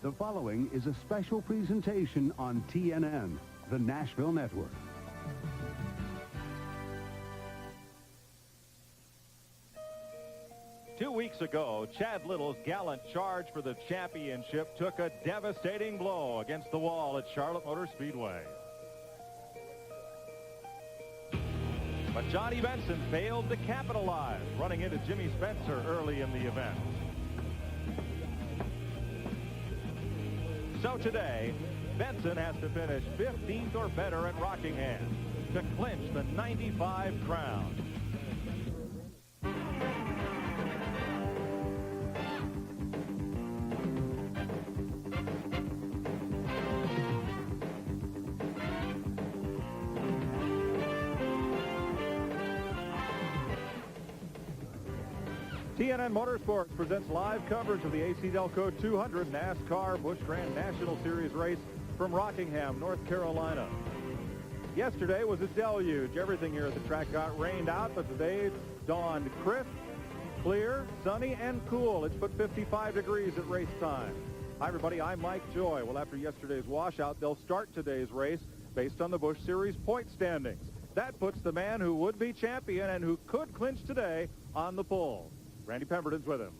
The following is a special presentation on TNN, the Nashville Network. Two weeks ago, Chad Little's gallant charge for the championship took a devastating blow against the wall at Charlotte Motor Speedway. But Johnny Benson failed to capitalize, running into Jimmy Spencer early in the event. So today, Benson has to finish 15th or better at Rockingham to clinch the 95 crown. TNN Motorsports presents live coverage of the ACDelco 200 NASCAR Busch Grand National Series race from Rockingham, North Carolina. Yesterday was a deluge. Everything here at the track got rained out, but today dawned crisp, clear, sunny, and cool. It's put 55 degrees at race time. Hi, everybody. I'm Mike Joy. Well, after yesterday's washout, they'll start today's race based on the Busch Series point standings. That puts the man who would be champion and who could clinch today on the pole. Randy Pemberton's with him.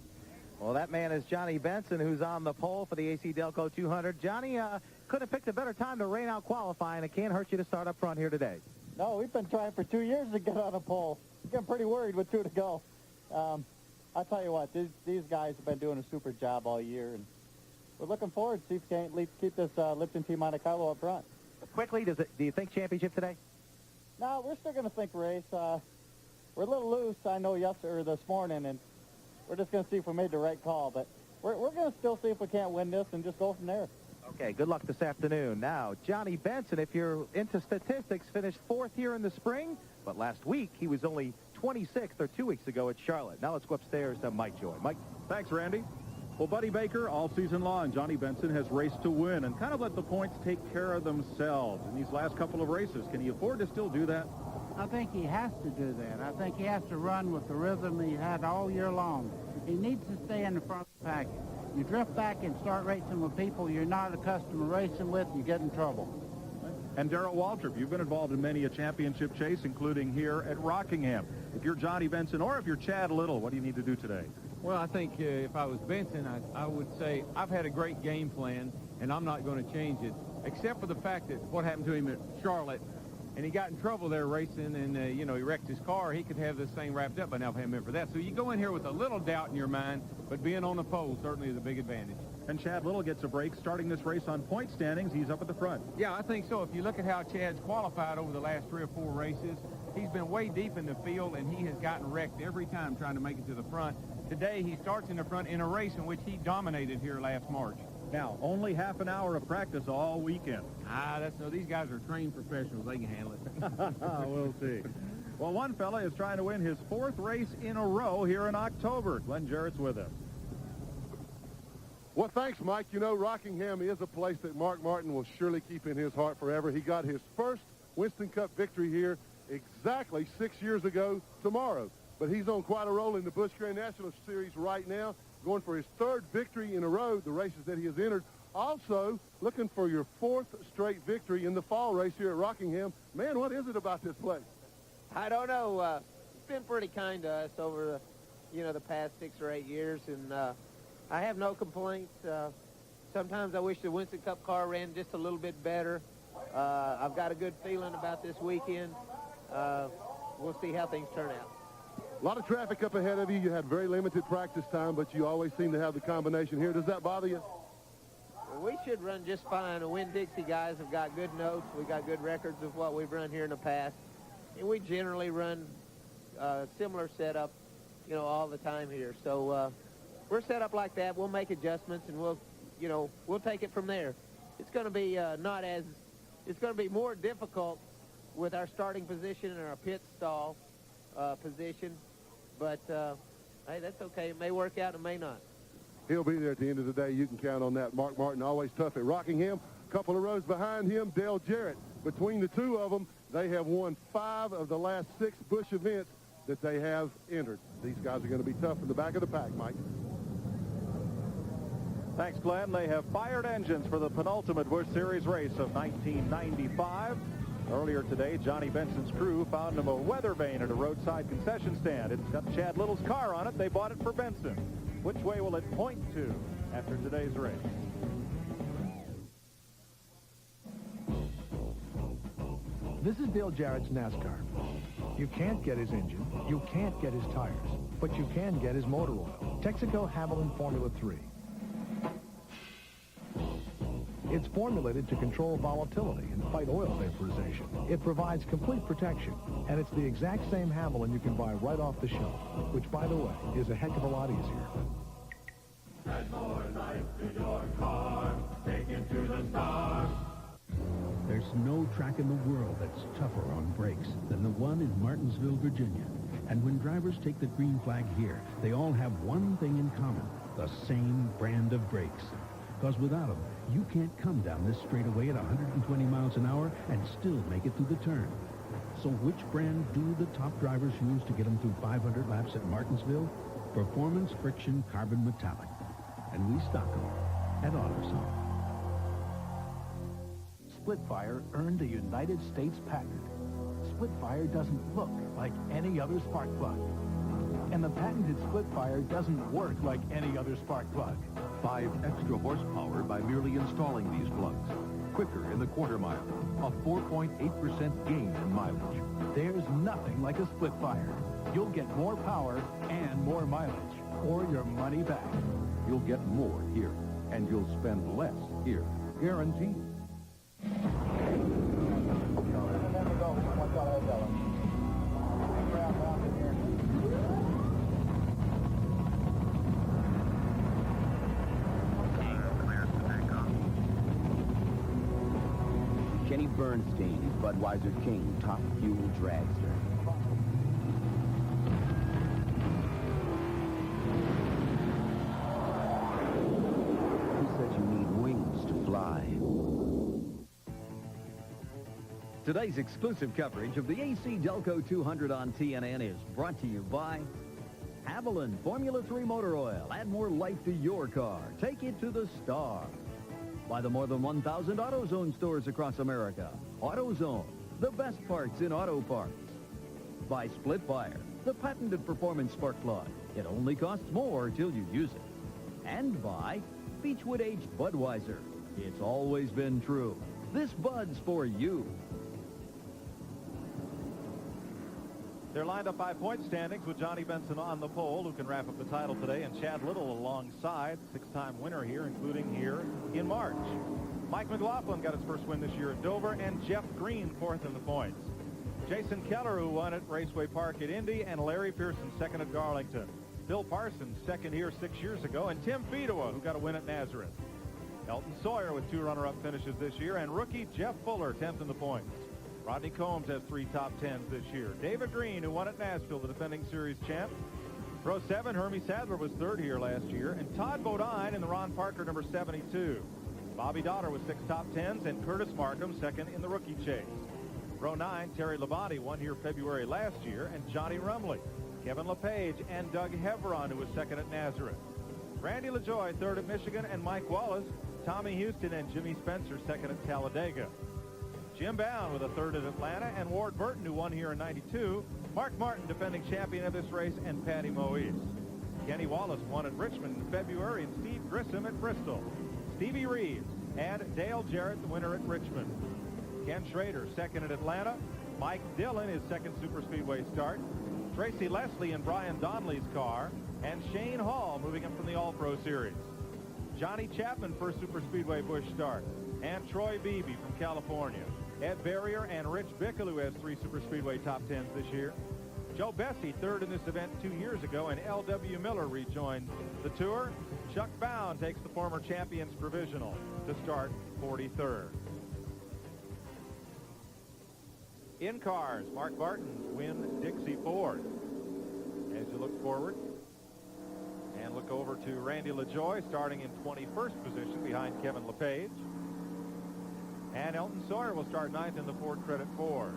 Well, that man is Johnny Benson, who's on the pole for the ACDelco 200. Johnny could have picked a better time to rain out qualifying. It can't hurt you to start up front here today. No, we've been trying for 2 years to get on a pole. Getting pretty worried with 2 to go. I'll tell you what, these guys have been doing a super job all year, and we're looking forward to see if we can at least keep this Lipton Team Monte Carlo up front. Quickly, do you think championship today? No, we're still going to think race. We're a little loose, I know, this morning, and we're just going to see if we made the right call. But we're going to still see if we can't win this and just go from there. Okay, good luck this afternoon. Now, Johnny Benson, if you're into statistics, finished 4th here in the spring. But last week, he was only 26th or 2 weeks ago at Charlotte. Now let's go upstairs to Mike Joy. Mike. Thanks, Randy. Well, Buddy Baker, all season long, Johnny Benson has raced to win and kind of let the points take care of themselves in these last couple of races. Can he afford to still do that? I think he has to do that. I think he has to run with the rhythm he had all year long. He needs to stay in the front of the pack. You drift back and start racing with people you're not accustomed to racing with, you get in trouble. And Darrell Waltrip, you've been involved in many a championship chase, including here at Rockingham. If you're Johnny Benson or if you're Chad Little, what do you need to do today? Well, I think if I was Benson, I would say I've had a great game plan, and I'm not going to change it, except for the fact that what happened to him at Charlotte, and he got in trouble there racing, and, you know, he wrecked his car. He could have this thing wrapped up by now if it hadn't been for that. So you go in here with a little doubt in your mind, but being on the pole certainly is a big advantage. And Chad Little gets a break starting this race on point standings. He's up at the front. Yeah, I think so. If you look at how Chad's qualified over the last 3 or 4 races, he's been way deep in the field, and he has gotten wrecked every time trying to make it to the front. Today, he starts in the front in a race in which he dominated here last March. Now, only half an hour of practice all weekend. So these guys are trained professionals. They can handle it. We'll see. Well, one fella is trying to win his 4th race in a row here in October. Glenn Jarrett's with him. Well, thanks, Mike. You know, Rockingham is a place that Mark Martin will surely keep in his heart forever. He got his first Winston Cup victory here exactly 6 years ago tomorrow. But he's on quite a roll in the Busch Grand National Series right now, going for his 3rd victory in a row, the races that he has entered. Also, looking for your 4th straight victory in the fall race here at Rockingham. Man, what is it about this place? I don't know. It's been pretty kind to us over the past 6 or 8 years, and I have no complaints. Sometimes I wish the Winston Cup car ran just a little bit better. I've got a good feeling about this weekend. We'll see how things turn out. A lot of traffic up ahead of you. You had very limited practice time, but you always seem to have the combination here. Does that bother you? Well, we should run just fine. The Winn-Dixie guys have got good notes. We got good records of what we've run here in the past. And we generally run similar setup, all the time here. So we're set up like that. We'll make adjustments, and we'll take it from there. It's going to be it's going to be more difficult with our starting position and our pit stall position. But, hey, that's okay. It may work out, it may not. He'll be there at the end of the day. You can count on that. Mark Martin, always tough at Rockingham. A couple of rows behind him, Dale Jarrett. Between the two of them, they have won 5 of the last 6 Busch events that they have entered. These guys are going to be tough in the back of the pack, Mike. Thanks, Glenn. They have fired engines for the penultimate Busch Series race of 1995. Earlier today, Johnny Benson's crew found him a weather vane at a roadside concession stand. It's got Chad Little's car on it. They bought it for Benson. Which way will it point to after today's race? This is Dale Jarrett's NASCAR. You can't get his engine, you can't get his tires, but you can get his motor oil. Texaco Havoline Formula 3. It's formulated to control volatility and fight oil vaporization. It provides complete protection, and it's the exact same Havoline you can buy right off the shelf, which, by the way, is a heck of a lot easier. Add more life to your car. Take it to the stars. There's no track in the world that's tougher on brakes than the one in Martinsville, Virginia. And when drivers take the green flag here, they all have one thing in common, the same brand of brakes. Because without them, you can't come down this straightaway at 120 miles an hour and still make it through the turn. So which brand do the top drivers use to get them through 500 laps at Martinsville? Performance Friction Carbon Metallic. And we stock them at AutoZone. Splitfire earned a United States patent. Splitfire doesn't look like any other spark plug. And the patented Splitfire doesn't work like any other spark plug. 5 extra horsepower by merely installing these plugs. Quicker in the quarter mile. A 4.8% gain in mileage. There's nothing like a Splitfire. You'll get more power and more mileage, or your money back. You'll get more here, and you'll spend less here. Guaranteed. Kenny Bernstein, Budweiser King, top fuel dragster. Who said you need wings to fly? Today's exclusive coverage of the ACDelco 200 on TNN is brought to you by Havoline Formula 3 Motor Oil. Add more life to your car. Take it to the stars. By the more than 1,000 AutoZone stores across America. AutoZone, the best parts in auto parts. By Splitfire, the patented performance spark plug. It only costs more till you use it. And by Beechwood Aged Budweiser. It's always been true. This Bud's for you. They're lined up by point standings with Johnny Benson on the pole, who can wrap up the title today, and Chad Little alongside, 6-time winner here, including here in March. Mike McLaughlin got his first win this year at Dover, and Jeff Green fourth in the points. Jason Keller, who won at Raceway Park at Indy, and Larry Pearson second at Darlington. Bill Parsons second here 6 years ago, and Tim Fedowa, who got a win at Nazareth. Elton Sawyer with 2 runner-up finishes this year, and rookie Jeff Fuller 10th in the points. Rodney Combs has 3 top 10s this year. David Green, who won at Nashville, the defending series champ. Row 7, Hermie Sadler was 3rd here last year. And Todd Bodine in the Ron Parker number 72. Bobby Daughter with 6 top 10s, and Curtis Markham 2nd in the rookie chase. Row 9, Terry Labonte won here February last year, and Johnny Rumley. Kevin LePage and Doug Hevron, who was 2nd at Nazareth. Randy LaJoy 3rd at Michigan, and Mike Wallace, Tommy Houston, and Jimmy Spencer 2nd at Talladega. Jim Bound with a 3rd at Atlanta, and Ward Burton, who won here in 92. Mark Martin, defending champion of this race, and Patty Moise. Kenny Wallace won at Richmond in February, and Steve Grissom at Bristol. Stevie Reeves and Dale Jarrett, the winner at Richmond. Ken Schrader, 2nd at Atlanta. Mike Dillon, his 2nd superspeedway start. Tracy Leslie in Brian Donnelly's car, and Shane Hall moving up from the All-Pro Series. Johnny Chapman, first superspeedway Busch start, and Troy Beebe from California. Ed Barrier and Rich Bickle, who has 3 superspeedway top 10s this year. Joe Bessie, 3rd in this event 2 years ago, and L.W. Miller rejoined the tour. Chuck Bound takes the former champion's provisional to start 43rd. In cars, Mark Barton's Winn-Dixie Ford. As you look forward and look over to Randy LaJoy, starting in 21st position behind Kevin LePage. And Elton Sawyer will start 9th in the Ford Credit Ford.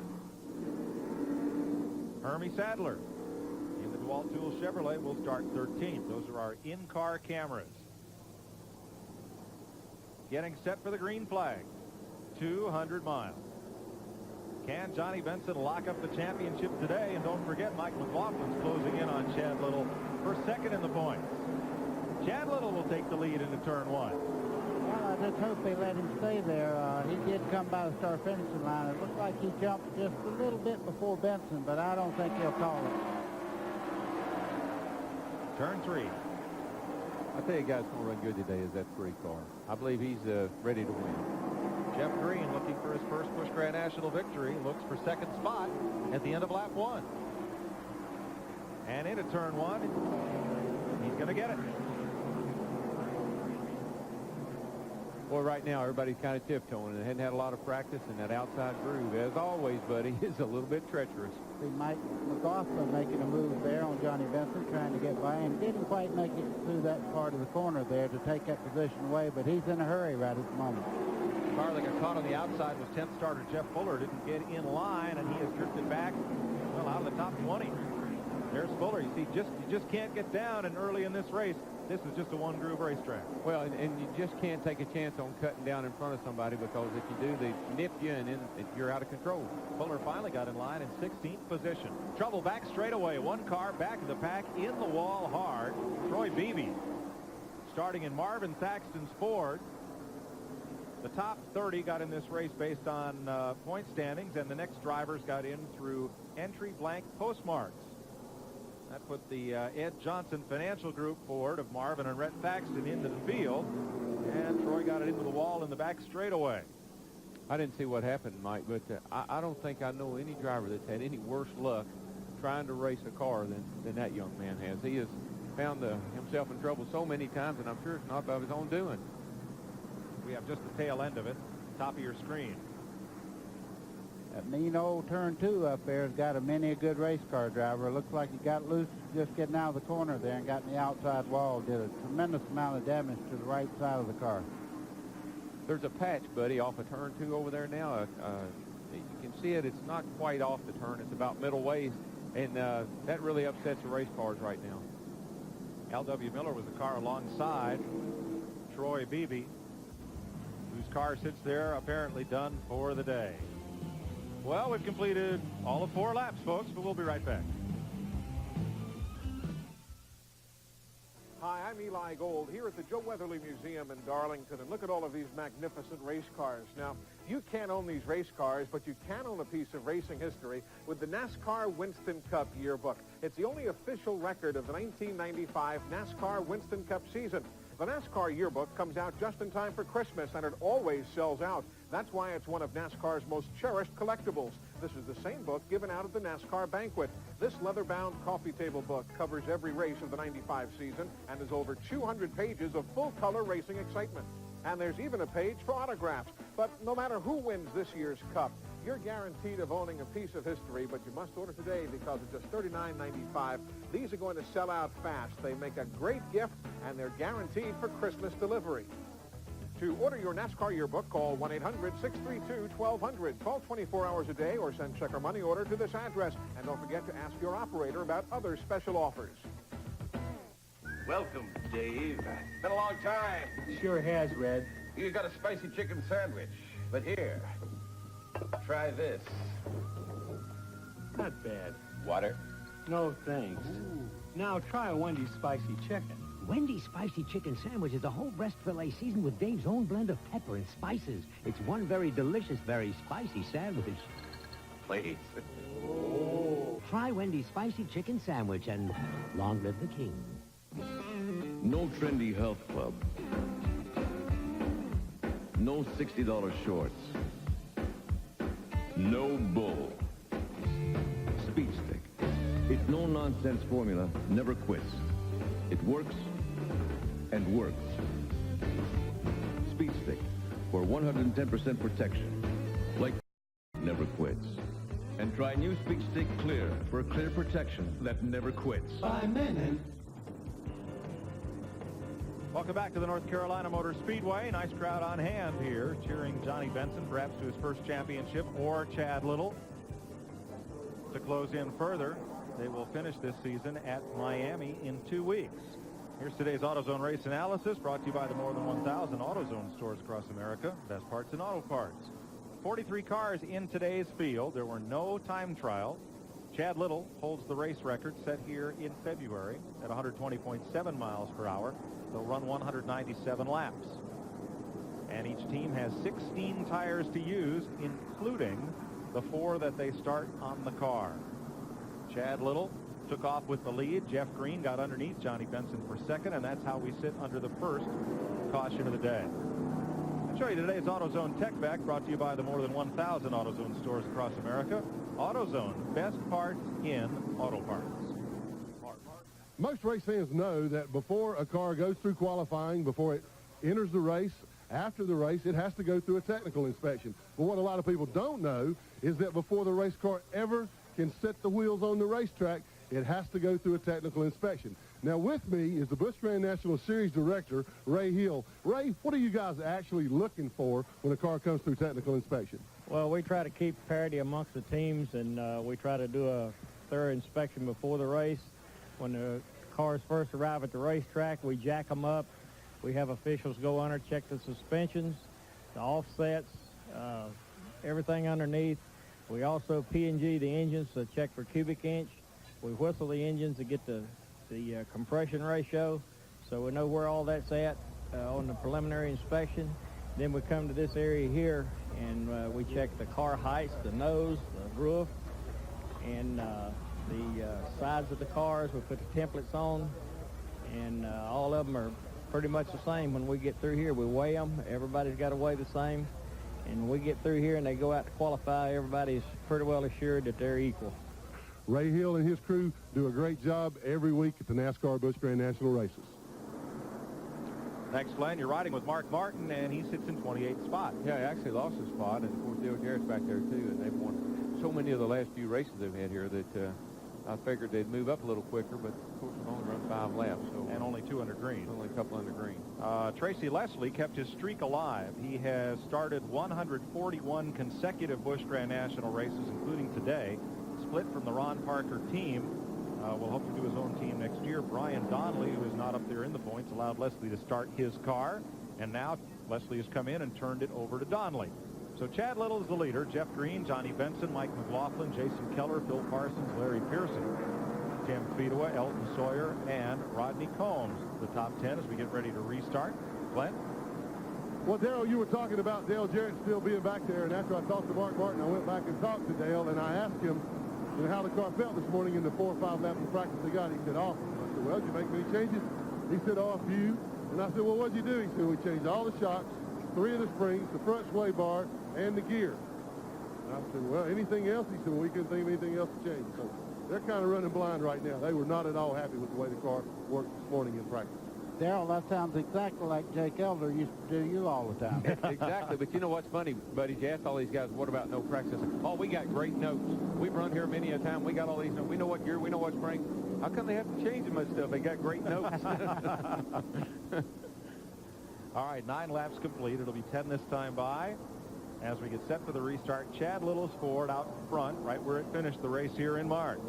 Hermie Sadler in the DeWalt Tool Chevrolet will start 13th. Those are our in-car cameras. getting set for the green flag. 200 miles. Can Johnny Benson lock up the championship today? And don't forget, Mike McLaughlin's closing in on Chad Little for second in the points. Chad Little will take the lead into turn 1. Well, I just hope they let him stay there. He did come by the start-finishing line. It looked like he jumped just a little bit before Benson, but I don't think he'll call it. Turn 3. I tell you, guys, going to run good today is that 3 car. I believe he's ready to win. Jeff Green looking for his first Busch Grand National victory. Looks for second spot at the end of lap 1. And into turn 1. He's going to get it. Boy, right now, everybody's kind of tiptoeing and hadn't had a lot of practice, and that outside groove, as always, buddy, is a little bit treacherous. See Mike McLaughlin making a move there on Johnny Benson, trying to get by, and didn't quite make it through that part of the corner there to take that position away, but he's in a hurry right at the moment. The car that got caught on the outside was 10th starter Jeff Fuller. Didn't get in line, and he has drifted back, well, out of the top 20. There's Fuller. You see, you just can't get down, and early in this race, this is just a one-groove racetrack. Well, and you just can't take a chance on cutting down in front of somebody, because if you do, they nip you, and then you're out of control. Fuller finally got in line in 16th position. Trouble back straight away. One car back of the pack, in the wall hard. Troy Beebe starting in Marvin Thaxton's Ford. The top 30 got in this race based on point standings, and the next drivers got in through entry blank postmarks. That put the Ed Johnson Financial Group Ford of Marvin and Rhett Thaxton into the field, and Troy got it into the wall in the back straightaway. I didn't see what happened, Mike, but I don't think I know any driver that's had any worse luck trying to race a car than that young man has. He has found himself in trouble so many times, and I'm sure it's not by his own doing. We have just the tail end of it, top of your screen. That mean old turn 2 up there has got many a good race car driver. It looks like he got loose just getting out of the corner there and got in the outside wall. Did a tremendous amount of damage to the right side of the car. There's a patch, buddy, off of turn 2 over there now. You can see it. It's not quite off the turn. It's about middle ways, and that really upsets the race cars right now. L.W. Miller was the car alongside Troy Beebe, whose car sits there apparently done for the day. Well, we've completed all of 4 laps, folks, but we'll be right back. Hi, I'm Eli Gold here at the Joe Weatherly Museum in Darlington, and look at all of these magnificent race cars. Now, you can't own these race cars, but you can own a piece of racing history with the NASCAR Winston Cup Yearbook. It's the only official record of the 1995 NASCAR Winston Cup season. The NASCAR Yearbook comes out just in time for Christmas, and it always sells out. That's why it's one of NASCAR's most cherished collectibles. This is the same book given out at the NASCAR banquet. This leather-bound coffee table book covers every race of the 95 season and is over 200 pages of full-color racing excitement. And there's even a page for autographs. But no matter who wins this year's Cup, you're guaranteed of owning a piece of history, but you must order today because it's just $39.95. These are going to sell out fast. They make a great gift, and they're guaranteed for Christmas delivery. To order your NASCAR yearbook, call 1-800-632-1200. Call 24 hours a day or send check or money order to this address. And don't forget to ask your operator about other special offers. Welcome, Dave. Been a long time. Sure has, Red. You got a spicy chicken sandwich. But here, try this. Not bad. Water? No, thanks. Ooh. Now try a Wendy's spicy chicken. Wendy's spicy chicken sandwich is a whole breast fillet seasoned with Dave's own blend of pepper and spices. It's one very delicious, very spicy sandwich. Please. Oh. Try Wendy's spicy chicken sandwich and long live the king. No trendy health club. No $60 shorts. No bull. Speed Stick. Its no-nonsense formula never quits. It works and works. Speed Stick for 110% protection. Like never quits. And try new Speed Stick Clear for clear protection that never quits. By Menon. Welcome back to the North Carolina Motor Speedway. Nice crowd on hand here, cheering Johnny Benson, perhaps to his first championship, or Chad Little to close in further. They will finish this season at Miami in 2 weeks. Here's today's AutoZone race analysis, brought to you by the more than 1,000 AutoZone stores across America. Best parts in auto parts. 43 cars in today's field. There were no time trials. Chad Little holds the race record set here in February at 120.7 miles per hour. They'll run 197 laps. And each team has 16 tires to use, including the 4 that they start on the car. Chad Little took off with the lead. Jeff Green got underneath Johnny Benson for second, and that's how we sit under the first caution of the day. I'll show you today's AutoZone Tech Back, brought to you by the more than 1,000 AutoZone stores across America. AutoZone, best parts in auto parts. Most race fans know that before a car goes through qualifying, before it enters the race, after the race, it has to go through a technical inspection. But what a lot of people don't know is that before the race car ever can set the wheels on the racetrack, it has to go through a technical inspection. Now, with me is the Busch Grand National Series Director, Ray Hill. Ray, what are you guys actually looking for when a car comes through technical inspection? Well, we try to keep parity amongst the teams, and we try to do a thorough inspection before the race. When the cars first arrive at the racetrack, we jack them up. We have officials go under, check the suspensions, the offsets, everything underneath. We also P&G the engines to check for cubic inch. We whistle the engines to get the compression ratio, so we know where all that's at on the preliminary inspection. Then we come to this area here, and we check the car heights, the nose, the roof, and the sides of the cars. We put the templates on, and all of them are pretty much the same. When we get through here, we weigh them. Everybody's got to weigh the same. And when we get through here and they go out to qualify, everybody's pretty well assured that they're equal. Ray Hill and his crew do a great job every week at the NASCAR Busch Grand National races. Next, Glenn, you're riding with Mark Martin, and he sits in 28th spot. Yeah, he actually lost his spot, and of course Dale Jarrett's back there too, and they've won so many of the last few races they've had here that I figured they'd move up a little quicker, but of course we've only run 5 laps. So and only 2 under green. Only a couple under green. Tracy Leslie kept his streak alive. He has started 141 consecutive Busch Grand National races, including today. Split from the Ron Parker team. Will hope to do his own team next year. Brian Donnelly, who is not up there in the points, allowed Leslie to start his car. And now Leslie has come in and turned it over to Donnelly. So Chad Little is the leader. Jeff Green, Johnny Benson, Mike McLaughlin, Jason Keller, Phil Parsons, Larry Pearson, Tim Fedewa, Elton Sawyer, and Rodney Combs. The top 10 as we get ready to restart. Glenn? Well, Dale, you were talking about Dale Jarrett still being back there, and after I talked to Mark Martin, I went back and talked to Dale, and I asked him how the car felt this morning in the 4 or 5 laps of practice they got. He said, awesome. I said, well, did you make many changes? He said, oh, a few. And I said, well, what'd you do? He said, we changed all the shocks, 3 of the springs, the front sway bar, and the gear. And I said, well, anything else? He said, well, we couldn't think of anything else to change. So they're kind of running blind right now. They were not at all happy with the way the car worked this morning in practice. Darrell, that sounds exactly like Jake Elder used to do you all the time. Exactly, but you know what's funny, buddy? You asked all these guys, what about no practice? Oh, we got great notes. We've run here many a time. We got all these notes. We know what gear, we know what spring. How come they have to change them and stuff? They got great notes. All right, 9 laps complete. It'll be 10 this time by. As we get set for the restart, Chad Little's Ford out front, right where it finished the race here in March.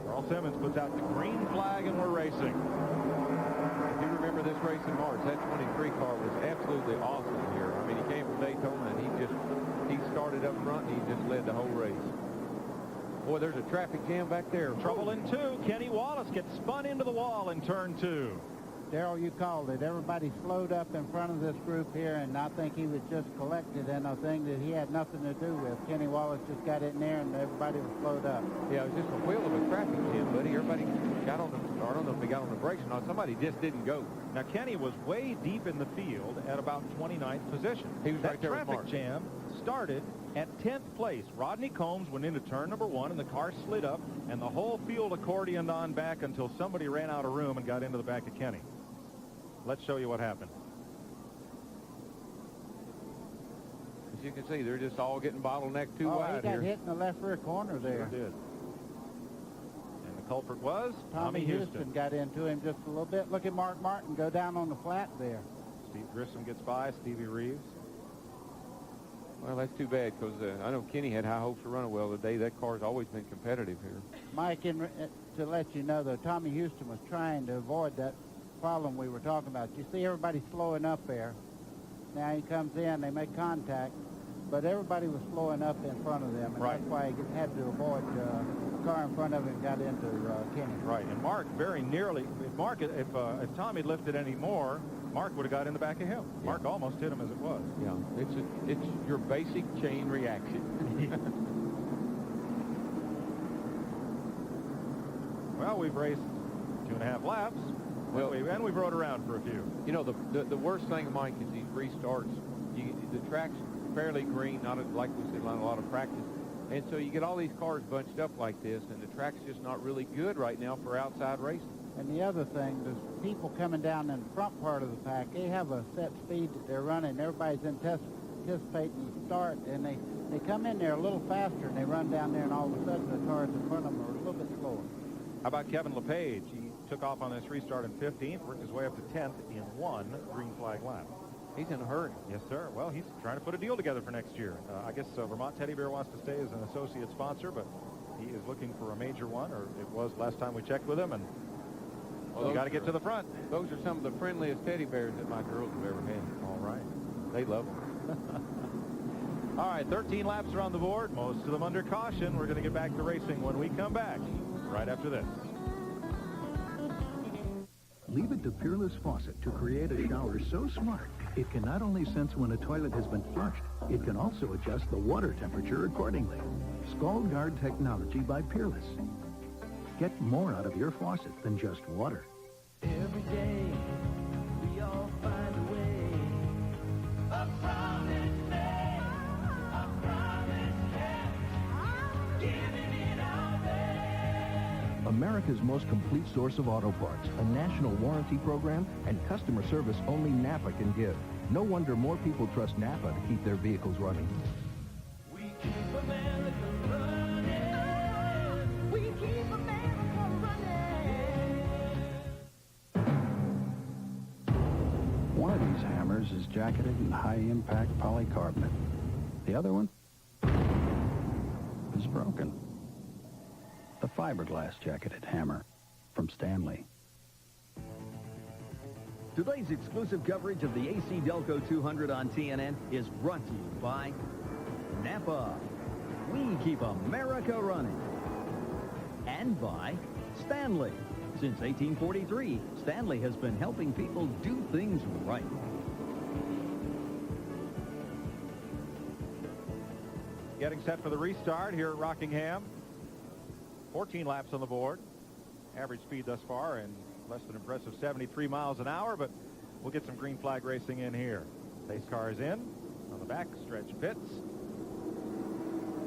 Carl Simmons puts out the green flag, and we're racing. If you remember this race in March, that 23 car was absolutely awesome here. I mean, he came from Daytona, and he started up front, and he just led the whole race. Boy, there's a traffic jam back there. Trouble in 2. Kenny Wallace gets spun into the wall in turn 2. Darrell, you called it. Everybody slowed up in front of this group here, and I think he was just collected in a thing that he had nothing to do with. Kenny Wallace just got in there, and everybody was slowed up. Yeah, it was just a wheel of a traffic jam, buddy. Everybody got on the, I don't know if they got on the brakes or not. Somebody just didn't go. Now, Kenny was way deep in the field at about 29th position. He was right there with Mark. Traffic jam started at 10th place. Rodney Combs went into turn number 1, and the car slid up, and the whole field accordioned on back until somebody ran out of room and got into the back of Kenny. Let's show you what happened. As you can see, they're just all getting bottlenecked too wide he here. got hit in the left rear corner there. Sure did. And the culprit was Tommy Houston got into him just a little bit. Look at Mark Martin go down on the flat there. Steve Grissom gets by, Stevie Reeves. Well, that's too bad, because I know Kenny had high hopes of running well today. That car's always been competitive here. Mike, to let you know, though, Tommy Houston was trying to avoid that problem we were talking about. You see everybody slowing up there. Now he comes in, they make contact, but everybody was slowing up in front of them, and Right. that's why he had to avoid the car in front of him got into Kenny. Right, and Mark very nearly, if Tommy lifted any more, Mark would have got in the back of him. Yeah. Mark almost hit him as it was. Yeah, it's your basic chain reaction. Well, we've raced 2.5 laps, and we've rode around for a few. You know, the worst thing, Mike, is these restarts. The track's fairly green, not like we said, not a lot of practice. And so you get all these cars bunched up like this, and the track's just not really good right now for outside racing. And the other thing, there's people coming down in the front part of the pack. They have a set speed that they're running. Everybody's anticipating the start, and they come in there a little faster, and they run down there, and all of a sudden the cars in front of them are a little bit slower. How about Kevin LePage? He took off on this restart in 15th, worked his way up to 10th in one green flag lap. He's in a hurry. Yes, sir. Well, he's trying to put a deal together for next year. I guess Vermont Teddy Bear wants to stay as an associate sponsor, but he is looking for a major one, or it was last time we checked with him, and you got to get to the front. Those are some of the friendliest teddy bears that my girls have ever had. All right. They love them. All right, 13 laps are on the board, most of them under caution. We're going to get back to racing when we come back, right after this. Leave it to Peerless Faucet to create a shower so smart, it can not only sense when a toilet has been flushed, it can also adjust the water temperature accordingly. Scald Guard technology by Peerless. Get more out of your faucet than just water. Every day, we all find a way. A promise made, a promise kept, giving it our best. America's most complete source of auto parts, a national warranty program, and customer service only Napa can give. No wonder more people trust Napa to keep their vehicles running. We keep America running. We keep America running. One of these hammers is jacketed in high-impact polycarbonate. The other one is broken. The fiberglass jacketed hammer from Stanley. Today's exclusive coverage of the ACDelco 200 on TNN is brought to you by Napa. We keep America running. And by Stanley. Since 1843, Stanley has been helping people do things right. Getting set for the restart here at Rockingham. 14 laps on the board. Average speed thus far in less than impressive 73 miles an hour, but we'll get some green flag racing in here. Pace cars in. On the back stretch pits.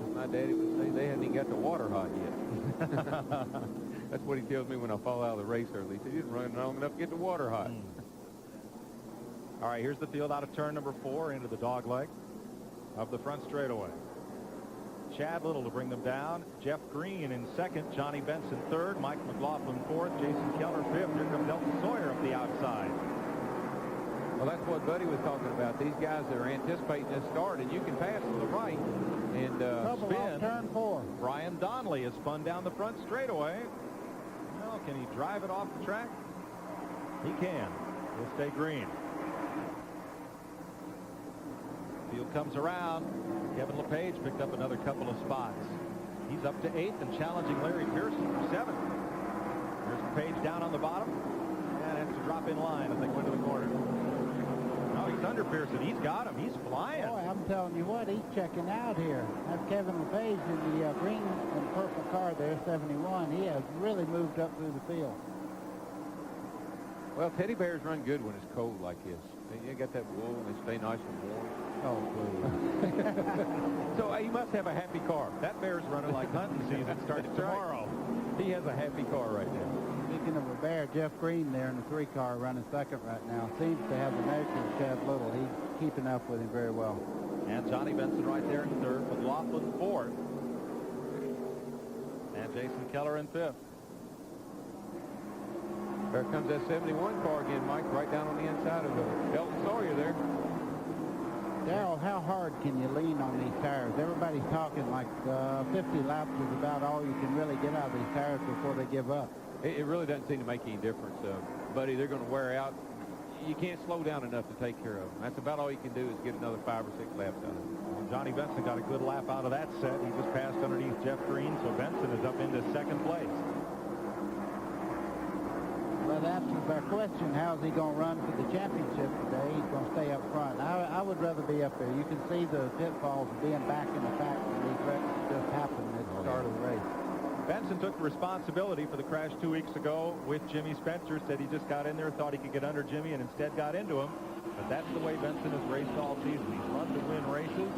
As my daddy would say, they haven't even got the water hot yet. That's what he tells me when I fall out of the race early. He said, you didn't run long enough to get the water hot. All right, here's the field out of turn number 4 into the dog leg of the front straightaway. Chad Little to bring them down. Jeff Green in second. Johnny Benson third. Mike McLaughlin fourth. Jason Keller fifth. Here comes Delco Sawyer up the outside. Well, that's what Buddy was talking about. These guys that are anticipating this start, and you can pass to the right and spin. Turn 4. Brian Donnelly has spun down the front straightaway. Well, can he drive it off the track? He can. He'll stay green. Field comes around. Kevin LePage picked up another couple of spots. He's up to 8th and challenging Larry Pearson for 7th. There's LePage down on the bottom. And that's a drop in line as they go into the corner. Now he's under Pearson. He's got him. He's flying. Boy, I'm telling you what, he's checking out here. That's Kevin LePage in the green and purple car there, 71. He has really moved up through the field. Well, teddy bears run good when it's cold like this. You got that wool and they stay nice and warm. Oh, please. So he must have a happy car. That bear's running like hunting season starts tomorrow. Right. He has a happy car right now. Speaking of a bear, Jeff Green there in the 3 car running second right now. Seems to have the nature of Chad Little. He's keeping up with him very well. And Johnny Benson right there in third. McLaughlin fourth. And Jason Keller in fifth. There comes that 71 car again, Mike, right down on the inside of Delco Sawyer there. Darrell, how hard can you lean on these tires? Everybody's talking like 50 laps is about all you can really get out of these tires before they give up. It really doesn't seem to make any difference. buddy, they're going to wear out. You can't slow down enough to take care of them. That's about all you can do is get another 5 or 6 laps out of it. Well, Johnny Benson got a good lap out of that set. He just passed underneath Jeff Green, so Benson is up into second place. Well, that answers our question. How's he going to run for the championship today? He's going to stay up front. I would rather be up there. You can see the pitfalls of being back in the pack when these wrecks just happened at the start of the race. Benson took the responsibility for the crash 2 weeks ago with Jimmy Spencer. Said he just got in there, thought he could get under Jimmy, and instead got into him. But that's the way Benson has raced all season. He's run to win races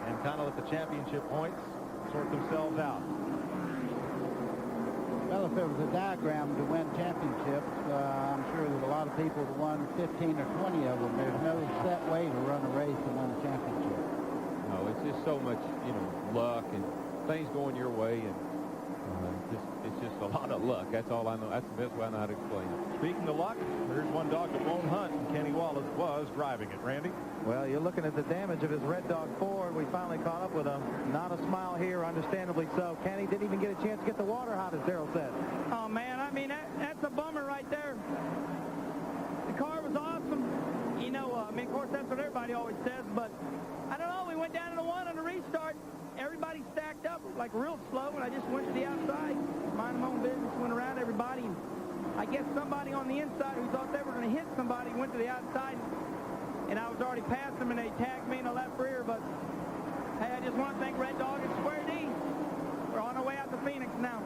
and kind of let the championship points sort themselves out. Well, if there was a diagram to win championships, I'm sure there's a lot of people that won 15 or 20 of them. There's no set way to run a race and win a championship. No, it's just so much, luck and things going your way, and it's just a lot of luck. That's all I know. That's the best way I know how to explain it. Speaking of luck, there's one dog that won't hunt, and Kenny Wallace was driving it. Randy? Well, you're looking at the damage of his Red Dog Ford. We finally caught up with him. Not a smile here, understandably so. Kenny didn't even get a chance to get the water hot, as Darrell said. Oh, man, I mean, that's a bummer right there. The car was awesome. Of course, that's what everybody always says, but I don't know. We went down to the one on the restart. Everybody stacked up like real slow, and I just went to the outside, minding my own business, went around everybody. And I guess somebody on the inside who thought they were going to hit somebody went to the outside, and I was already past them, and they tagged me in the left rear. But hey, I just want to thank Red Dog and Square D. We're on our way out to Phoenix now.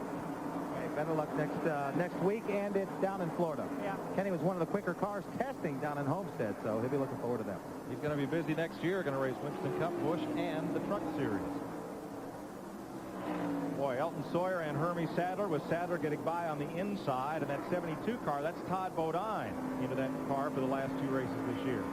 Okay, better luck next week, and it's down in Florida. Yeah. Kenny was one of the quicker cars testing down in Homestead, so he'll be looking forward to that. He's going to be busy next year, going to race Winston Cup, Busch, and the Truck Series. Boy, Elton Sawyer and Hermie Sadler, with Sadler getting by on the inside, and that 72 car, that's Todd Bodine into that car for the last 2 races this year.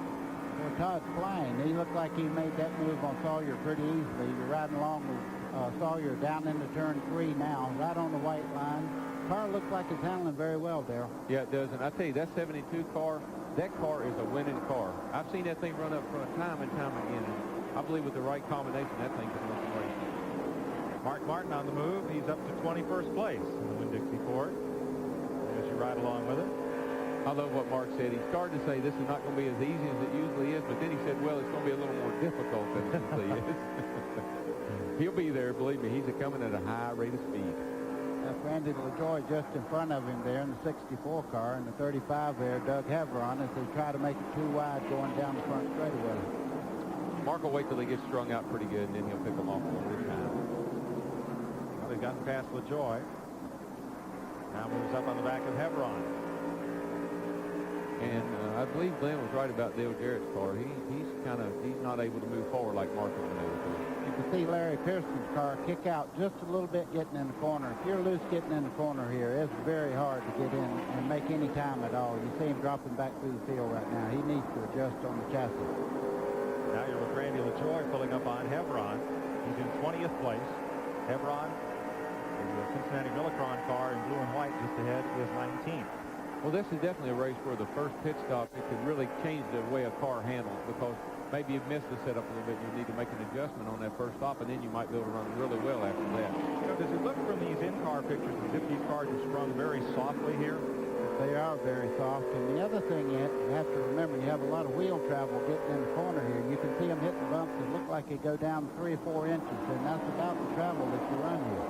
Well, Todd's flying. He looked like he made that move on Sawyer pretty easily. You're riding along with Sawyer down into turn 3 now, right on the white line. Car looks like it's handling very well, Darrell. Yeah, it does. And I tell you, that 72 car, that car is a winning car. I've seen that thing run up front time and time again. And I believe with the right combination, that thing can win some races. Mark Martin on the move. He's up to 21st place in the Winn-Dixie Ford. As you ride along with it. I love what Mark said. He started to say this is not going to be as easy as it usually is, but then he said, well, it's going to be a little more difficult than it usually is. He'll be there, believe me. He's coming at a high rate of speed. That's Randy LaJoy just in front of him there in the 64 car, and the 35 there, Doug Heveron, as they try to make it too wide going down the front straightaway. Mark will wait till he gets strung out pretty good, and then he'll pick them off one at a time. Well, they've gotten past LaJoy. Now moves up on the back of Heveron. And I believe Glenn was right about Dale Jarrett's car. He's not able to move forward like Mark has been able to. You can see Larry Pearson's car kick out just a little bit getting in the corner. If you're loose getting in the corner here, it's very hard to get in and make any time at all. You see him dropping back through the field right now. He needs to adjust on the chassis. Now you're with Randy LaJoy pulling up on Heveron. He's in 20th place. Heveron, the Cincinnati Millicron car in blue and white just ahead, is 19th. Well, this is definitely a race where the first pit stop, it could really change the way a car handles, because maybe you missed the setup a little bit. You need to make an adjustment on that first stop, and then you might be able to run really well after that. Does it look from these in-car pictures as if these cars are sprung very softly here? They are very soft. And the other thing you have to remember, you have a lot of wheel travel getting in the corner here. You can see them hitting bumps that look like they go down 3 or 4 inches, and that's about the travel that you run here.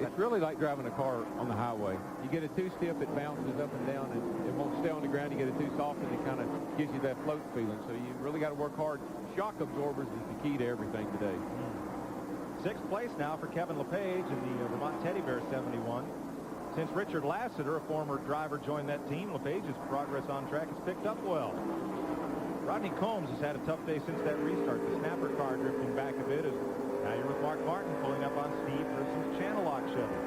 It's really like driving a car on the highway. You get it too stiff, it bounces up and down, and it won't stay on the ground. You get it too soft, and it kind of gives you that float feeling. So you really got to work hard. Shock absorbers is the key to everything today. 6th place now for Kevin LePage in the Vermont Teddy Bear 71. Since Richard Lassiter, a former driver, joined that team, LePage's progress on track has picked up well. Rodney Combs has had a tough day since that restart. The snapper car drifting back a bit. Now you're with Mark Martin pulling up on Steve Grissom's Channel Lock Chevy.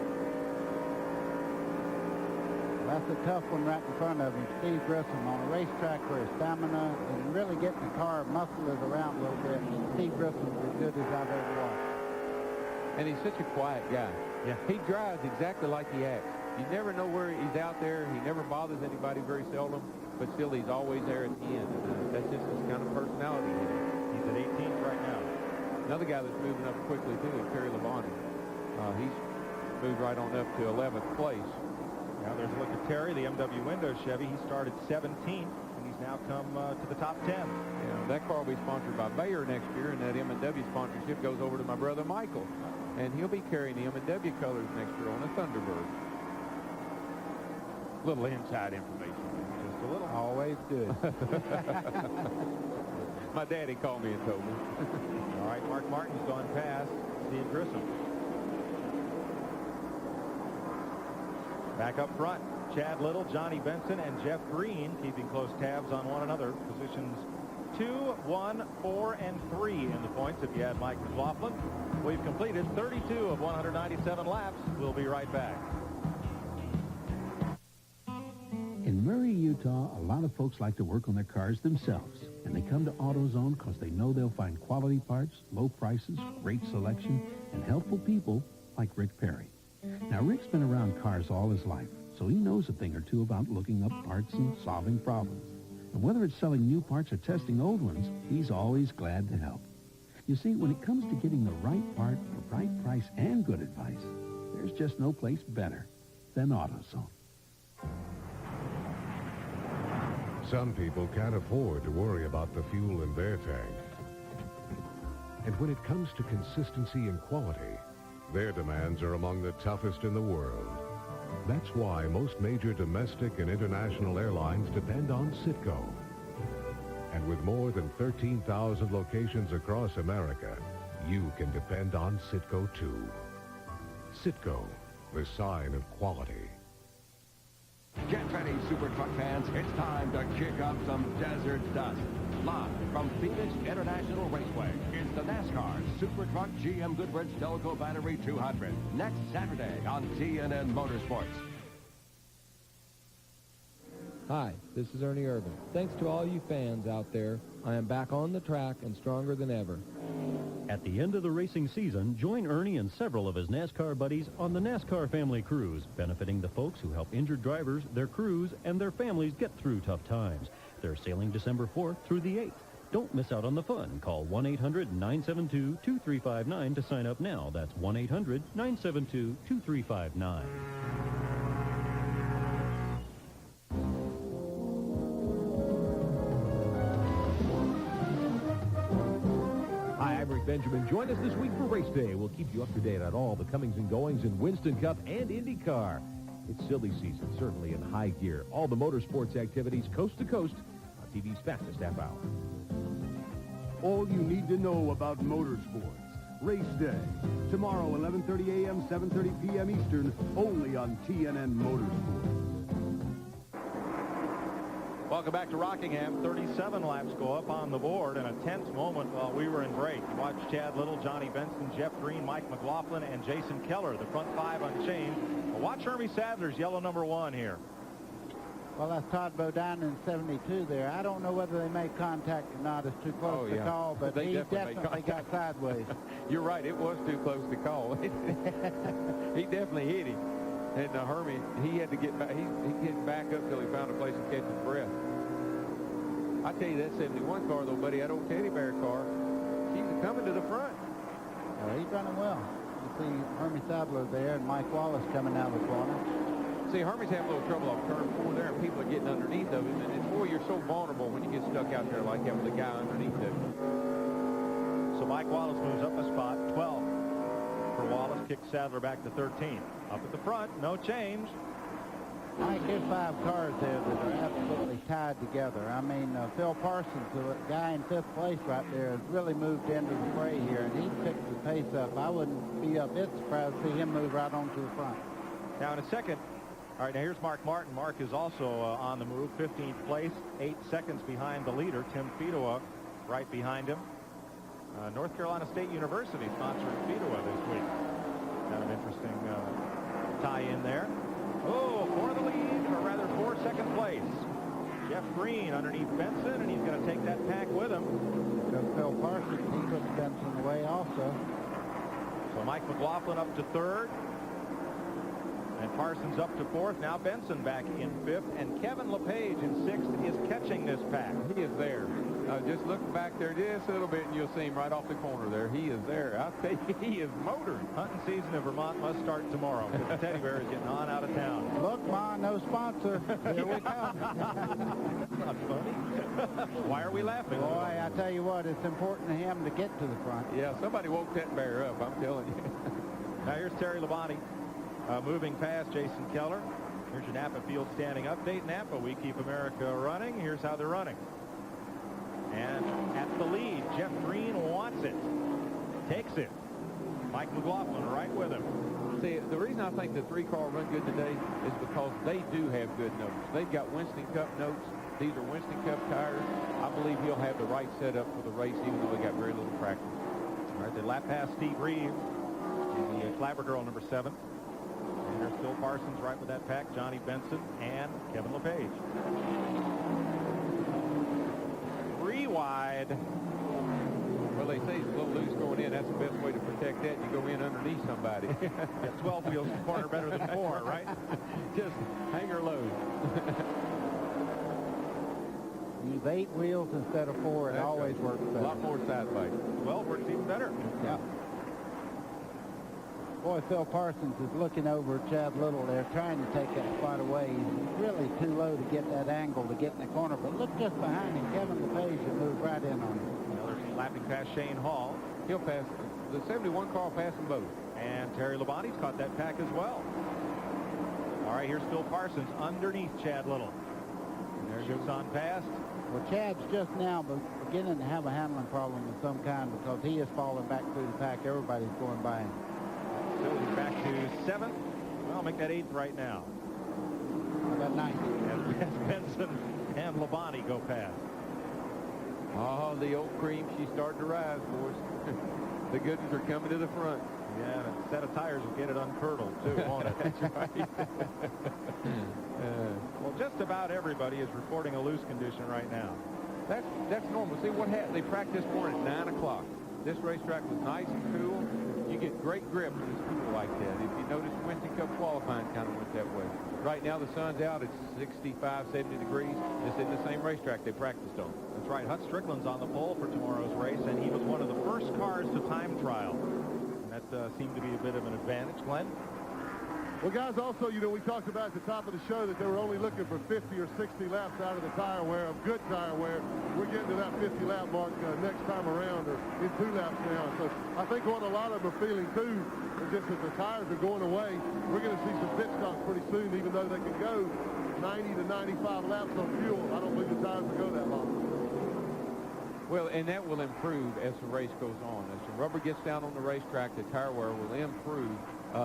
That's a tough one right in front of him. Steve Grissom on a racetrack where his stamina and really getting the car muscled around a little bit. And Steve Grissom is as good as I've ever watched. And he's such a quiet guy. Yeah. He drives exactly like he acts. You never know where he's out there. He never bothers anybody very seldom, but still he's always there at the end. That's just his kind of personality. He's at 18th right now. Another guy that's moving up quickly, too, is Terry Labonte. He's moved right on up to 11th place. Now there's a look at Terry, the MW Windows Chevy. He started 17th, and he's now come to the top 10. Yeah, that car will be sponsored by Bayer next year, and that M&W sponsorship goes over to my brother Michael. And he'll be carrying the M&W colors next year on a Thunderbird. Little inside information. Just a little. Always good. My daddy called me and told me. All right, Mark Martin's gone past Steve Grissom. Back up front, Chad Little, Johnny Benson, and Jeff Green keeping close tabs on one another. Positions 2, 1, 4, and 3 in the points if you add Mike McLaughlin. We've completed 32 of 197 laps. We'll be right back. In Murray, Utah, a lot of folks like to work on their cars themselves, and they come to AutoZone because they know they'll find quality parts, low prices, great selection, and helpful people like Rick Perry. Now, Rick's been around cars all his life, so he knows a thing or two about looking up parts and solving problems. And whether it's selling new parts or testing old ones, he's always glad to help. You see, when it comes to getting the right part, the right price, and good advice, there's just no place better than AutoZone. Some people can't afford to worry about the fuel in their tank. And when it comes to consistency and quality, their demands are among the toughest in the world. That's why most major domestic and international airlines depend on Citgo. And with more than 13,000 locations across America, you can depend on Citgo too. Citgo, the sign of quality. Get ready, SuperTruck fans. It's time to kick up some desert dust. Live from Phoenix International Raceway, it's the NASCAR SuperTruck GM Goodwrench Delco Battery 200. Next Saturday on TNN Motorsports. Hi, this is Ernie Irvin. Thanks to all you fans out there, I am back on the track and stronger than ever. At the end of the racing season, join Ernie and several of his NASCAR buddies on the NASCAR Family Cruise, benefiting the folks who help injured drivers, their crews, and their families get through tough times. They're sailing December 4th through the 8th. Don't miss out on the fun. Call 1-800-972-2359 to sign up now. That's 1-800-972-2359. Benjamin. Join us this week for Race Day. We'll keep you up to date on all the comings and goings in Winston Cup and IndyCar. It's silly season, certainly in high gear. All the motorsports activities coast to coast on TV's fastest half hour. All you need to know about motorsports. Race Day. Tomorrow, 11:30 a.m., 7:30 p.m. Eastern, only on TNN Motorsports. Welcome back to Rockingham. 37 laps go up on the board, and a tense moment while we were in break. You watched Chad Little, Johnny Benson, Jeff Green, Mike McLaughlin, and Jason Keller, the front five unchanged. But watch Hermie Sadler's yellow number 1 here. Well, that's Todd Bodine in 72 there. I don't know whether they made contact or not. It's too close to call, but he definitely got sideways. You're right. It was too close to call. He definitely hit him. And Hermie, he had to get back. He get back up till he found a place to catch his breath. I tell you, that 71 car, though, buddy, that old teddy bear car, she's coming to the front. Well, he's running well. You see Hermie Sadler there and Mike Wallace coming out of the corner. See, Hermie's having a little trouble off turn 4 there, and people are getting underneath of him. And it's, boy, you're so vulnerable when you get stuck out there like that with a guy underneath of you. So Mike Wallace moves up a spot, 12 for Wallace, kicks Sadler back to 13. Up at the front, no change. Mike, there's 5 cars there that are absolutely tied together. I mean, Phil Parsons, the guy in 5th place right there, has really moved into the fray here, and he's picked the pace up. I wouldn't be a bit surprised to see him move right on to the front. Now in a second, all right, now here's Mark Martin. Mark is also on the move, 15th place, 8 seconds behind the leader, Tim Fedowa, right behind him. North Carolina State University sponsoring Fedowa this week. Kind of interesting tie-in there. Oh, for the lead, or rather for 2nd place. Jeff Green underneath Benson, and he's going to take that pack with him. Just Phil Parsons, he puts Benson away also. So Mike McLaughlin up to 3rd. And Parsons up to 4th. Now Benson back in 5th. And Kevin LePage in 6th is catching this pack. He is there. Just look back there just a little bit, and you'll see him right off the corner there. He is there. I'll tell you, he is motoring. Hunting season in Vermont must start tomorrow because the teddy bear is getting on out of town. Look, Ma, no sponsor. Here we come. That's not funny. Why are we laughing? Boy, I tell you what, it's important to him to get to the front. Yeah, somebody woke that bear up, I'm telling you. Now here's Terry Labonte moving past Jason Keller. Here's your Napa Field standing update. Napa, we keep America running. Here's how they're running. And at the lead, Jeff Green wants it. Takes it. Mike McLaughlin right with him. See, the reason I think the three-car run good today is because they do have good notes. They've got Winston Cup notes. These are Winston Cup tires. I believe he'll have the right setup for the race, even though they got very little practice. All right, they lap past Steve Reeves, the Clabber girl, number 7. And there's Phil Parsons right with that pack, Johnny Benson, and Kevin LePage. 3 wide. Well, they say it's a little loose going in. That's the best way to protect that. You go in underneath somebody. Yeah, 12 wheels in the corner better than 4, right? Just hang her low. Use 8 wheels instead of 4. It always works better. A lot more side bite. 12 works even better. Yeah. Boy, Phil Parsons is looking over at Chad Little there, trying to take that spot away. He's really too low to get that angle to get in the corner. But look just behind him. Kevin LePage will move right in on him. They're lapping past Shane Hall. He'll pass. The 71 car will pass them both. And Terry Labonte's caught that pack as well. All right, here's Phil Parsons underneath Chad Little. And there goes on past. Well, Chad's just now beginning to have a handling problem of some kind because he is falling back through the pack. Everybody's going by him. So he's back to 7th. Well, make that 8th right now. I got 9th. As Benson and Labonte go past. Oh, the old cream, she's starting to rise, boys. The good ones are coming to the front. Yeah, and a set of tires will get it uncurdled, too, won't it? That's right. Well, just about everybody is reporting a loose condition right now. That's normal. See what happened? They practiced more at 9 o'clock. This racetrack was nice and cool. You get great grip when it's cool like that. If you notice, Winston Cup qualifying kind of went that way. Right now, the sun's out. It's 65, 70 degrees. It's in the same racetrack they practiced on. That's right. Hut Strickland's on the pole for tomorrow's race, and he was one of the first cars to time trial. And that seemed to be a bit of an advantage. Glenn? Well, guys, also, you know, we talked about at the top of the show that they were only looking for 50 or 60 laps out of the tire wear, of good tire wear. We're getting to that 50-lap mark next time around, or in 2 laps now. So I think what a lot of them are feeling, too, is just that the tires are going away. We're going to see some pit stops pretty soon, even though they can go 90 to 95 laps on fuel. I don't believe the tires will go that long. Well, and that will improve as the race goes on. As the rubber gets down on the racetrack, the tire wear will improve.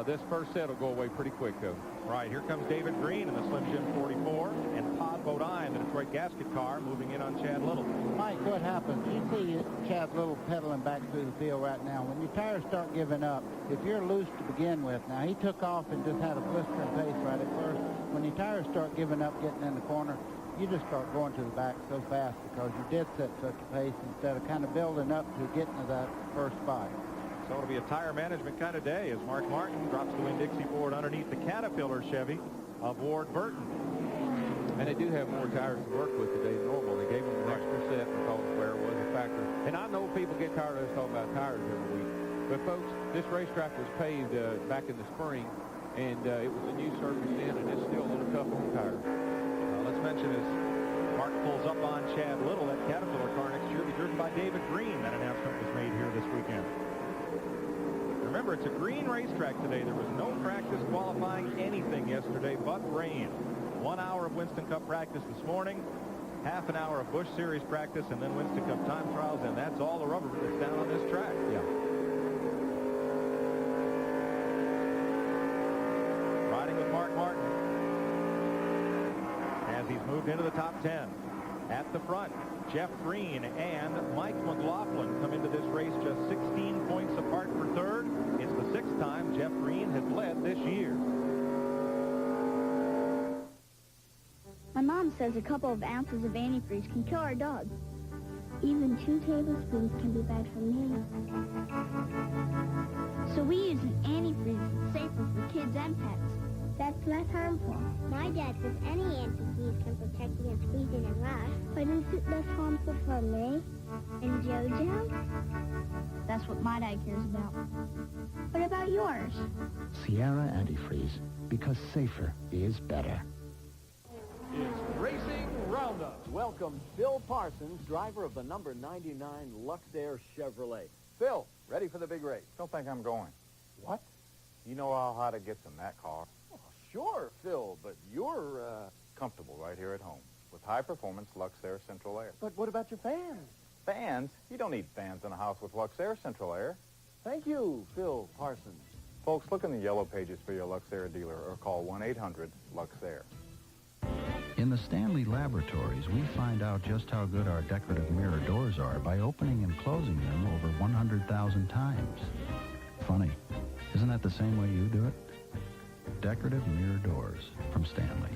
This first set will go away pretty quick, though. Right, here comes David Green in the Slim Jim 44, and Todd Bodine, the Detroit gasket car, moving in on Chad Little. Mike, what happens? You see Chad Little pedaling back through the field right now. When your tires start giving up, if you're loose to begin with, now he took off and just had a blistering pace right at first. When your tires start giving up, getting in the corner, you just start going to the back so fast because you did set such a pace instead of kind of building up to getting to that first spot. So it'll be a tire management kind of day as Mark Martin drops the Winn-Dixie Ford underneath the Caterpillar Chevy of Ward Burton. And they do have more tires to work with today than normal. They gave them an extra set because wear was a factor. And I know people get tired of us talking about tires every week. But, folks, this racetrack was paved back in the spring, and it was a new surface then, and it's still a little tough on tires. Let's mention as Mark pulls up on Chad Little, that Caterpillar car next year will be driven by David Green. That announcement was made here this weekend. Remember, it's a green racetrack today. There was no practice qualifying anything yesterday but rain. 1 hour of Winston Cup practice this morning, half an hour of Busch Series practice, and then Winston Cup time trials, and that's all the rubber that's down on this track. Yeah. Riding with Mark Martin as he's moved into the top 10. At the front, Jeff Green and Mike McLaughlin come into this race just 16 points apart for third. It's the 6th time Jeff Green has led this year. My mom says a couple of ounces of antifreeze can kill our dog. Even 2 tablespoons can be bad for me. So we use an antifreeze that's safer for kids and pets. That's less harmful. My dad says any anti-seize can protect against freezing and rust. But is it less harmful for me and JoJo? That's what my dad cares about. What about yours? Sierra Antifreeze, because safer is better. It's Racing Roundup. Welcome Phil Parsons, driver of the number 99 Luxair Chevrolet. Phil, ready for the big race? Don't think I'm going. What? You know how to get in that car. Oh, sure, Phil, but you're, Comfortable right here at home with high-performance Luxair Central Air. But what about your fans? Fans? You don't need fans in a house with Luxair Central Air. Thank you, Phil Parsons. Folks, look in the yellow pages for your Luxair dealer or call 1-800-LUXAIR. In the Stanley laboratories, we find out just how good our decorative mirror doors are by opening and closing them over 100,000 times. Funny, isn't that the same way you do it? Decorative mirror doors from Stanley.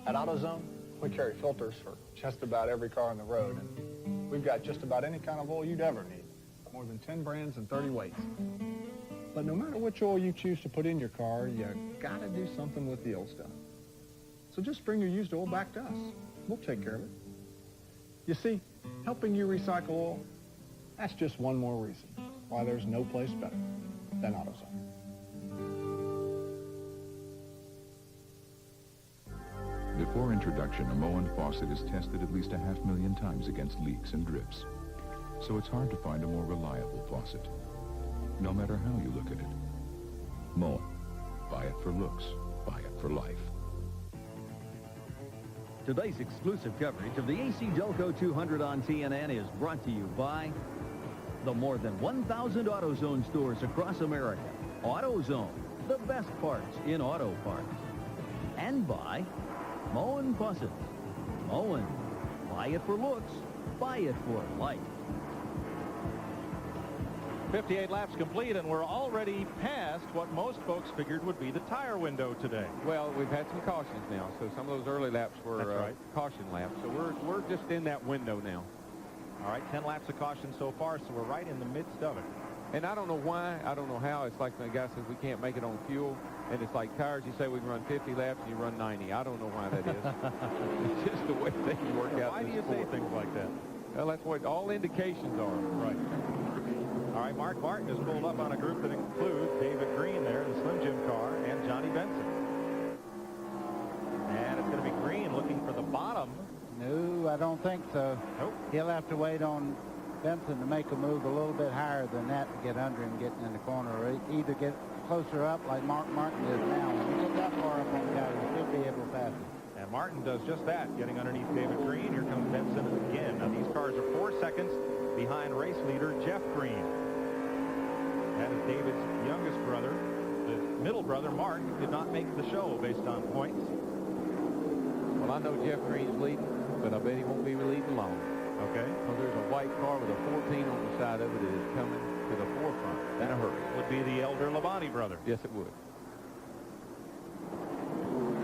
At AutoZone, we carry filters for just about every car on the road, and we've got just about any kind of oil you'd ever need. More than 10 brands and 30 weights. But no matter which oil you choose to put in your car, you gotta do something with the old stuff. So just bring your used oil back to us. We'll take care of it. You see, helping you recycle oil, that's just one more reason why there's no place better than AutoZone. Before introduction, a Moen faucet is tested at least 500,000 times against leaks and drips. So it's hard to find a more reliable faucet, no matter how you look at it. Moen. Buy it for looks. Buy it for life. Today's exclusive coverage of the ACDelco 200 on TNN is brought to you by the more than 1,000 AutoZone stores across America. AutoZone, the best parts in auto parts. And by Moen Faucets. Moen. Buy it for looks. Buy it for life. 58 laps complete, and we're already past what most folks figured would be the tire window today. Well, we've had some cautions now, so some of those early laps were caution laps. So we're just in that window now. All right, 10 laps of caution so far, so we're right in the midst of it. And I don't know why, I don't know how. It's like the guy says we can't make it on fuel, and it's like tires. You say we can run 50 laps, and you run 90. I don't know why that is. It's just the way things work out. Why do you say things like that? Well, that's what all indications are. Right. All right, Mark Martin has pulled up on a group that includes David Green there in the Slim Jim car and Johnny Benson. And it's going to be Green looking for the bottom. No, I don't think so. Nope. He'll have to wait on Benson to make a move a little bit higher than that to get under him getting in the corner, or either get closer up like Mark Martin is now. When you get that far up on the guy, you should be able to pass him. And Martin does just that, getting underneath David Green. Here comes Benson again. Now these cars are 4 seconds behind race leader Jeff Green. That is David's youngest brother. The middle brother, Mark, did not make the show based on points. Well, I know Jeff Green's leading, but I bet he won't be leading long. Okay. Well, there's a white car with a 14 on the side of it that is coming to the forefront in a hurry. Would be the elder Labonte brother. Yes, it would.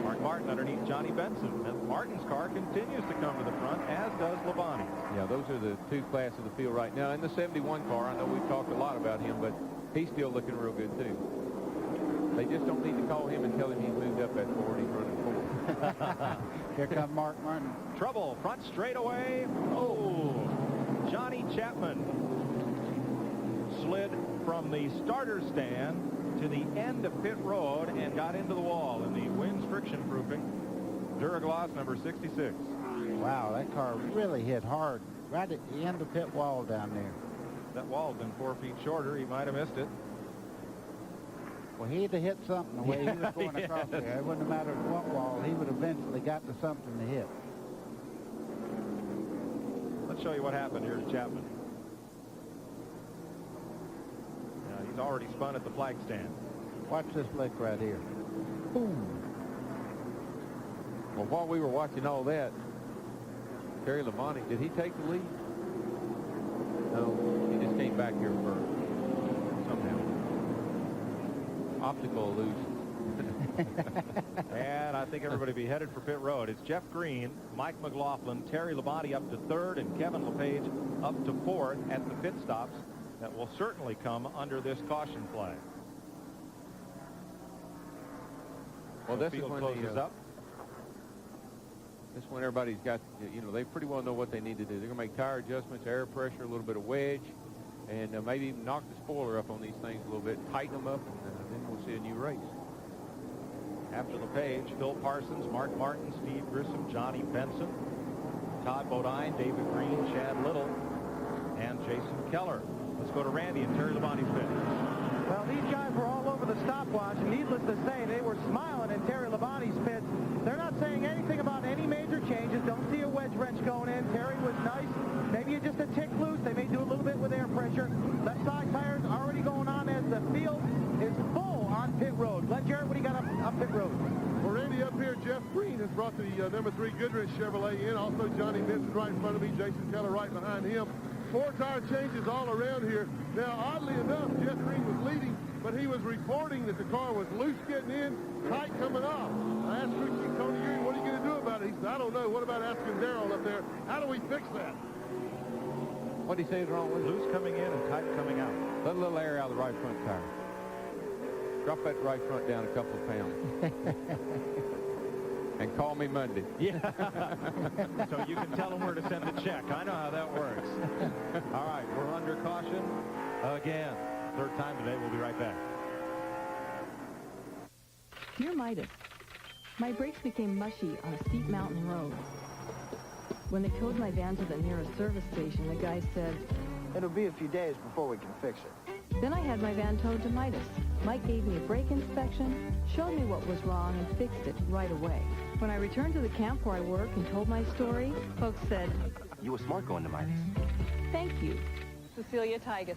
Mark Martin underneath Johnny Benson. And Martin's car continues to come to the front, as does Labonte. Yeah, those are the two classes of the field right now. In the 71 car, I know we've talked a lot about him, but he's still looking real good, too. They just don't need to call him and tell him he's moved up that forward. He's running forward. Here comes Mark Martin. Trouble, front straightaway. Oh, Johnny Chapman slid from the starter stand to the end of pit road and got into the wall in the Wins friction proofing Duraglass number 66. Wow, that car really hit hard right at the end of pit wall down there. That wall's been 4 feet shorter. He might have missed it. Well, he'd have hit something the way he was going across there. It wouldn't have mattered what wall. He would eventually got to something to hit. Let's show you what happened here to Chapman. Now, he's already spun at the flag stand. Watch this lick right here. Boom. Well, while we were watching all that, Terry Labonte, did he take the lead? No, he just came back here first. Somehow. Optical illusion. And I think everybody be headed for pit road. It's Jeff Green, Mike McLaughlin, Terry Labonte up to 3rd, and Kevin LePage up to 4th at the pit stops that will certainly come under this caution flag. Well, The this is field when closes up. This one everybody's got, they pretty well know what they need to do. They're going to make tire adjustments, air pressure, a little bit of wedge, and maybe even knock the spoiler up on these things a little bit, tighten them up, and then we'll see a new race. After the page, Phil Parsons, Mark Martin, Steve Grissom, Johnny Benson, Todd Bodine, David Green, Chad Little, and Jason Keller. Let's go to Randy and Terry Labonte's pit. Well, these guys were all over the stopwatch, and needless to say, they were smiling in Terry Labonte's pits. They're not saying anything about any major changes. Don't see a wedge wrench going in. Terry was nice. Maybe just a tick loose. They may do a little bit with air pressure. Left side tires already going on as the field is full on pit road. Let Jarrett, what do you got up pit road? Well, Randy, up here, Jeff Green has brought the number 3 Goodwrench Chevrolet in. Also, Johnny Benson right in front of me. Jason Keller right behind him. 4 tire changes all around here. Now, oddly enough, Jeff Green was leading, but he was reporting that the car was loose getting in, tight coming off. I asked Ricky Tony, what are you going to do about it? He said, I don't know. What about asking Darrell up there? How do we fix that? What did he say is wrong with it? Loose coming in and tight coming out. Let a little air out of the right front tire. Drop that right front down a couple of pounds. And call me Monday. Yeah. So you can tell them where to send the check. I know how that works. All right, we're under caution again. Third time today. We'll be right back. Dear Midas, my brakes became mushy on a steep mountain road. When they towed my van to the nearest service station, the guy said, "It'll be a few days before we can fix it." Then I had my van towed to Midas. Mike gave me a brake inspection, showed me what was wrong, and fixed it right away. When I returned to the camp where I work and told my story, folks said, "You were smart going to Midas." "Thank you." Cecilia Tygeson.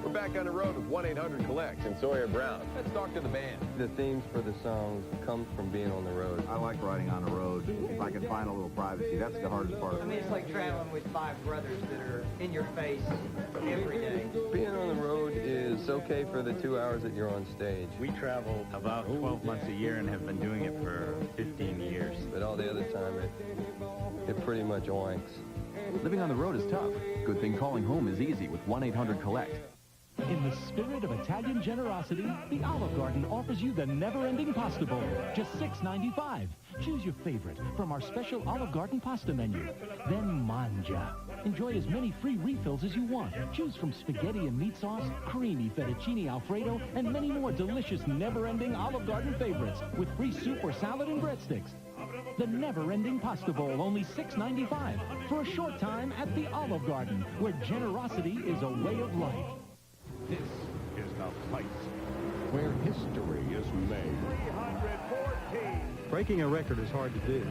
We're back on the road with 1-800-COLLECT and Sawyer Brown. Let's talk to the band. The themes for the songs come from being on the road. I like riding on the road. If I can find a little privacy, that's the hardest part. I mean, it's like traveling with 5 brothers that are in your face every day. Being on the road is okay for the 2 hours that you're on stage. We travel about 12 months a year and have been doing it for 15 years. But all the other time, it pretty much oinks. Living on the road is tough. Good thing calling home is easy with 1-800-COLLECT. In the spirit of Italian generosity, the Olive Garden offers you the never-ending pasta bowl, just $6.95. Choose your favorite from our special Olive Garden pasta menu. Then mangia. Enjoy as many free refills as you want. Choose from spaghetti and meat sauce, creamy fettuccine Alfredo, and many more delicious never-ending Olive Garden favorites with free soup or salad and breadsticks. The never-ending pasta bowl, only $6.95 for a short time at the Olive Garden, where generosity is a way of life. This is the place where history is made. 314. Breaking a record is hard to do,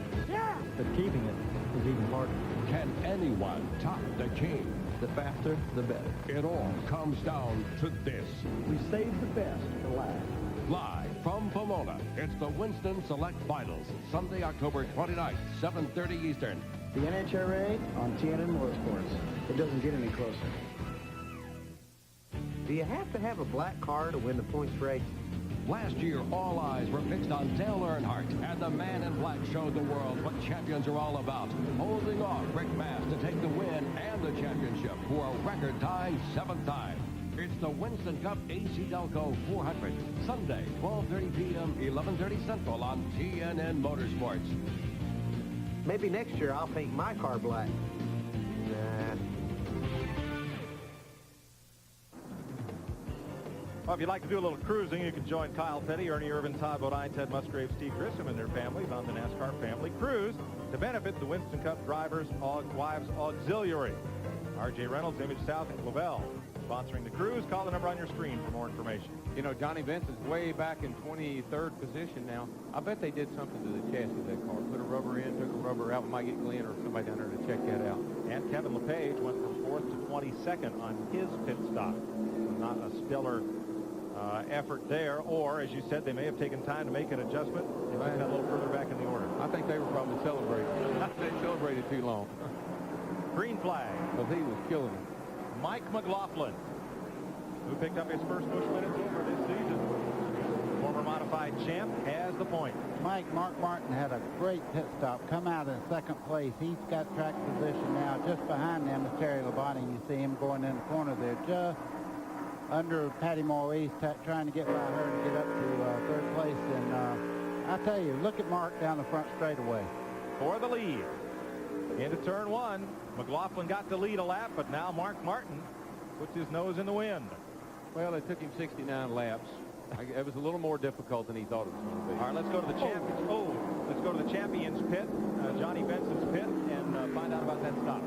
but keeping it is even harder. Can anyone top the king? The faster, the better. It all comes down to this. We saved the best for last. Live from Pomona, it's the Winston Select Finals, Sunday, October 29th, 7:30 Eastern. The NHRA on TNN Motorsports. It doesn't get any closer. Do you have to have a black car to win the points race? Last year, all eyes were fixed on Dale Earnhardt, and the man in black showed the world what champions are all about, holding off Rick Mass to take the win and the championship for a record-tying 7th time. It's the Winston Cup ACDelco 400, Sunday, 12:30 p.m., 11:30 Central on TNN Motorsports. Maybe next year I'll paint my car black. Nah. Well, if you'd like to do a little cruising, you can join Kyle Petty, Ernie Irvin, Todd Bodine, Ted Musgrave, Steve Grissom, and their families on the NASCAR Family Cruise to benefit the Winston Cup Drivers Wives Auxiliary. R.J. Reynolds, Image South, and Lavelle sponsoring the cruise. Call the number on your screen for more information. You know, Johnny Benson's way back in 23rd position now. I bet they did something to the chassis of that car. Put a rubber in, took a rubber out. We might get Glenn or somebody down there to check that out. And Kevin LePage went from 4th to 22nd on his pit stop. Not a stellar effort there, or as you said, they may have taken time to make an adjustment and put that a little further back in the order. I think they were probably celebrating. They celebrated too long. Green flag. Because he was killing them. Mike McLaughlin, who picked up his first Busch minutes over this season. Former modified champ has the point. Mark Martin had a great pit stop, come out in 2nd place. He's got track position now. Just behind them is Terry Labonte. You see him going in the corner there, just under Patty Moore trying to get by her to get up to third place. And I tell you, look at Mark down the front straightaway. For the lead. Into turn one. McLaughlin got the lead a lap, but now Mark Martin puts his nose in the wind. Well, it took him 69 laps. It was a little more difficult than he thought it was going to be. All right, let's go to the champions. Let's go to the champions pit, Johnny Benson's pit, and find out about that stop.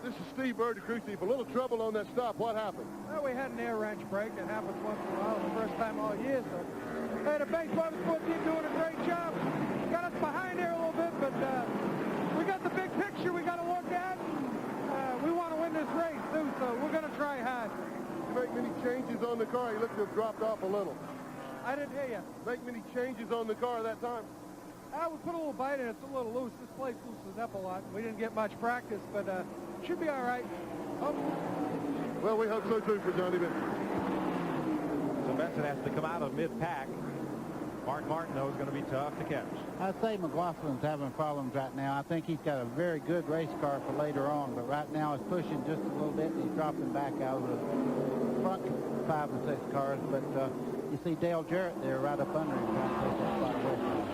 This is Steve Bird, the crew chief. A little trouble on that stop. What happened? Well, we had an air wrench break. That happens once in a while. The first time all year. So, hey, the base motorsport team doing a great job. Got us behind there a little bit, but we got the big picture we got to look at. We want to win this race, too, so we're going to try hard. Did you make many changes on the car? You looked to have dropped off a little. I didn't hear you. Make many changes on the car that time? We put a little bite in it. It's a little loose. This place loosens up a lot. We didn't get much practice, but should be all right. Well, we hope so, too, for Johnny Benson. So Benson has to come out of mid-pack. Mark Martin, though, is going to be tough to catch. I'd say McLaughlin's having problems right now. I think he's got a very good race car for later on, but right now he's pushing just a little bit, and he's dropping back out of the front 5 and 6 cars. But you see Dale Jarrett there right up under him trying to take that spot away from him.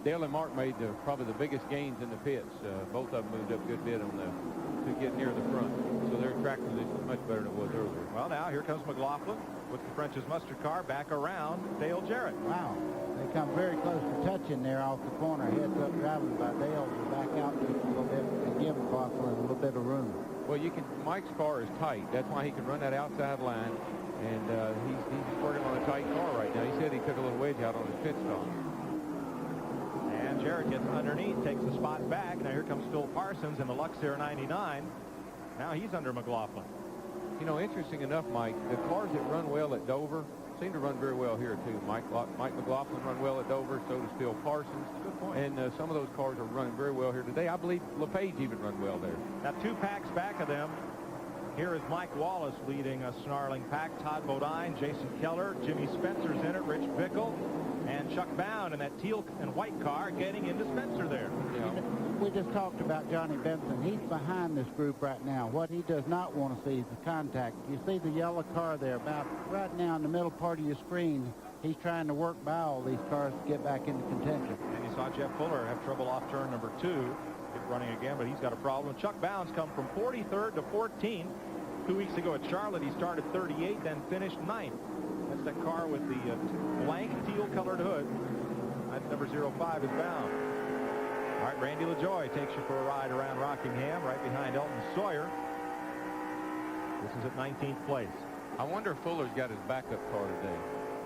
Dale and Mark made probably the biggest gains in the pits. Both of them moved up a good bit to get near the front. So their track position is much better than it was earlier. Well, now here comes McLaughlin with the French's mustard car back around Dale Jarrett. Wow. They come very close to touching there off the corner. Heads up driving by Dale to back out just a little bit and give McLaughlin a little bit of room. Well, Mike's car is tight. That's why he can run that outside line. And he's working on a tight car right now. He said he took a little wedge out on his pit stop. And Jarrett gets underneath, takes the spot back. Now here comes Phil Parsons in the Luxair 99. Now he's under McLaughlin. You know, interesting enough, Mike, the cars that run well at Dover seem to run very well here, too. Mike McLaughlin run well at Dover, so does Phil Parsons. Good point. And some of those cars are running very well here today. I believe LePage even run well there. Now 2 packs back of them. Here is Mike Wallace leading a snarling pack. Todd Bodine, Jason Keller, Jimmy Spencer's in it, Rich Bickle, and Chuck Bound in that teal and white car getting into Spencer there. Yeah. We just talked about Johnny Benson. He's behind this group right now. What he does not want to see is the contact. You see the yellow car there about right now in the middle part of your screen. He's trying to work by all these cars to get back into contention. And you saw Jeff Fuller have trouble off turn number 2. Get running again, but he's got a problem. Chuck Bounds come from 43rd to 14th. 2 weeks ago at Charlotte, he started 38th, then finished 9th. That's that car with the blank teal-colored hood. That number 05 is Bound. All right, Randy LaJoie takes you for a ride around Rockingham, right behind Elton Sawyer. This is at 19th place. I wonder if Fuller's got his backup car today.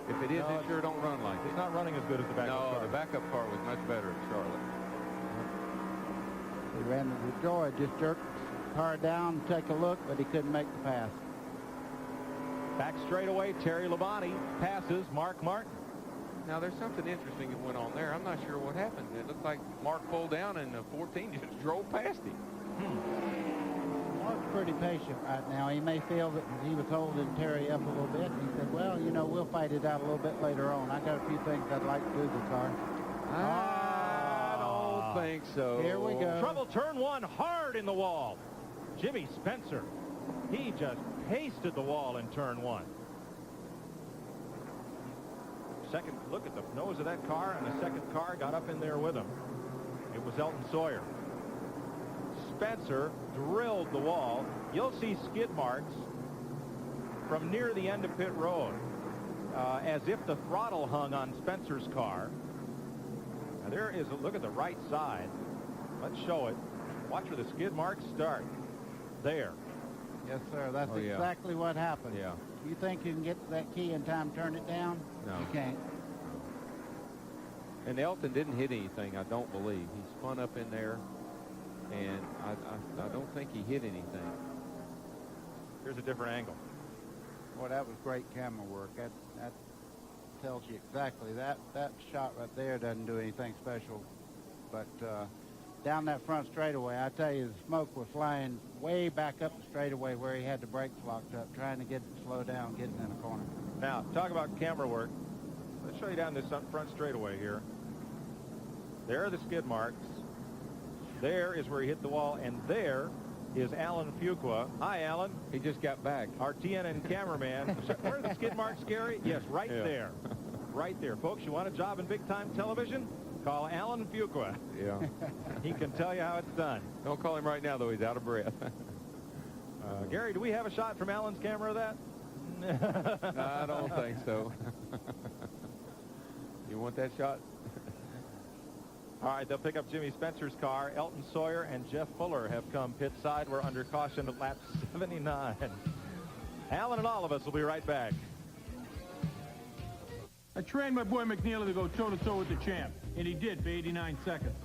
If it is, it sure don't run like it. It's not running as good as the backup car. No, the backup car was much better at Charlotte. He ran the LaJoie, just jerked the car down, take a look, but he couldn't make the pass. Back straightaway, Terry Labonte passes Mark Martin. Now, there's something interesting that went on there. I'm not sure what happened. It looked like Mark pulled down and 14 just drove past him. Mark's pretty patient right now. He may feel that he was holding Terry up a little bit. And he said, well, you know, we'll fight it out a little bit later on. I got a few things I'd like to do to the car. I don't think so. Here we go. Trouble turn 1 hard in the wall. Jimmy Spencer. He just pasted the wall in turn 1. Second look at the nose of that car, and the second car got up in there with him. It was Elton Sawyer. Spencer drilled the wall. You'll see skid marks from near the end of pit road, as if the throttle hung on Spencer's car. Now there is a look at the right side. Let's show it. Watch where the skid marks start. There. Yes, sir. That's exactly what happened. Yeah. You think you can get to that key in time to turn it down? No. You can't. And Elton didn't hit anything, I don't believe. He spun up in there, and I don't think he hit anything. Here's a different angle. Boy, that was great camera work. That tells you exactly. That shot right there doesn't do anything special. But down that front straightaway, I tell you, the smoke was flying way back up the straightaway where he had the brakes locked up, trying to get it to slow down, getting in the corner. Now, talk about camera work. Let's show you down this front straightaway here. There are the skid marks. There is where he hit the wall, and there is Alan Fuqua. Hi, Alan. He just got back. Our TNN cameraman. Where's the skid marks, Gary? Yes, right there. Right there. Folks, you want a job in big-time television? Call Alan Fuqua. Yeah. He can tell you how it's done. Don't call him right now, though. He's out of breath. Gary, do we have a shot from Alan's camera of that? I don't think so. You want that shot? All right, they'll pick up Jimmy Spencer's car. Elton Sawyer and Jeff Fuller have come pit side. We're under caution at lap 79. Alan and all of us will be right back. I trained my boy McNeely to go toe-to-toe with the champ, and he did for 89 seconds.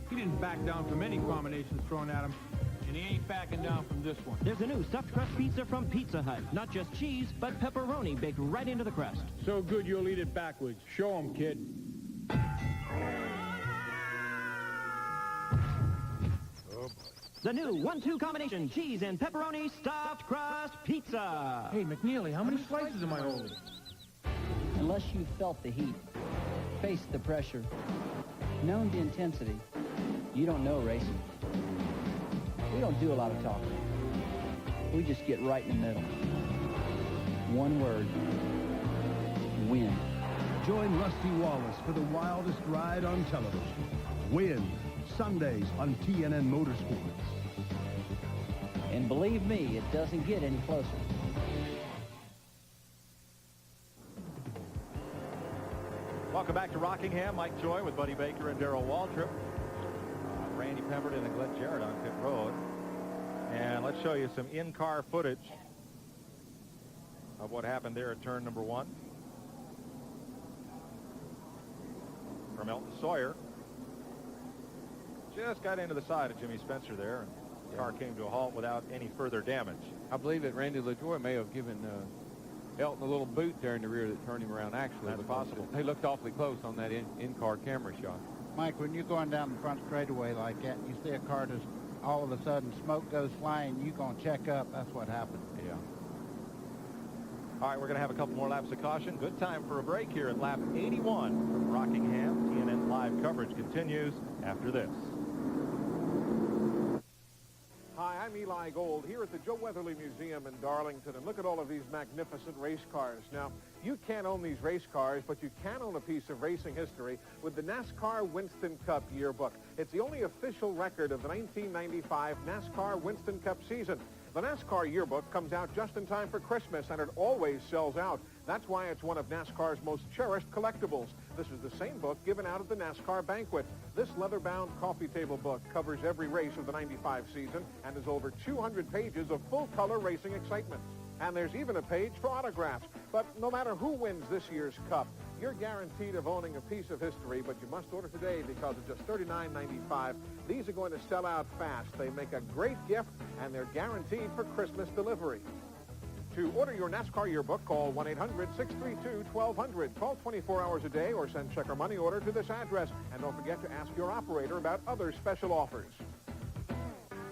He didn't back down from any combinations thrown at him, and he ain't backing down from this one. There's a new stuffed crust pizza from Pizza Hut. Not just cheese, but pepperoni baked right into the crust. So good you'll eat it backwards. Show 'em, kid. The new 1-2 combination cheese and pepperoni stuffed crust pizza. Hey, McNeely, how many slices am I holding? Unless you've felt the heat, faced the pressure, known the intensity, you don't know racing. We don't do a lot of talking. We just get right in the middle. One word, win. Join Rusty Wallace for the wildest ride on television. Win, Sundays on TNN Motorsports. And believe me, it doesn't get any closer. Welcome back to Rockingham. Mike Joy with Buddy Baker and Darrell Waltrip. Randy Pemberton and Glenn Jarrett on pit road. And let's show you some in-car footage of what happened there at turn number 1. From Elton Sawyer. Just got into the side of Jimmy Spencer there, and the car came to a halt without any further damage. I believe that Randy LaJoie may have given Elton a little boot there in the rear that turned him around, actually. That's possible. They looked awfully close on that in-car camera shot. Mike, when you're going down the front straightaway like that, and you see a car just all of a sudden smoke goes flying, you're going to check up. That's what happened. Yeah. All right, we're going to have a couple more laps of caution. Good time for a break here at lap 81 from Rockingham. TNN live coverage continues after this. Hi, I'm Eli Gold here at the Joe Weatherly Museum in Darlington, and look at all of these magnificent race cars. Now, you can't own these race cars, but you can own a piece of racing history with the NASCAR Winston Cup yearbook. It's the only official record of the 1995 NASCAR Winston Cup season. The NASCAR yearbook comes out just in time for Christmas, and it always sells out. That's why it's one of NASCAR's most cherished collectibles. This is the same book given out at the NASCAR banquet. This leather-bound coffee table book covers every race of the 95 season and is over 200 pages of full-color racing excitement. And there's even a page for autographs. But no matter who wins this year's Cup, you're guaranteed of owning a piece of history, but you must order today because it's just $39.95. These are going to sell out fast. They make a great gift, and they're guaranteed for Christmas delivery. To order your NASCAR yearbook, call 1-800-632-1200. Call 24 hours a day or send check or money order to this address. And don't forget to ask your operator about other special offers.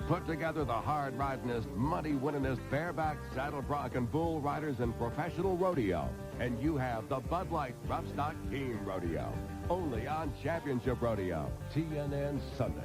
Put together the hard-ridingest, money-winningest bareback, saddle-bronc, and bull riders in professional rodeo. And you have the Bud Light Rough Stock Team Rodeo. Only on Championship Rodeo. TNN Sunday.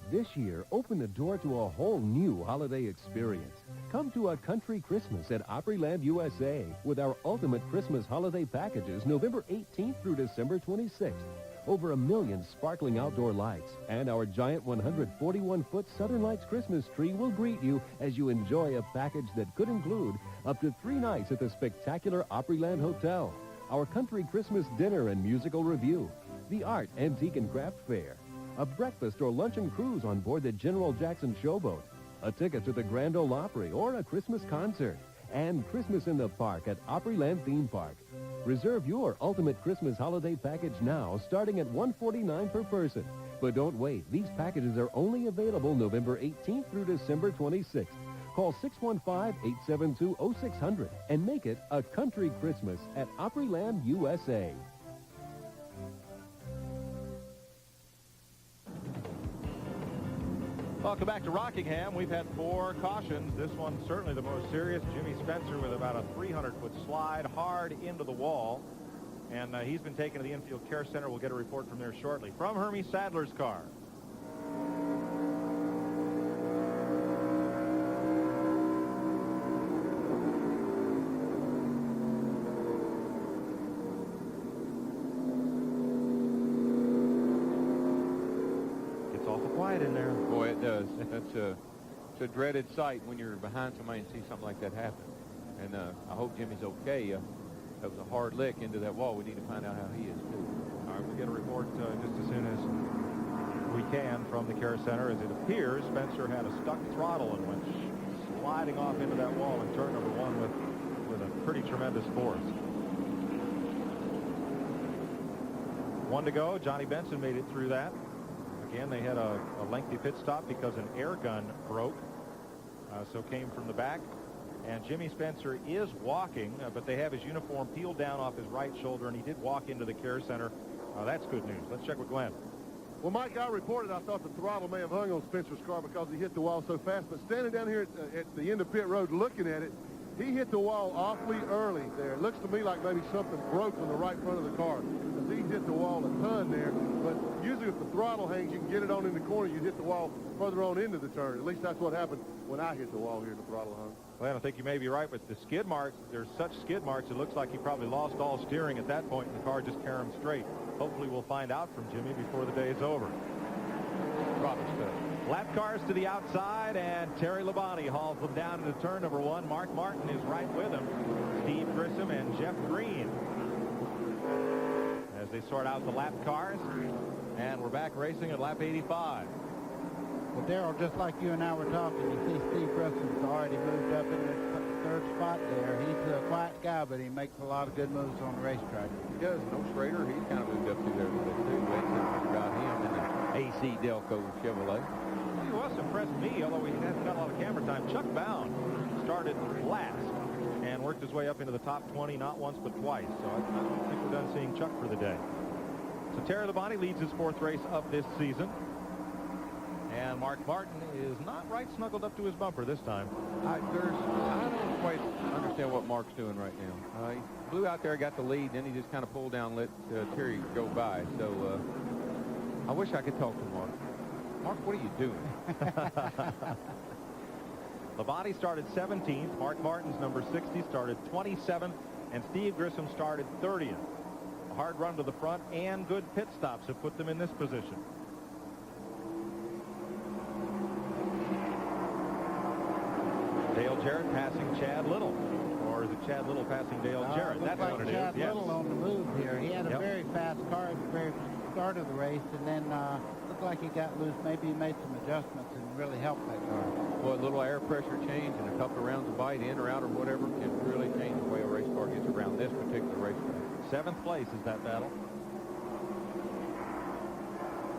This year, open the door to a whole new holiday experience. Come to a country Christmas at Opryland, USA with our ultimate Christmas holiday packages November 18th through December 26th. Over 1 million sparkling outdoor lights, and our giant 141-foot Southern Lights Christmas tree will greet you as you enjoy a package that could include up to 3 nights at the spectacular Opryland Hotel, our country Christmas dinner and musical review, the art, antique, and craft fair, a breakfast or luncheon cruise on board the General Jackson Showboat, a ticket to the Grand Ole Opry or a Christmas concert, and Christmas in the Park at Opryland Theme Park. Reserve your ultimate Christmas holiday package now, starting at $149 per person. But don't wait. These packages are only available November 18th through December 26th. Call 615-872-0600 and make it a country Christmas at Opryland, USA. Welcome back to Rockingham. We've had 4 cautions. This one's certainly the most serious. Jimmy Spencer with about a 300-foot slide hard into the wall. And he's been taken to the infield care center. We'll get a report from there shortly. From Hermie Sadler's car. Gets awful quiet in there. Boy, it does. It's a dreaded sight when you're behind somebody and see something like that happen. And I hope Jimmy's okay. That was a hard lick into that wall. We need to find out how he is, too. All right, we'll get a report just as soon as we can from the care center. As it appears, Spencer had a stuck throttle and went sliding off into that wall in turn number 1 with a pretty tremendous force. 1 to go. Johnny Benson made it through that. Again, they had a lengthy pit stop because an air gun broke, so came from the back. And Jimmy Spencer is walking, but they have his uniform peeled down off his right shoulder, and he did walk into the care center. That's good news. Let's check with Glenn. Well, Mike, I reported I thought the throttle may have hung on Spencer's car because he hit the wall so fast. But standing down here at the end of pit road looking at it, he hit the wall awfully early there. It looks to me like maybe something broke on the right front of the car. Because he hit the wall a ton there. But usually if the throttle hangs, you can get it on in the corner. You hit the wall further on into the turn. At least that's what happened when I hit the wall here. The throttle hung. Well, I think you may be right, but the skid marks, there's such skid marks, it looks like he probably lost all steering at that point, and the car just carried him straight. Hopefully we'll find out from Jimmy before the day is over. Lap cars to the outside, and Terry Labonte hauls them down into turn number 1. Mark Martin is right with him. Steve Grissom and Jeff Green as they sort out the lap cars. And we're back racing at lap 85. Well, Darrell, just like you and I were talking, you see Steve Grissom's already moved up in the 3rd spot there. He's a quiet guy, but he makes a lot of good moves on the racetrack. He does. No Schrader, he's kind of moved up through there a little bit, too. About him in the ACDelco Chevrolet. He was impressed me, although he hasn't got a lot of camera time. Chuck Bound started last and worked his way up into the top 20, not once but twice. So I don't think we're done seeing Chuck for the day. So Terry Labonte leads his 4th race of this season. And Mark Martin is not right snuggled up to his bumper this time. I don't quite understand what Mark's doing right now. He blew out there, got the lead, then he just kind of pulled down, let Terry go by. So I wish I could talk to Mark. Mark, what are you doing? Labonte started 17th. Mark Martin's number 60 started 27th. And Steve Grissom started 30th. A hard run to the front and good pit stops have put them in this position. Dale Jarrett passing Chad Little. Or is it Chad Little passing Dale Jarrett? That's what it is. Chad Little on the move here. He had a very fast car at the very start of the race, and then looked like he got loose. Maybe he made some adjustments and really helped that car. Well, a little air pressure change and a couple of rounds of bite in or out or whatever can really change the way a race car gets around this particular racetrack. 7th place is that battle.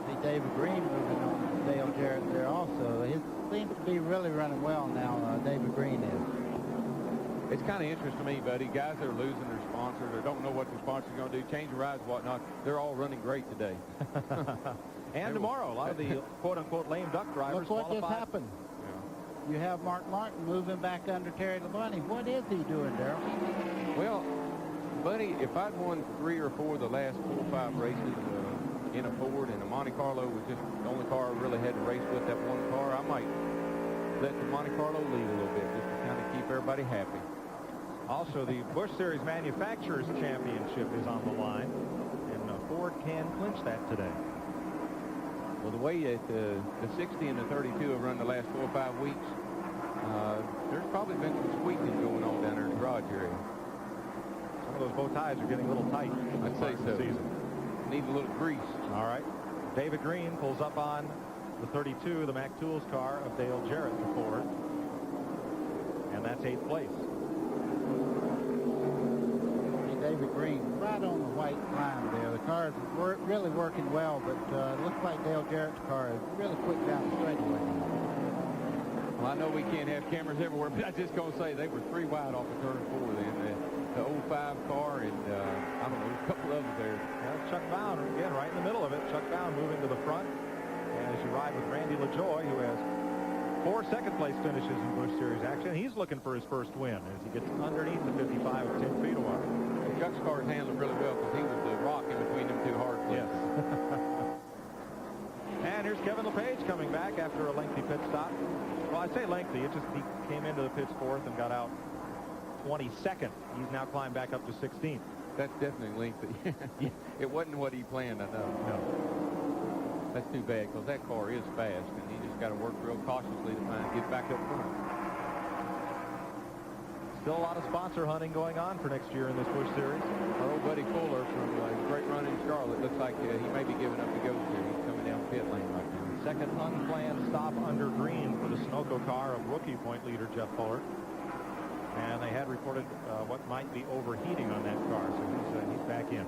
See David Green moving on to Dale Jarrett there also. He seems to be really running well now, David Green is. It's kind of interesting to me, buddy. Guys that are losing their sponsors or don't know what their sponsors are going to do, change the rides, whatnot, they're all running great today. And tomorrow, a lot of the quote-unquote lame duck drivers Look what qualified. just happened. Yeah. You have Mark Martin moving back under Terry Labonte. What is he doing, Darrell? Well, buddy, if I'd won 3 or 4 of the last 4 or 5 races in a Ford, and the Monte Carlo was just the only car I really had to race with, that one car, I might let the Monte Carlo lead a little bit just to kind of keep everybody happy. Also, the Busch Series Manufacturers Championship is on the line, and Ford can clinch that today. Well, the way that the 60 and the 32 have run the last 4 or 5 weeks, there's probably been some squeaking going on down there in the garage area. Some of those bow ties are getting a little tight. I'd say so. Need a little grease. All right. David Green pulls up on the 32, the Mac Tools car of Dale Jarrett to Ford. And that's 8th place. David Green right on the white line there. The car is really working well, but it looks like Dale Jarrett's car is really quick down the straightaway. Well, I know we can't have cameras everywhere, but I'm just going to say they were 3 wide off of turn 4 then. The 05 car and, I don't know, a couple of them there. Chuck Bound, again, right in the middle of it. Chuck Bound moving to the front. And as you ride with Randy LaJoy, who has 4 second-place finishes in Busch Series action, he's looking for his first win as he gets underneath the 55 of 10 feet away. Chuck's car is handling really well because he after a lengthy pit stop. Well, I say lengthy. He came into the pits 4th and got out 22nd. He's now climbed back up to 16th. That's definitely lengthy. It wasn't what he planned, I know. No. That's too bad, because that car is fast, and he just got to work real cautiously to get back up front. Still a lot of sponsor hunting going on for next year in this Busch Series. Our old buddy Fuller from Great Run in Charlotte looks like he may be giving up the ghost here. He's coming down pit lane right now. Second unplanned stop under green for the Sunoco car of rookie point leader Jeff Fuller. And they had reported what might be overheating on that car, so he's back in.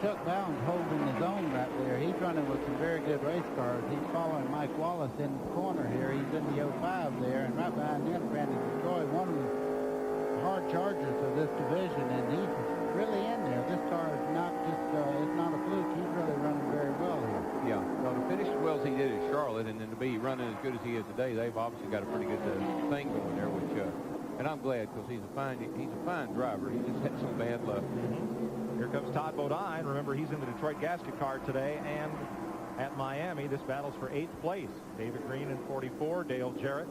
Chuck Downs holding his own right there. He's running with some very good race cars. He's following Mike Wallace in the corner here. He's in the 05 there, and right behind him, Brandon Troy, one of the hard chargers of this division, and he's really in there. This car is not just, it's not a fluke. He's really running very well here. Yeah, well, to finish as well as he did at Charlotte, and then to be running as good as he is today, they've obviously got a pretty good thing going there with Chuck. And I'm glad, because he's a fine driver. He just had some bad luck. Here comes Todd Bodine. Remember, he's in the Detroit Gasket car today, and at Miami, this battle's for 8th place. David Green in 44, Dale Jarrett,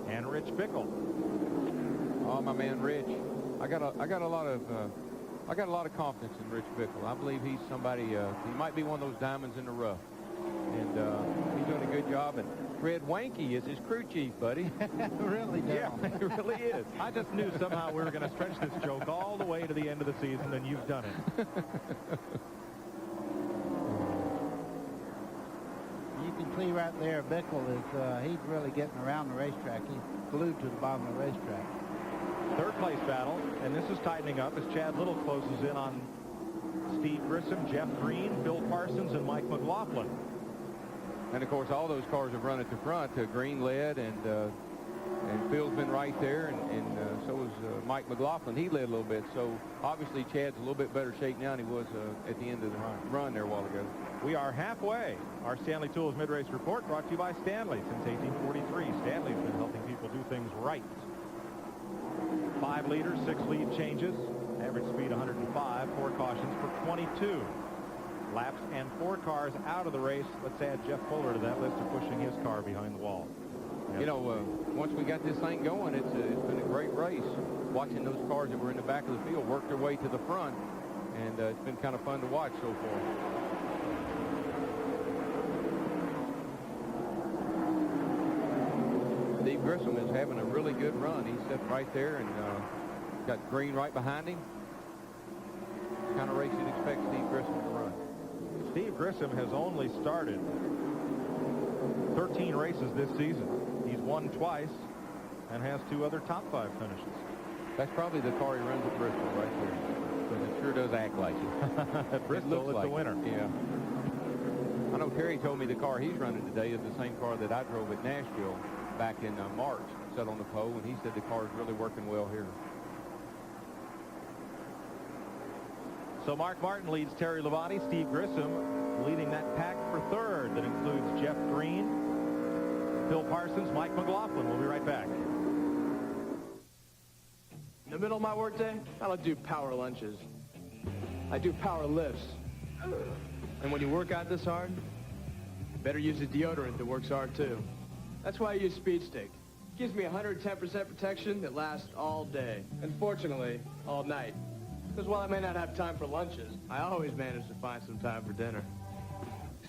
and Rich Bickle. Oh, my man, Rich. I got a lot of confidence in Rich Bickle. I believe he's somebody. He might be one of those diamonds in the rough, and he's doing a good job. And Fred Wanke is his crew chief, buddy. Really, yeah, it really is. I just knew somehow we were going to stretch this joke all the way to the end of the season, and you've done it. You can see right there, Bickle is he's really getting around the racetrack. He's glued to the bottom of the racetrack. Third place battle, and this is tightening up as Chad Little closes in on Steve Grissom, Jeff Green, Bill Parsons, and Mike McLaughlin. And of course, all those cars have run at the front. Green led, and Phil's been right there, and so was Mike McLaughlin. He led a little bit, so obviously Chad's a little bit better shape now than he was at the end of the run there a while ago. We are halfway. Our Stanley Tools Mid-Race Report brought to you by Stanley since 1843. Stanley's been helping people do things right. 5 leaders, 6 lead changes, average speed 105, 4 cautions for 22 laps, and 4 cars out of the race. Let's add Jeff Fuller to that list of pushing his car behind the wall. You know, once we got this thing going, it's been a great race. Watching those cars that were in the back of the field work their way to the front, and it's been kind of fun to watch so far. Steve Grissom is having a really good run. He's sitting right there and got Green right behind him. Kind of race you'd expect Steve Grissom to run. Steve Grissom has only started 13 races this season. He's won twice and has 2 other top 5 finishes. That's probably the car he runs at Bristol right there. Because it sure does act like it. At Bristol, it's like the winner. Yeah. I know Terry told me the car he's running today is the same car that I drove at Nashville back in March, set on the pole, and he said the car is really working well here. So Mark Martin leads Terry Labonte. Steve Grissom leading that pack for 3rd. That includes Jeff Green, Bill Parsons, Mike McLaughlin. We'll be right back. In the middle of my workday, I don't do power lunches. I do power lifts. And when you work out this hard, you better use a deodorant that works hard too. That's why I use Speed Stick. It gives me 110% protection that lasts all day. And fortunately, all night. Because while I may not have time for lunches, I always manage to find some time for dinner.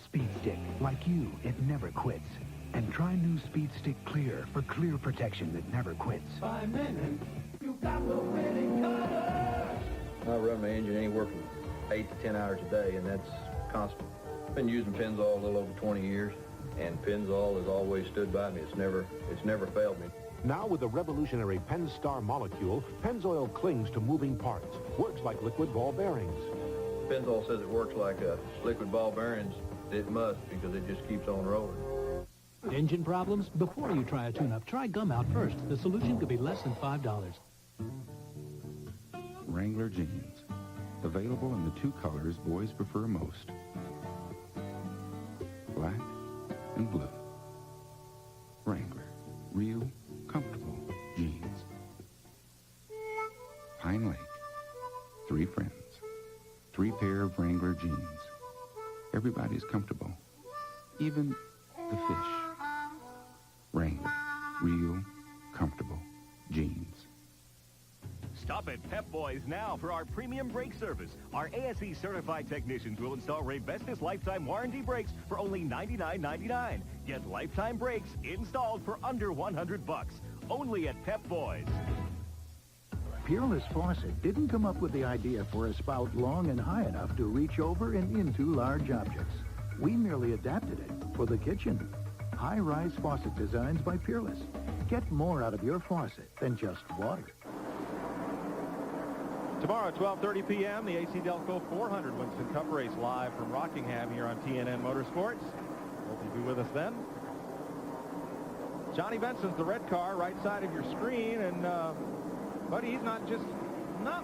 Speed Stick, like you, it never quits. And try new Speed Stick Clear for clear protection that never quits. 5 minutes, you got the winning color. I run my engine anywhere from 8 to 10 hours a day, and that's constant. I've been using Pennzoil a little over 20 years, and Pennzoil has always stood by me. It's never failed me. Now with the revolutionary Pennstar molecule, Pennzoil clings to moving parts. Works like liquid ball bearings. Pennzoil says it works like liquid ball bearings. It must, because it just keeps on rolling. Engine problems? Before you try a tune-up, try Gum Out first. The solution could be less than $5. Wrangler jeans. Available in the 2 colors boys prefer most. Black and blue. Wrangler. Real, comfortable jeans. Pine Lake. even the fish. Wrangler, real, comfortable jeans. Stop at Pep Boys now for our premium brake service. Our ASE certified technicians will install Raybestos lifetime warranty brakes for only $99.99. Get lifetime brakes installed for under $100. Only at Pep Boys. Peerless Faucet didn't come up with the idea for a spout long and high enough to reach over and into large objects. We merely adapted it for the kitchen. High-rise faucet designs by Peerless. Get more out of your faucet than just water. Tomorrow at 12:30 p.m., the ACDelco 400 Winston Cup race live from Rockingham here on TNN Motorsports. Hope you'll be with us then. Johnny Benson's the red car, right side of your screen, and buddy, he's not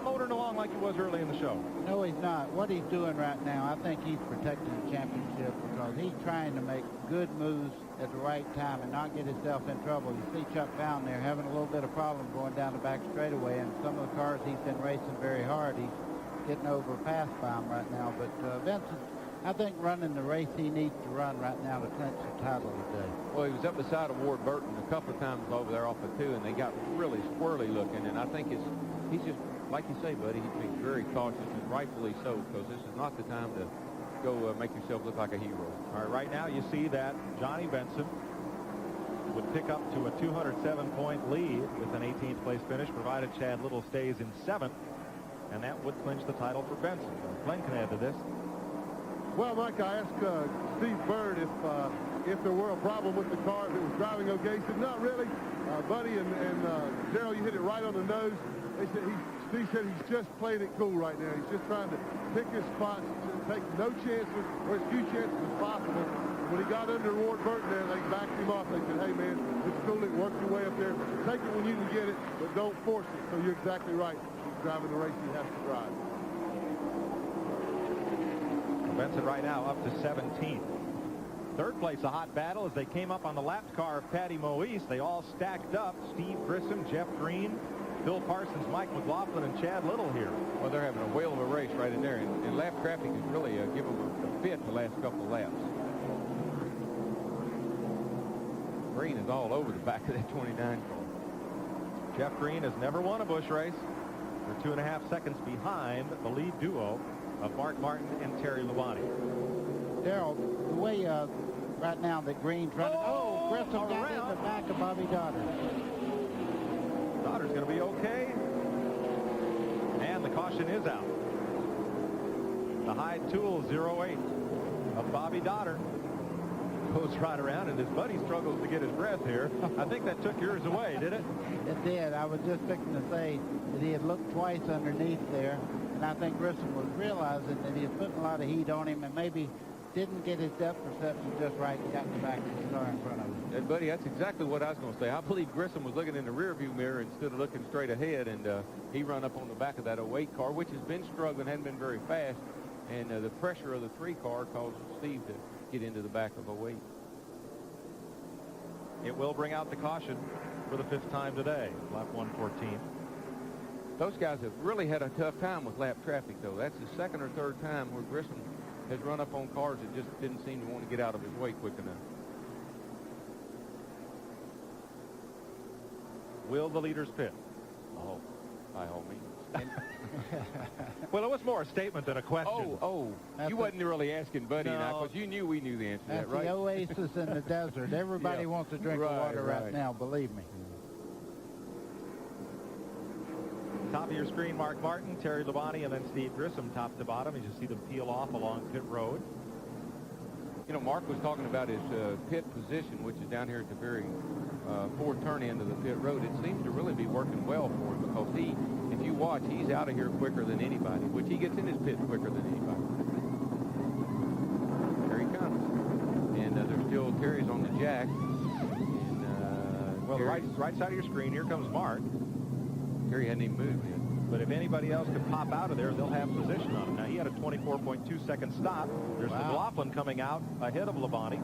motoring along like he was early in the show. No, he's not. What he's doing right now, I think he's protecting the championship because he's trying to make good moves at the right time and not get himself in trouble. You see Chuck down there having a little bit of problem going down the back straightaway, and some of the cars he's been racing very hard, he's getting over past by him right now. But Benson, I think running the race he needs to run right now to clinch the title today. Well, he was up beside of Ward Burton a couple of times over there off of 2, and they got really squirrely looking, and I think he's just, like you say, buddy, he's being very cautious, and rightfully so, because this is not the time to go make yourself look like a hero. All right, right now you see that Johnny Benson would pick up to a 207-point lead with an 18th place finish, provided Chad Little stays in 7th, and that would clinch the title for Benson. Glenn can add to this. Well, Mike, I asked Steve Bird if there were a problem with the car, if it was driving okay. He said, not really. Buddy and Gerald, you hit it right on the nose. Steve said he's just playing it cool right now. He's just trying to pick his spots, take no chances or as few chances as possible. When he got under Ward Burton there, they backed him off. They said, hey, man, it's cool. It work your way up there. Take it when you can get it, but don't force it. So you're exactly right. He's driving the race he has to drive. Benson right now up to 17th. Third place, a hot battle as they came up on the lapped car of Patty Moise. They all stacked up. Steve Grissom, Jeff Green, Phil Parsons, Mike McLaughlin, and Chad Little here. Well, they're having a whale of a race right in there, and lap traffic has really given them a fit the last couple of laps. Green is all over the back of that 29 car. Jeff Green has never won a Busch race. They're 2.5 seconds behind the lead duo of Mark Martin and Terry Labonte. Darrell, the way right now that Green's running, Grissom got in the back of Bobby Dotter. Dotter's going to be okay. And the caution is out. The Hyde Tool 08 of Bobby Dotter goes right around, and his buddy struggles to get his breath here. I think that took yours away, did it? It did. I was just fixing to say that he had looked twice underneath there, and I think Grissom was realizing that he was putting a lot of heat on him and maybe didn't get his depth perception just right and got in the back of the car in front of him. And, buddy, that's exactly what I was going to say. I believe Grissom was looking in the rearview mirror instead of looking straight ahead, and he run up on the back of that 08 car, which has been struggling, hadn't been very fast, and the pressure of the 3 car caused Steve to get into the back of 08. It will bring out the caution for the 5th time today, lap 114. Those guys have really had a tough time with lap traffic, though. That's the 2nd or 3rd time where Grissom has run up on cars that just didn't seem to want to get out of his way quick enough. Will the leaders pit? Oh, by all means. Well, it was more a statement than a question. You wasn't really asking Buddy now, because you knew we knew the answer to that, right? The oasis in the desert. Everybody wants a drink of water right now, believe me. Top of your screen, Mark Martin, Terry Labonte, and then Steve Grissom top to bottom as you see them peel off along pit road. You know, Mark was talking about his pit position, which is down here at the very forward turn end of the pit road. It seems to really be working well for him because if you watch, he's out of here quicker than anybody, which he gets in his pit quicker than anybody. There he comes. And there's still Terry's on the jack. And, well, the right side of your screen, here comes Mark. Terry hadn't even moved yet. But if anybody else can pop out of there, they'll have position on him. Now, he had a 24.2-second stop. There's McLaughlin coming out ahead of Labonte.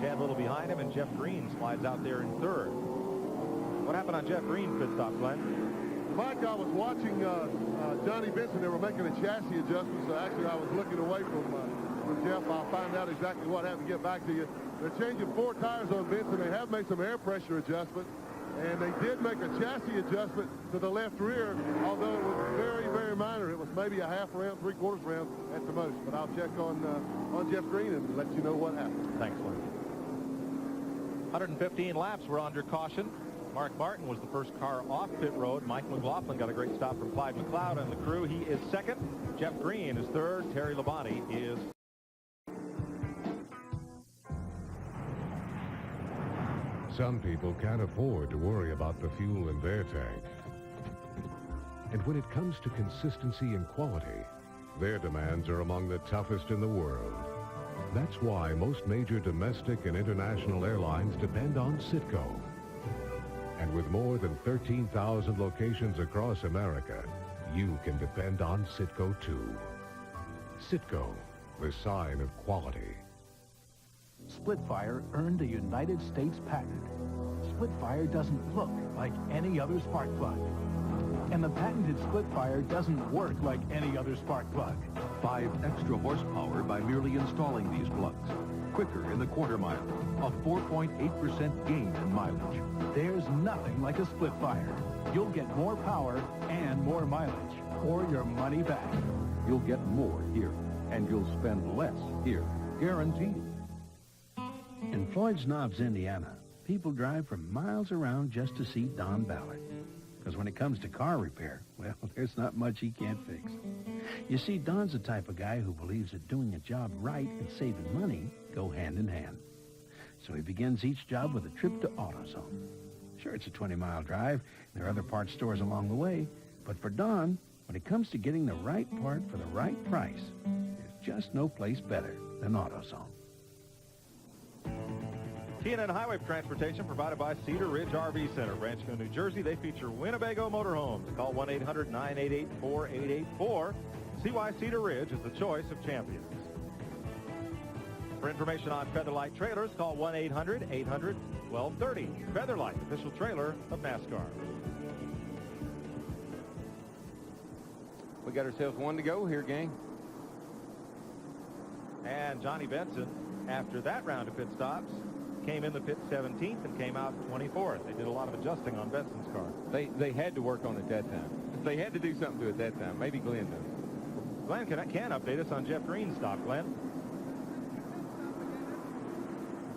Chad Little behind him, and Jeff Green slides out there in 3rd. What happened on Jeff Green's pit stop, Glenn? Mike, I was watching Johnny Benson. They were making a chassis adjustment, so actually I was looking away from from Jeff. I'll find out exactly what happened and get back to you. They're changing 4 tires on Benson. They have made some air pressure adjustments, and they did make a chassis adjustment to the left rear, although it was very, very minor. It was maybe a half round, 3/4 round at the most. But I'll check on Jeff Green and let you know what happened. Thanks, Lou. 115 laps were under caution. Mark Martin was the first car off pit road. Mike McLaughlin got a great stop from Clyde McLeod and the crew. He is second. Jeff Green is third. Terry Labonte is... Some people can't afford to worry about the fuel in their tank. And when it comes to consistency and quality, their demands are among the toughest in the world. That's why most major domestic and international airlines depend on Citgo. And with more than 13,000 locations across America, you can depend on Citgo too. Citgo, the sign of quality. Splitfire earned a United States patent. Splitfire doesn't look like any other spark plug. And the patented Splitfire doesn't work like any other spark plug. 5 extra horsepower by merely installing these plugs. Quicker in the quarter mile. A 4.8% gain in mileage. There's nothing like a Splitfire. You'll get more power and more mileage, or your money back. You'll get more here, and you'll spend less here. Guaranteed. In Floyd's Knobs, Indiana, people drive for miles around just to see Don Ballard. Because when it comes to car repair, well, there's not much he can't fix. You see, Don's the type of guy who believes that doing a job right and saving money go hand in hand. So he begins each job with a trip to AutoZone. Sure, it's a 20-mile drive. There are other parts stores along the way. But for Don, when it comes to getting the right part for the right price, there's just no place better than AutoZone. TNN Highway Transportation provided by Cedar Ridge RV Center, Branchville, New Jersey. They feature Winnebago motorhomes. Call 1-800-988-4884. See why Cedar Ridge is the choice of champions. For information on Featherlight trailers, call 1-800-800-1230. Featherlight, official trailer of NASCAR. We got ourselves one to go here, gang. And Johnny Benson, after that round of pit stops, came in the pit 17th and came out 24th. They did a lot of adjusting on Benson's car. They had to work on it that time. They had to do something to it that time. Maybe Glenn does. Glenn can update us on Jeff Green's stop, Glenn.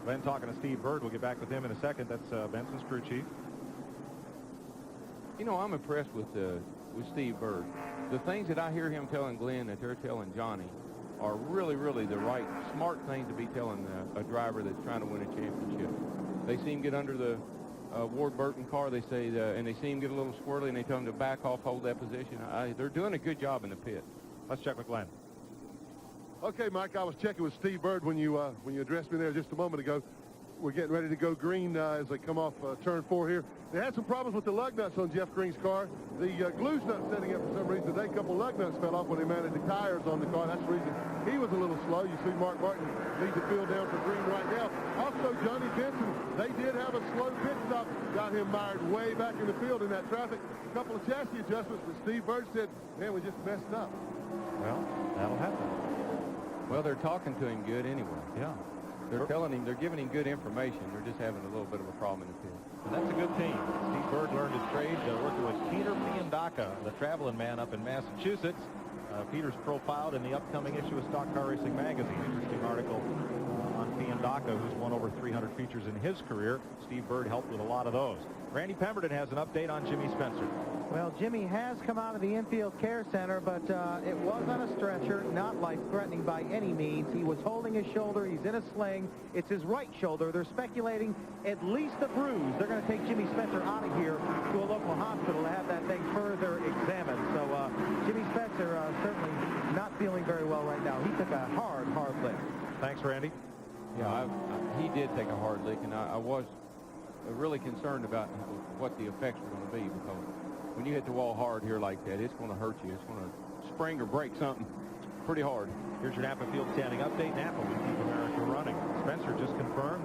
Glenn talking to Steve Bird. We'll get back with him in a second. That's Benson's crew chief. You know, I'm impressed with Steve Bird. The things that I hear him telling Glenn that they're telling Johnny are really, really the right, smart thing to be telling a driver that's trying to win a championship. They see him get under the Ward Burton car, they say, and they see him get a little squirrely, and they tell him to back off, hold that position. They're doing a good job in the pit. Let's check with Glenn. Okay, Mike, I was checking with Steve Bird when you addressed me there just a moment ago. We're getting ready to go green as they come off turn 4 here. They had some problems with the lug nuts on Jeff Green's car. The glue's not setting up for some reason. Today, a couple lug nuts fell off when they mounted the tires on the car. That's the reason he was a little slow. You see Mark Martin lead the field down for green right now. Also, Johnny Benson, they did have a slow pit stop. Got him mired way back in the field in that traffic. A couple of chassis adjustments, but Steve Bird said, man, we just messed up. Well, that'll happen. Well, they're talking to him good anyway. Yeah. They're telling him, they're giving him good information. They're just having a little bit of a problem in the pit. And that's a good team. Steve Bird learned his trade working with Peter Piandaka, the traveling man up in Massachusetts. Peter's profiled in the upcoming issue of Stock Car Racing Magazine. Interesting article on Piandaka, who's won over 300 features in his career. Steve Bird helped with a lot of those. Randy Pemberton has an update on Jimmy Spencer. Well, Jimmy has come out of the infield care center, but it was on a stretcher, not life-threatening by any means. He was holding his shoulder. He's in a sling. It's his right shoulder. They're speculating at least a bruise. They're going to take Jimmy Spencer out of here to a local hospital to have that thing further examined. So Jimmy Spencer certainly not feeling very well right now. He took a hard lick. Thanks, Randy. Yeah, he did take a hard lick, and I was really concerned about what the effects were going to be, because when you hit the wall hard here like that, it's going to hurt you. It's going to spring or break something pretty hard. Here's your Napa Field Standing Update. Napa will keep America running. Spencer just confirmed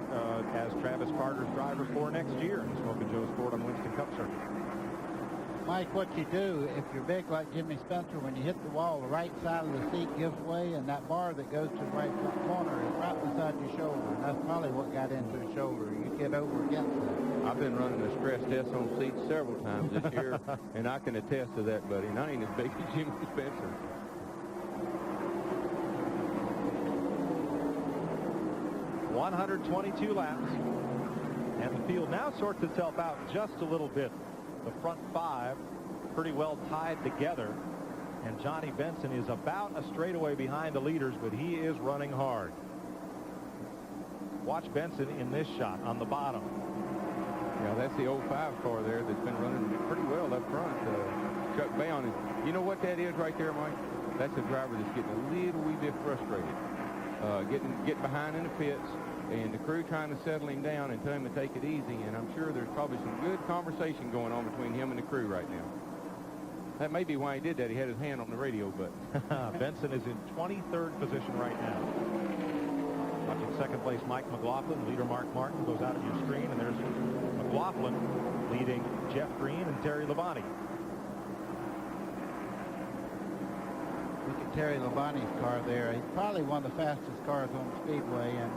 as Travis Carter's driver for next year in Smoking Joe's Ford on Winston Cup Circuit. Mike, what you do, if you're big like Jimmy Spencer, when you hit the wall, the right side of the seat gives way, and that bar that goes to the right front corner is right beside your shoulder, and that's probably what got into the shoulder. You get over against that. I've been running a stress test on seats several times this year, and I can attest to that, buddy. And I ain't as big as Jimmy Spencer. .122 laps, and the field now sorts itself out just a little bit. The front five pretty well tied together, and Johnny Benson is about a straightaway behind the leaders, but he is running hard. Watch Benson in this shot on the bottom. Yeah, that's the 05 car there that's been running pretty well up front. Chuck Bound. And you know what that is right there, Mike? That's a driver that's getting a little wee bit frustrated. Getting behind in the pits, and the crew trying to settle him down and tell him to take it easy, and I'm sure there's probably some good conversation going on between him and the crew right now. That may be why he did that. He had his hand on the radio button. Benson is in 23rd position right now. Watching second place Mike McLaughlin, leader Mark Martin goes out of your screen, and there's McLaughlin leading Jeff Green and Terry Labonte. Look at Terry Labonte's car there. He's probably one of the fastest cars on the speedway, and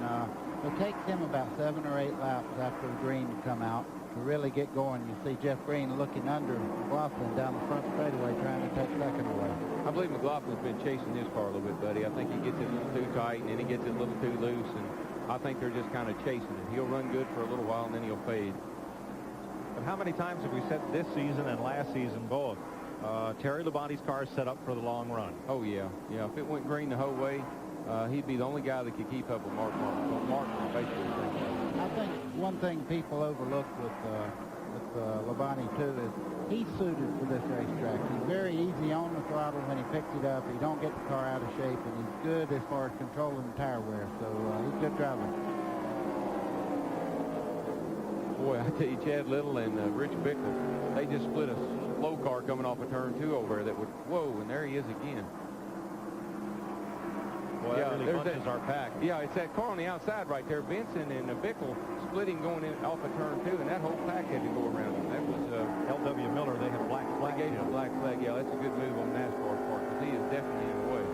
it takes him about 7 or 8 laps after the green to come out to really get going. You see Jeff Green looking under McLaughlin down the front straightaway trying to take second away. I believe McLaughlin's been chasing his car a little bit, buddy. I think he gets it a little too tight, and then he gets it a little too loose, and I think they're just kind of chasing it. He'll run good for a little while, and then he'll fade. But how many times have we said this season and last season both? Terry Labonte's car is set up for the long run. Oh, yeah. Yeah, if it went green the whole way, he'd be the only guy that could keep up with Mark Martin. So Mark is basically the same way. I think one thing people overlook with Labonte, too, is he's suited for this racetrack. He's very easy on the throttle when he picks it up. He don't get the car out of shape, and he's good as far as controlling the tire wear. So he's a good driver. Boy, I tell you, Chad Little and Rich Bickle, they just split a slow car coming off of turn 2 over there that would, whoa, and there he is again. Boy, yeah, that really bunches our pack. Yeah, it's that car on the outside right there. Benson and Bickle splitting going in off of turn 2, and that whole pack had to go around him. That was L.W. Miller. They have black flag. They gave him a black flag. Yeah, that's a good move on NASCAR's part, because he is definitely in the way.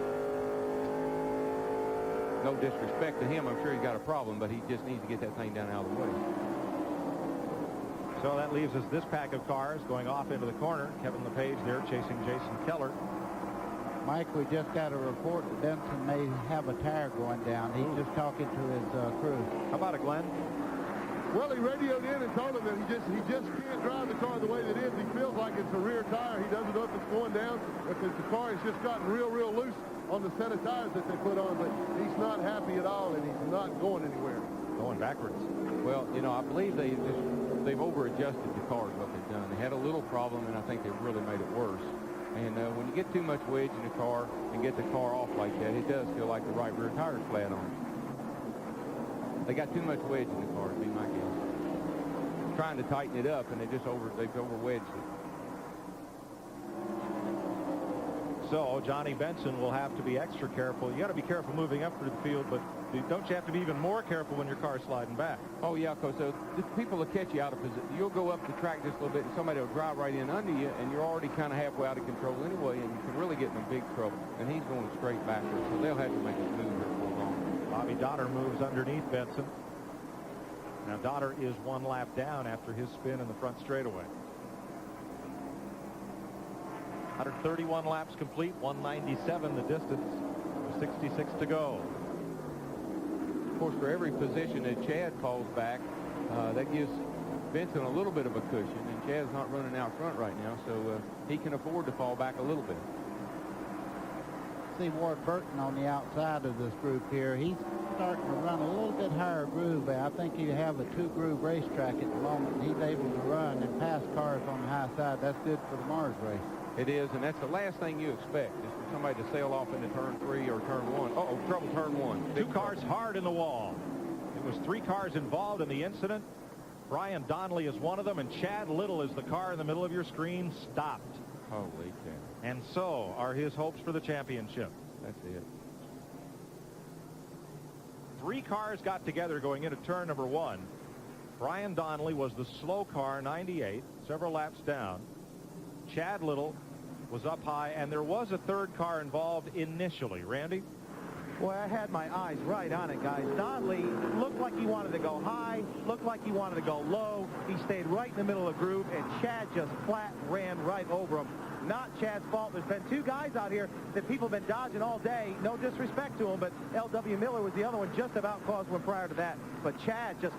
No disrespect to him. I'm sure he's got a problem, but he just needs to get that thing down out of the way. So that leaves us this pack of cars going off into the corner. Kevin LePage there chasing Jason Keller. Mike, we just got a report that Benson may have a tire going down. He's just talking to his crew. How about it, Glenn? Well, he radioed in and told him that he just can't drive the car the way that it is. He feels like it's a rear tire. He doesn't know if it's going down, if the car has just gotten real loose on the set of tires that they put on, but he's not happy at all, and he's not going anywhere. Going backwards. Well, you know, I believe they've over-adjusted the cars, what they've done. They had a little problem, and I think they've really made it worse. And when you get too much wedge in the car and get the car off like that, it does feel like the right rear tire's flat on it. They got too much wedge in the car, to be my guess. Trying to tighten it up, and they've over-wedged it. So Johnny Benson will have to be extra careful. You got to be careful moving up through the field, but don't you have to be even more careful when your car's sliding back? Oh, yeah, because people will catch you out of position. You'll go up the track just a little bit, and somebody will drive right in under you, and you're already kind of halfway out of control anyway, and you can really get in big trouble. And he's going straight backwards, so they'll have to make a move here for long. Bobby Donner moves underneath Benson. Now, Donner is 1 lap down after his spin in the front straightaway. 131 laps complete, 197 the distance, 66 to go. Of course, for every position that Chad falls back, that gives Benson a little bit of a cushion, and Chad's not running out front right now, so he can afford to fall back a little bit. See Ward Burton on the outside of this group here. He's starting to run a little bit higher groove. I think you have a 2-groove racetrack at the moment. He's able to run and pass cars on the high side. That's good for the Mars race. It is, and that's the last thing you expect, is for somebody to sail off into turn 3 or turn 1. Uh-oh, trouble turn 1. Two cars hard in the wall. It was 3 cars involved in the incident. Brian Donnelly is one of them, and Chad Little is the car in the middle of your screen stopped. Holy cow. And so are his hopes for the championship. That's it. 3 cars got together going into turn number 1. Brian Donnelly was the slow car, 98, several laps down. Chad Little was up high, and there was a third car involved initially. Randy? Well, I had my eyes right on it, guys. Stanley looked like he wanted to go high, looked like he wanted to go low. He stayed right in the middle of the groove, and Chad just flat ran right over him. Not Chad's fault. There's been two guys out here that people have been dodging all day. No disrespect to him, but L.W. Miller was the other one, just about caused one prior to that. But Chad just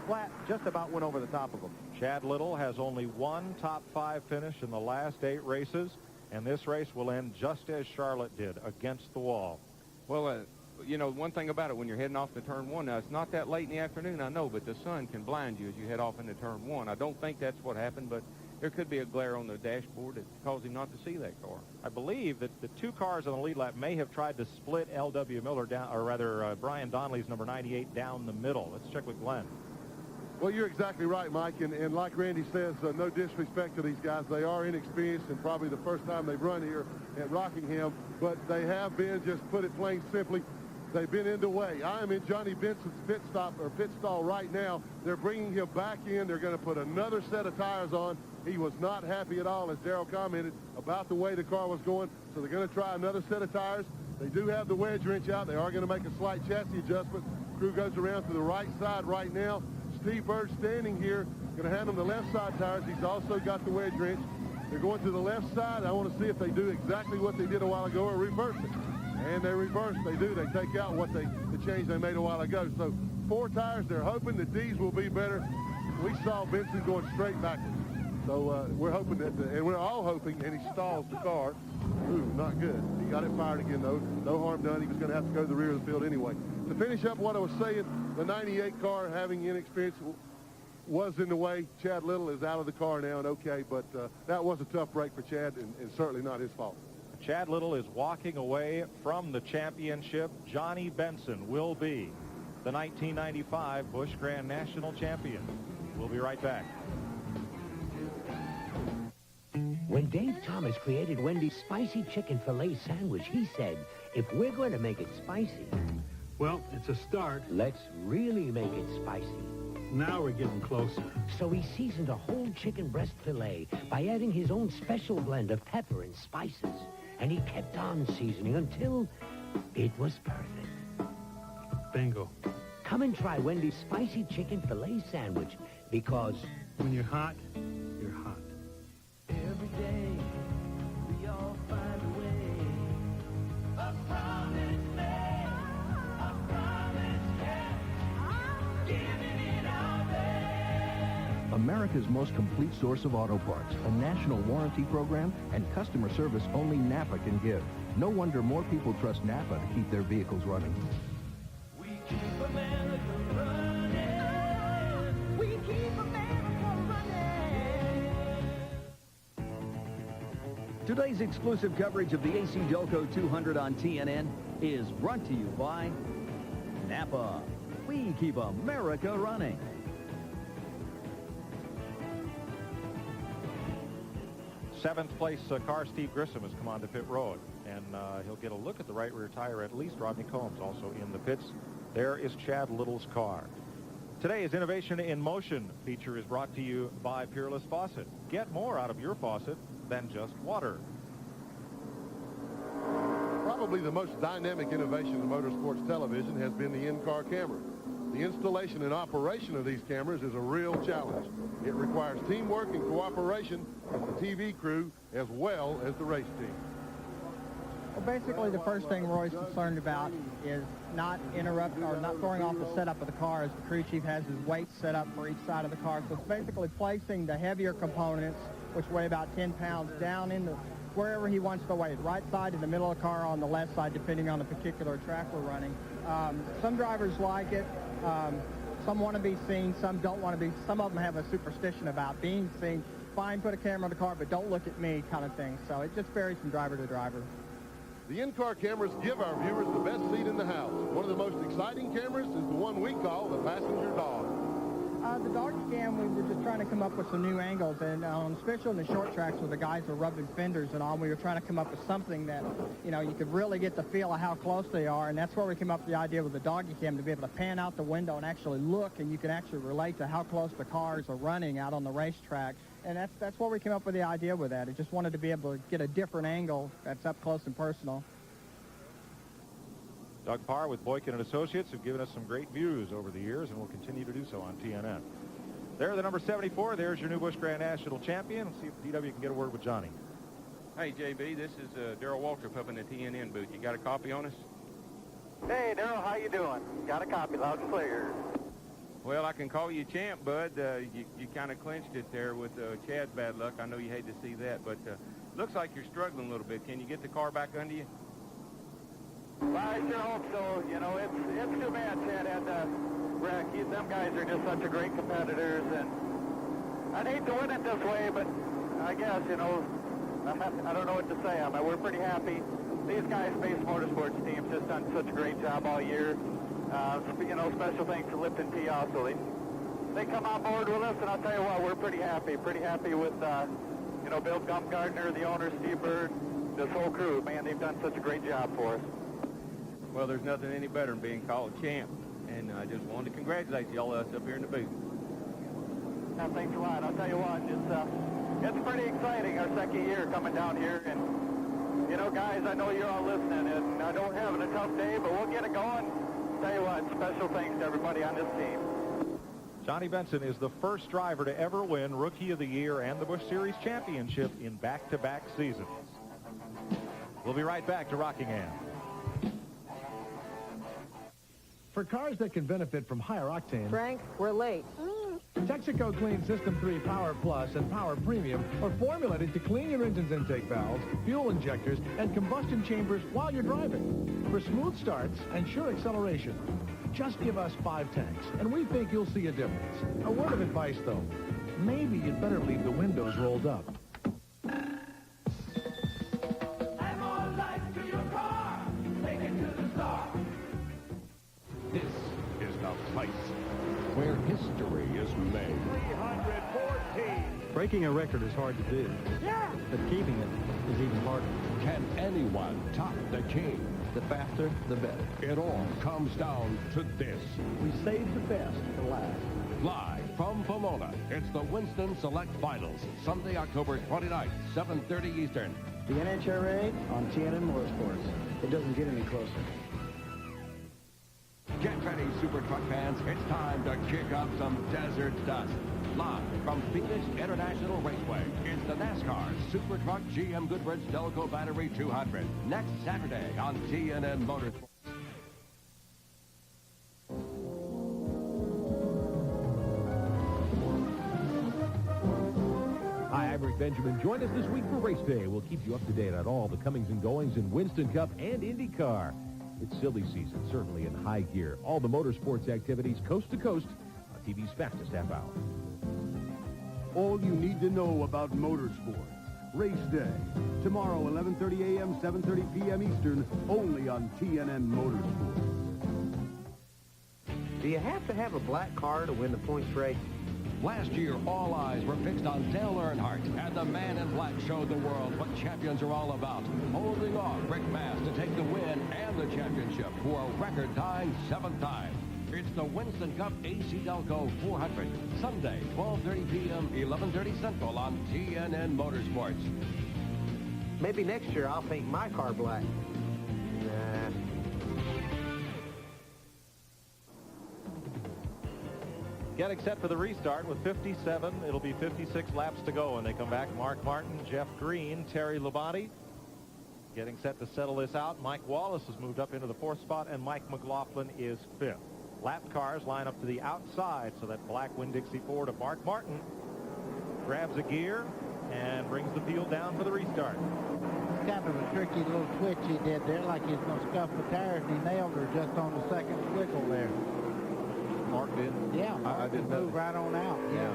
about went over the top of him. Chad Little has only one top 5 finish in the last 8 races, and this race will end just as Charlotte did, against the wall. Well, you know, one thing about it, when you're heading off to turn 1, now it's not that late in the afternoon, I know, but the sun can blind you as you head off into turn 1. I don't think that's what happened, but there could be a glare on the dashboard that caused him not to see that car. I believe that the 2 cars on the lead lap may have tried to split L.W. Miller down, or rather Brian Donnelly's number 98 down the middle. Let's check with Glenn. Well, you're exactly right, Mike, and like Randy says, no disrespect to these guys. They are inexperienced and probably the first time they've run here at Rockingham, but they have been, just put it plain simply, they've been in the way. I am in Johnny Benson's pit stall right now. They're bringing him back in. They're going to put another set of tires on. He was not happy at all, as Darrell commented, about the way the car was going, so they're going to try another set of tires. They do have the wedge wrench out. They are going to make a slight chassis adjustment. Crew goes around to the right side right now. Steve Bird standing here, going to hand him the left side tires. He's also got the wedge wrench. They're going to the left side. I want to see if they do exactly what they did a while ago or reverse it. And they reverse. They do. They take out the change they made a while ago. So 4 tires. They're hoping that these will be better. We saw Benson going straight backwards. So we're hoping that, and we're all hoping, and he stalls the car. Ooh, not good. He got it fired again, though. No harm done. He was going to have to go to the rear of the field anyway. To finish up what I was saying, the 98 car, having inexperience, was in the way. Chad Little is out of the car now and okay, but that was a tough break for Chad, and certainly not his fault. Chad Little is walking away from the championship. Johnny Benson will be the 1995 Busch Grand National champion. We'll be right back. When Dave Thomas created Wendy's spicy chicken filet sandwich, he said, if we're going to make it spicy, well, it's a start. Let's really make it spicy. Now we're getting closer. So he seasoned a whole chicken breast filet by adding his own special blend of pepper and spices. And he kept on seasoning until it was perfect. Bingo. Come and try Wendy's spicy chicken filet sandwich, because when you're hot, you're hot. Every day, we all find a way. A promise made, a promise kept, giving it out there. America's most complete source of auto parts, a national warranty program, and customer service only Napa can give. No wonder more people trust Napa to keep their vehicles running. We keep America running. We keep America running. Today's exclusive coverage of the ACDelco 200 on TNN is brought to you by Napa. We keep America running. Seventh place car, Steve Grissom, has come on to pit road, and he'll get a look at the right rear tire. At least Rodney Combs also in the pits. There is Chad Little's car. Today's Innovation in Motion feature is brought to you by Peerless Faucet. Get more out of your faucet than just water. Probably the most dynamic innovation in motorsports television has been the in-car camera. The installation and operation of these cameras is a real challenge. It requires teamwork and cooperation from the TV crew as well as the race team. Well, basically, the first thing Roy's concerned about is not interrupting or not throwing off the setup of the car, as the crew chief has his weights set up for each side of the car. So it's basically placing the heavier components, which weigh about 10 pounds, down in wherever he wants to weigh it, right side, in the middle of the car, on the left side, depending on the particular track we're running. Some drivers like it. Some want to be seen, some don't want to be. Some of them have a superstition about being seen. Fine, put a camera on the car, but don't look at me, kind of thing. So it just varies from driver to driver. The in-car cameras give our viewers the best seat in the house. One of the most exciting cameras is the one we call the passenger dog. The dog cam, we were just trying to come up with some new angles, and especially in the short tracks where the guys are rubbing fenders and all, we were trying to come up with something that, you know, you could really get the feel of how close they are, and that's where we came up with the idea with the doggy cam, to be able to pan out the window and actually look, and you can actually relate to how close the cars are running out on the racetrack. And that's where we came up with the idea with that. It just wanted to be able to get a different angle that's up close and personal. Doug Parr with Boykin and Associates have given us some great views over the years and will continue to do so on TNN. There, the number 74. There's your new Busch Grand National champion. Let's see if DW can get a word with Johnny. Hey, JB, this is Darrell Waltrip up in the TNN booth. You got a copy on us? Hey, Darrell, how you doing? Got a copy, loud and clear. Well, I can call you champ, Bud. You kind of clinched it there with Chad's bad luck. I know you hate to see that, but looks like you're struggling a little bit. Can you get the car back under you? Well, I sure hope so. You know, it's too bad Chad had the wreck. Them guys are just such a great competitors, and I'd hate to win it this way, but I guess, you know, I don't know what to say. I mean, we're pretty happy. These guys, Base Motorsports team's just done such a great job all year. You know, special thanks to Lipton P. also. They come on board with us, and I'll tell you what, we're pretty happy with, you know, Bill Gumgardner, the owner, Steve Bird, this whole crew. Man, they've done such a great job for us. Well, there's nothing any better than being called champ, and I just wanted to congratulate y'all up here in the booth. Now, thanks a lot. I'll tell you what, it's pretty exciting, our second year coming down here, and, you know, guys, I know you're all listening, and I don't having a tough day, but we'll get it going. Tell you what, special thanks to everybody on this team. Johnny Benson is the first driver to ever win Rookie of the Year and the Busch Series Championship in back-to-back seasons. We'll be right back to Rockingham. For cars that can benefit from higher octane, Frank, we're late. Texaco Clean System 3 Power Plus and Power Premium are formulated to clean your engine's intake valves, fuel injectors, and combustion chambers while you're driving. For smooth starts and sure acceleration, just give us 5 tanks, and we think you'll see a difference. A word of advice, though. Maybe you'd better leave the windows rolled up. Add more life to your car. Take it to the star. This is the place where history is made. 314. Breaking a record is hard to do. Yeah. But keeping it is even harder. Can anyone top the king? The faster, the better. It all comes down to this. We saved the best for last. Live from Pomona, it's the Winston Select Finals, Sunday, October 29th, 7:30 Eastern. The NHRA on TNN Motorsports. It doesn't get any closer. Get ready, SUPERTRUCK fans. It's time to kick up some desert dust. Live from Phoenix International Raceway, it's the NASCAR SUPERTRUCK GM Goodwrench Delco Battery 200. Next Saturday on TNN Motorsports. Hi, I'm Rick Benjamin. Join us this week for Race Day. We'll keep you up to date on all the comings and goings in Winston Cup and IndyCar. It's silly season, certainly in high gear. All the motorsports activities coast to coast on TV's fastest half hour. All you need to know about motorsports. Race Day. Tomorrow, 11:30 a.m., 7:30 p.m. Eastern, only on TNN Motorsports. Do you have to have a black car to win the points race? Last year, all eyes were fixed on Dale Earnhardt, and the man in black showed the world what champions are all about, holding off Rick Mass to take the win and the championship for a record-tying 7th time. It's the Winston Cup ACDelco 400, Sunday, 12:30 p.m., 11:30 Central on TNN Motorsports. Maybe next year I'll paint my car black. Nah. Getting set for the restart with 57. It'll be 56 laps to go when they come back. Mark Martin, Jeff Green, Terry Labonte. Getting set to settle this out. Mike Wallace has moved up into the 4th spot, and Mike McLaughlin is 5th. Lap cars line up to the outside, so that black Winn-Dixie Ford of Mark Martin grabs a gear and brings the field down for the restart. Kind of a tricky little twitch he did there, like he's going to scuff the tires, and he nailed her just on the second squiggle there. Mark did? Yeah, Mark did move right on out. Yeah.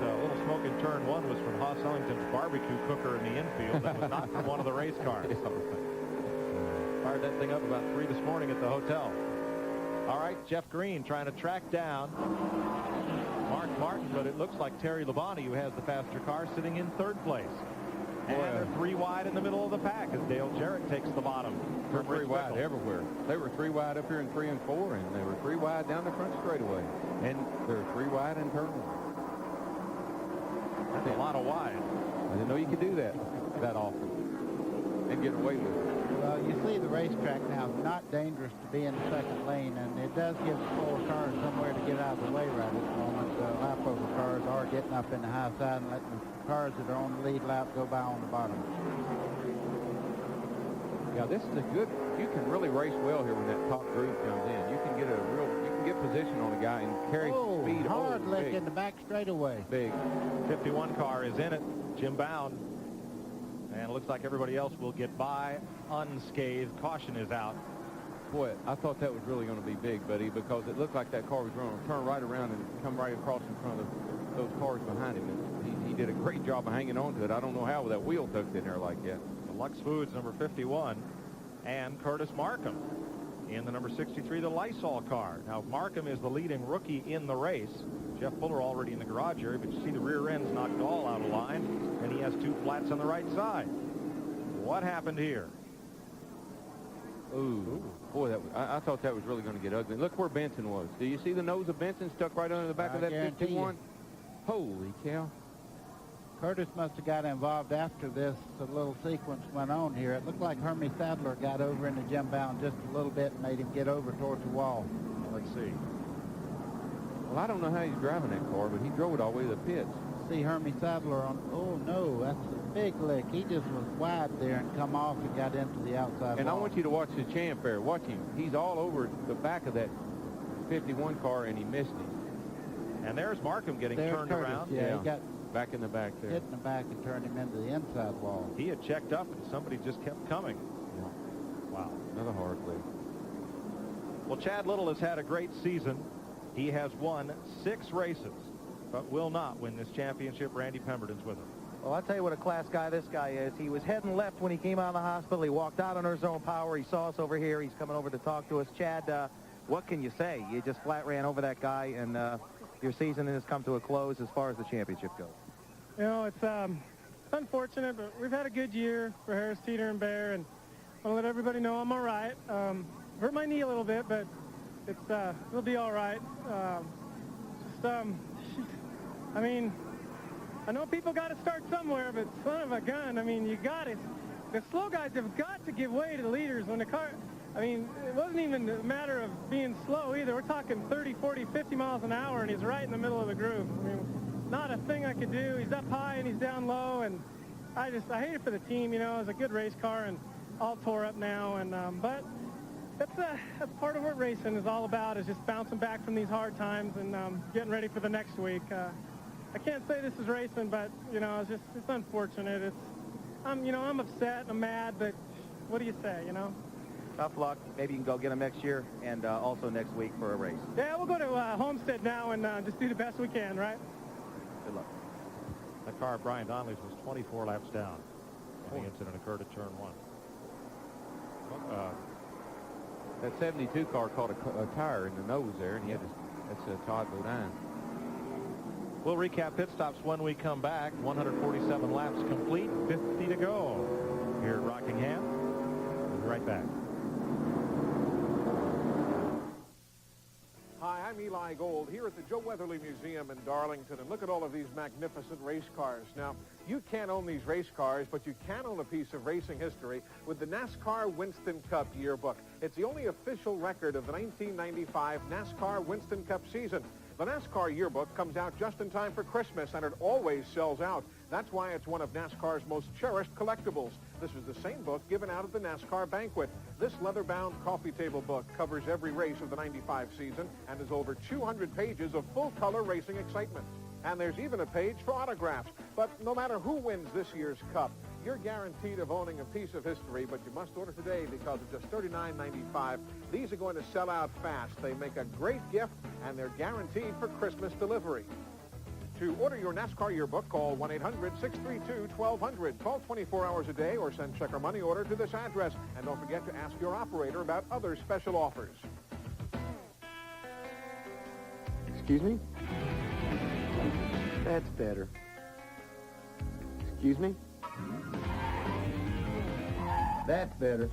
That little smoke in turn 1 was from Hoss Ellington's barbecue cooker in the infield. That was not from one of the race cars. Fired that thing up about 3 this morning at the hotel. All right, Jeff Green trying to track down Mark Martin, but it looks like Terry Labonte, who has the faster car, sitting in third place. And they're 3 wide in the middle of the pack as Dale Jarrett takes the bottom. They're 3 wide everywhere. They were 3 wide up here in 3 and 4, and they were 3 wide down the front straightaway. And they're 3 wide in turn 1. That's a lot of wide. I didn't know you could do that often and get away with it. Well, you see the racetrack now is not dangerous to be in the second lane, and it does give the 4 cars somewhere to get out of the way right at the moment. The lap-over cars are getting up in the high side and letting the cars that are on the lead lap go by on the bottom. Yeah, this is a good, you can really race well here when that top groove comes in. You can get position on a guy and carry speed. Hard lick in the back straightaway. Big. 51 car is in it. Jim Bound. And it looks like everybody else will get by unscathed. Caution is out. Boy, I thought that was really going to be big, buddy, because it looked like that car was going to turn right around and come right across in front of those cars behind him. And he did a great job of hanging on to it. I don't know how that wheel tucked in there like that. Lux Foods, number 51, and Curtis Markham in the number 63, the Lysol car. Now, Markham is the leading rookie in the race. Jeff Fuller already in the garage area, but you see the rear end's knocked all out of line, and he has 2 flats on the right side. What happened here? Ooh. Boy, I thought that was really going to get ugly. Look where Benson was. Do you see the nose of Benson stuck right under the back of that 51? Holy cow. Curtis must have got involved after this. A little sequence went on here. It looked like Hermie Sadler got over into Jim Bound just a little bit and made him get over towards the wall. Let's see. Well, I don't know how he's driving that car, but he drove it all the way to the pits. See Hermie Sadler on, oh no, that's a big lick. He just was wide there and come off and got into the outside And wall. I want you to watch the champ there. Watch him. He's all over the back of that 51 car, and he missed him. And there's Markham getting turned Curtis, around. Yeah, he got back in the back there. hit in the back and turned him into the inside wall. He had checked up, and somebody just kept coming. Yeah. Wow. Another hard lick. Well, Chad Little has had a great season. He has won 6 races, but will not win this championship. Randy Pemberton's with him. Well, I'll tell you what a class guy this guy is. He was heading left when he came out of the hospital. He walked out on his own power. He saw us over here. He's coming over to talk to us. Chad, what can you say? You just flat ran over that guy, and your season has come to a close as far as the championship goes. You know, it's unfortunate, but we've had a good year for Harris Teeter and Bear, and I want to let everybody know I'm all right. Hurt my knee a little bit, but it'll be all right. I mean, I know people got to start somewhere, but son of a gun, I mean, you got it. The slow guys have got to give way to the leaders when the car, I mean, it wasn't even a matter of being slow either. We're talking 30, 40, 50 miles an hour, and he's right in the middle of the groove. I mean, not a thing I could do. He's up high and he's down low, and I hate it for the team, you know. It's a good race car and all tore up now, and but that's part of what racing is all about, is just bouncing back from these hard times and getting ready for the next week. I can't say this is racing, but you know, it's unfortunate. I'm upset, I'm mad, but what do you say, you know? Tough luck. Maybe you can go get him next year and also next week for a race. Yeah, we'll go to Homestead now and just do the best we can, right? Good luck. That car, Brian Donnelly's, was 24 laps down when the incident occurred at turn 1. That 72 car caught a tire in the nose there, and he had to, that's Todd Bodine. We'll recap pit stops when we come back. 147 laps complete, 50 to go here at Rockingham. We'll be right back. Hi, I'm Eli Gold here at the Joe Weatherly Museum in Darlington, and look at all of these magnificent race cars. Now, you can't own these race cars, but you can own a piece of racing history with the NASCAR Winston Cup yearbook. It's the only official record of the 1995 NASCAR Winston Cup season. The NASCAR yearbook comes out just in time for Christmas, and it always sells out. That's why it's one of NASCAR's most cherished collectibles. This is the same book given out at the NASCAR banquet. This leather-bound coffee table book covers every race of the 95 season and is over 200 pages of full-color racing excitement. And there's even a page for autographs. But no matter who wins this year's Cup, you're guaranteed of owning a piece of history, but you must order today because of just $39.95. These are going to sell out fast. They make a great gift, and they're guaranteed for Christmas delivery. To order your NASCAR yearbook, call 1-800-632-1200. Call 24 hours a day or send check or money order to this address. And don't forget to ask your operator about other special offers. Excuse me? That's better. Excuse me? That's better.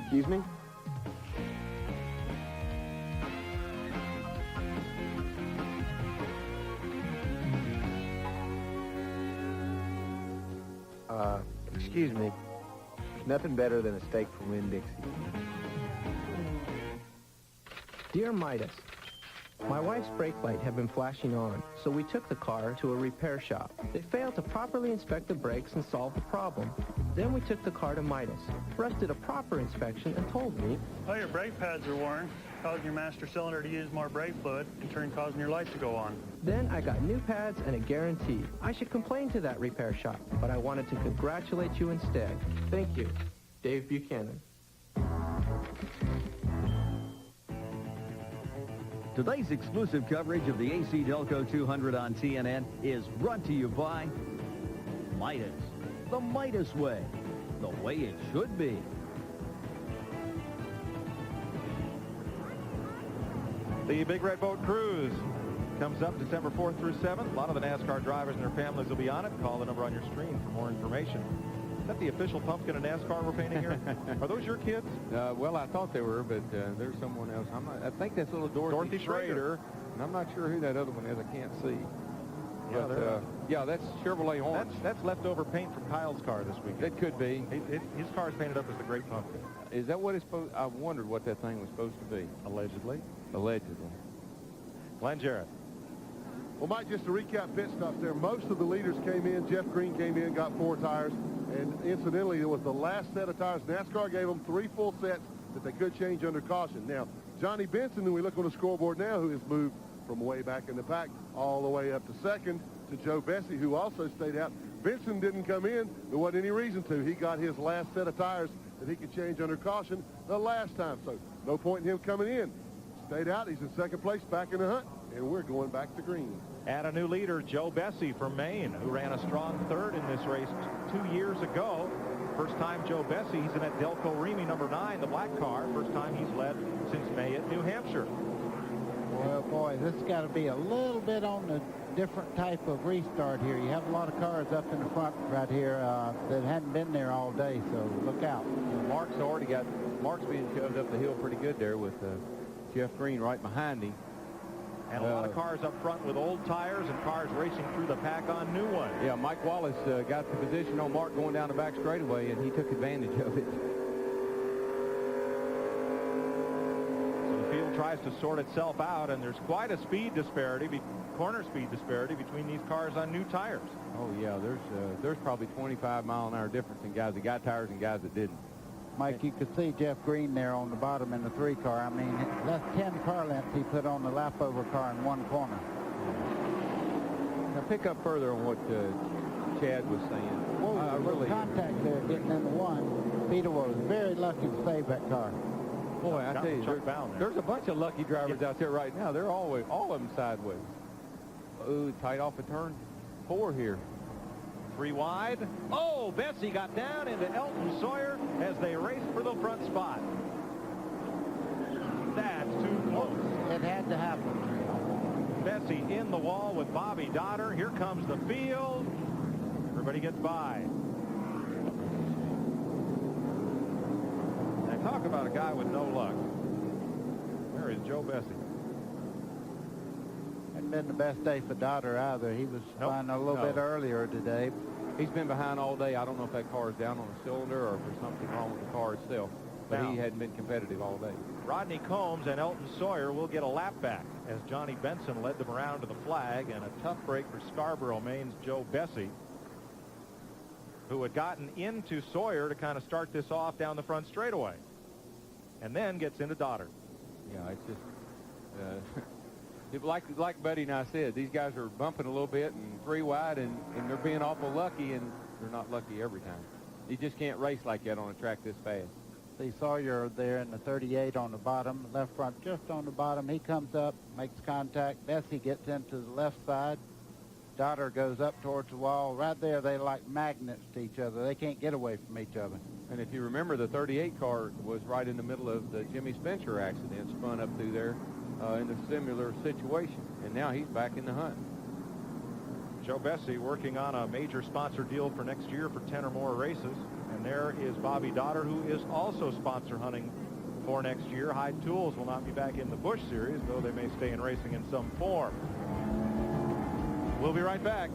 Excuse me? Excuse me. Nothing better than a steak from Winn-Dixie. Dear Midas, my wife's brake light had been flashing on, so we took the car to a repair shop. They failed to properly inspect the brakes and solve the problem. Then we took the car to Midas. Russ did a proper inspection and told me, "Oh, your brake pads are worn, causing your master cylinder to use more brake fluid, in turn causing your light to go on." Then I got new pads and a guarantee. I should complain to that repair shop, but I wanted to congratulate you instead. Thank you, Dave Buchanan. Today's exclusive coverage of the ACDelco 200 on TNN is brought to you by Midas, the Midas way, the way it should be. The Big Red Boat Cruise comes up December 4th through 7th. A lot of the NASCAR drivers and their families will be on it. Call the number on your screen for more information. Is that the official pumpkin of NASCAR we're painting here? Are those your kids? Well, I thought they were, but there's someone else. I think that's little Dorothy Schrader, and I'm not sure who that other one is. I can't see. Yeah, but, yeah, that's Chevrolet orange. That's leftover paint from Kyle's car this weekend. It could be. His car's painted up as the Great Pumpkin. Is that what it's supposed? I wondered what that thing was supposed to be. Allegedly. Allegedly. Glenn Jarrett. Well, Mike, just to recap pit stops there, most of the leaders came in. Jeff Green came in, got 4 tires. And incidentally, it was the last set of tires. NASCAR gave them 3 full sets that they could change under caution. Now, Johnny Benson, who we look on the scoreboard now, who has moved from way back in the pack all the way up to second, to Joe Bessie, who also stayed out. Benson didn't come in. There wasn't any reason to. He got his last set of tires that he could change under caution the last time. So no point in him coming in. Stayed out. He's in second place, back in the hunt, and we're going back to green. And a new leader, Joe Bessie from Maine, who ran a strong 3rd in this race 2 years ago. First time Joe Bessie, he's in that Delco Remy number 9, the black car. First time he's led since May at New Hampshire. Well, boy, this has got to be a little bit on the different type of restart here. You have a lot of cars up in the front right here that hadn't been there all day, so look out. Mark's being shoved up the hill pretty good there with Jeff Green right behind him. And a lot of cars up front with old tires and cars racing through the pack on new ones. Yeah, Mike Wallace got the position on Mark going down the back straightaway, and he took advantage of it. So the field tries to sort itself out, and there's quite a speed disparity, corner speed disparity between these cars on new tires. Oh, yeah, there's probably 25-mile-an-hour difference in guys that got tires and guys that didn't. Mike, you could see Jeff Green there on the bottom in the 3 car. I mean, that's 10 car lengths he put on the lap-over car in one corner. Now, pick up further on what Chad was saying. Whoa, really contact there getting into 1. Peter was very lucky to save that car. Boy, I tell you, there's a bunch of lucky drivers out there right now. They're all of them sideways. Ooh, tight off of turn 4 here. 3 wide. Oh, Bessie got down into Elton Sawyer as they raced for the front spot. That's too close. It had to happen. Bessie in the wall with Bobby Dotter. Here comes the field. Everybody gets by. Now talk about a guy with no luck. There is Joe Bessie. Hadn't been the best day for Dotter either. He was flying a little bit earlier today. He's been behind all day. I don't know if that car is down on a cylinder or if there's something wrong with the car itself. But he hadn't been competitive all day. Rodney Combs and Elton Sawyer will get a lap back as Johnny Benson led them around to the flag, and a tough break for Scarborough, Maine's Joe Bessie, who had gotten into Sawyer to kind of start this off down the front straightaway, and then gets into Dotter. Yeah, it's just like Buddy and I said, these guys are bumping a little bit and 3 wide, and they're being awful lucky, and they're not lucky every time. You just can't race like that on a track this fast. See Sawyer there in the 38 on the bottom, left front just on the bottom. He comes up, makes contact. Bessie gets into the left side. Dotter goes up towards the wall. Right there, they're like magnets to each other. They can't get away from each other. And if you remember, the 38 car was right in the middle of the Jimmy Spencer accident, spun up through there. in a similar situation, and now he's back in the hunt. Joe Bessie working on a major sponsor deal for next year for 10 or more races. And there is Bobby Dotter, who is also sponsor hunting for next year. Hyde Tools will not be back in the Busch Series, though they may stay in racing in some form. We'll be right back.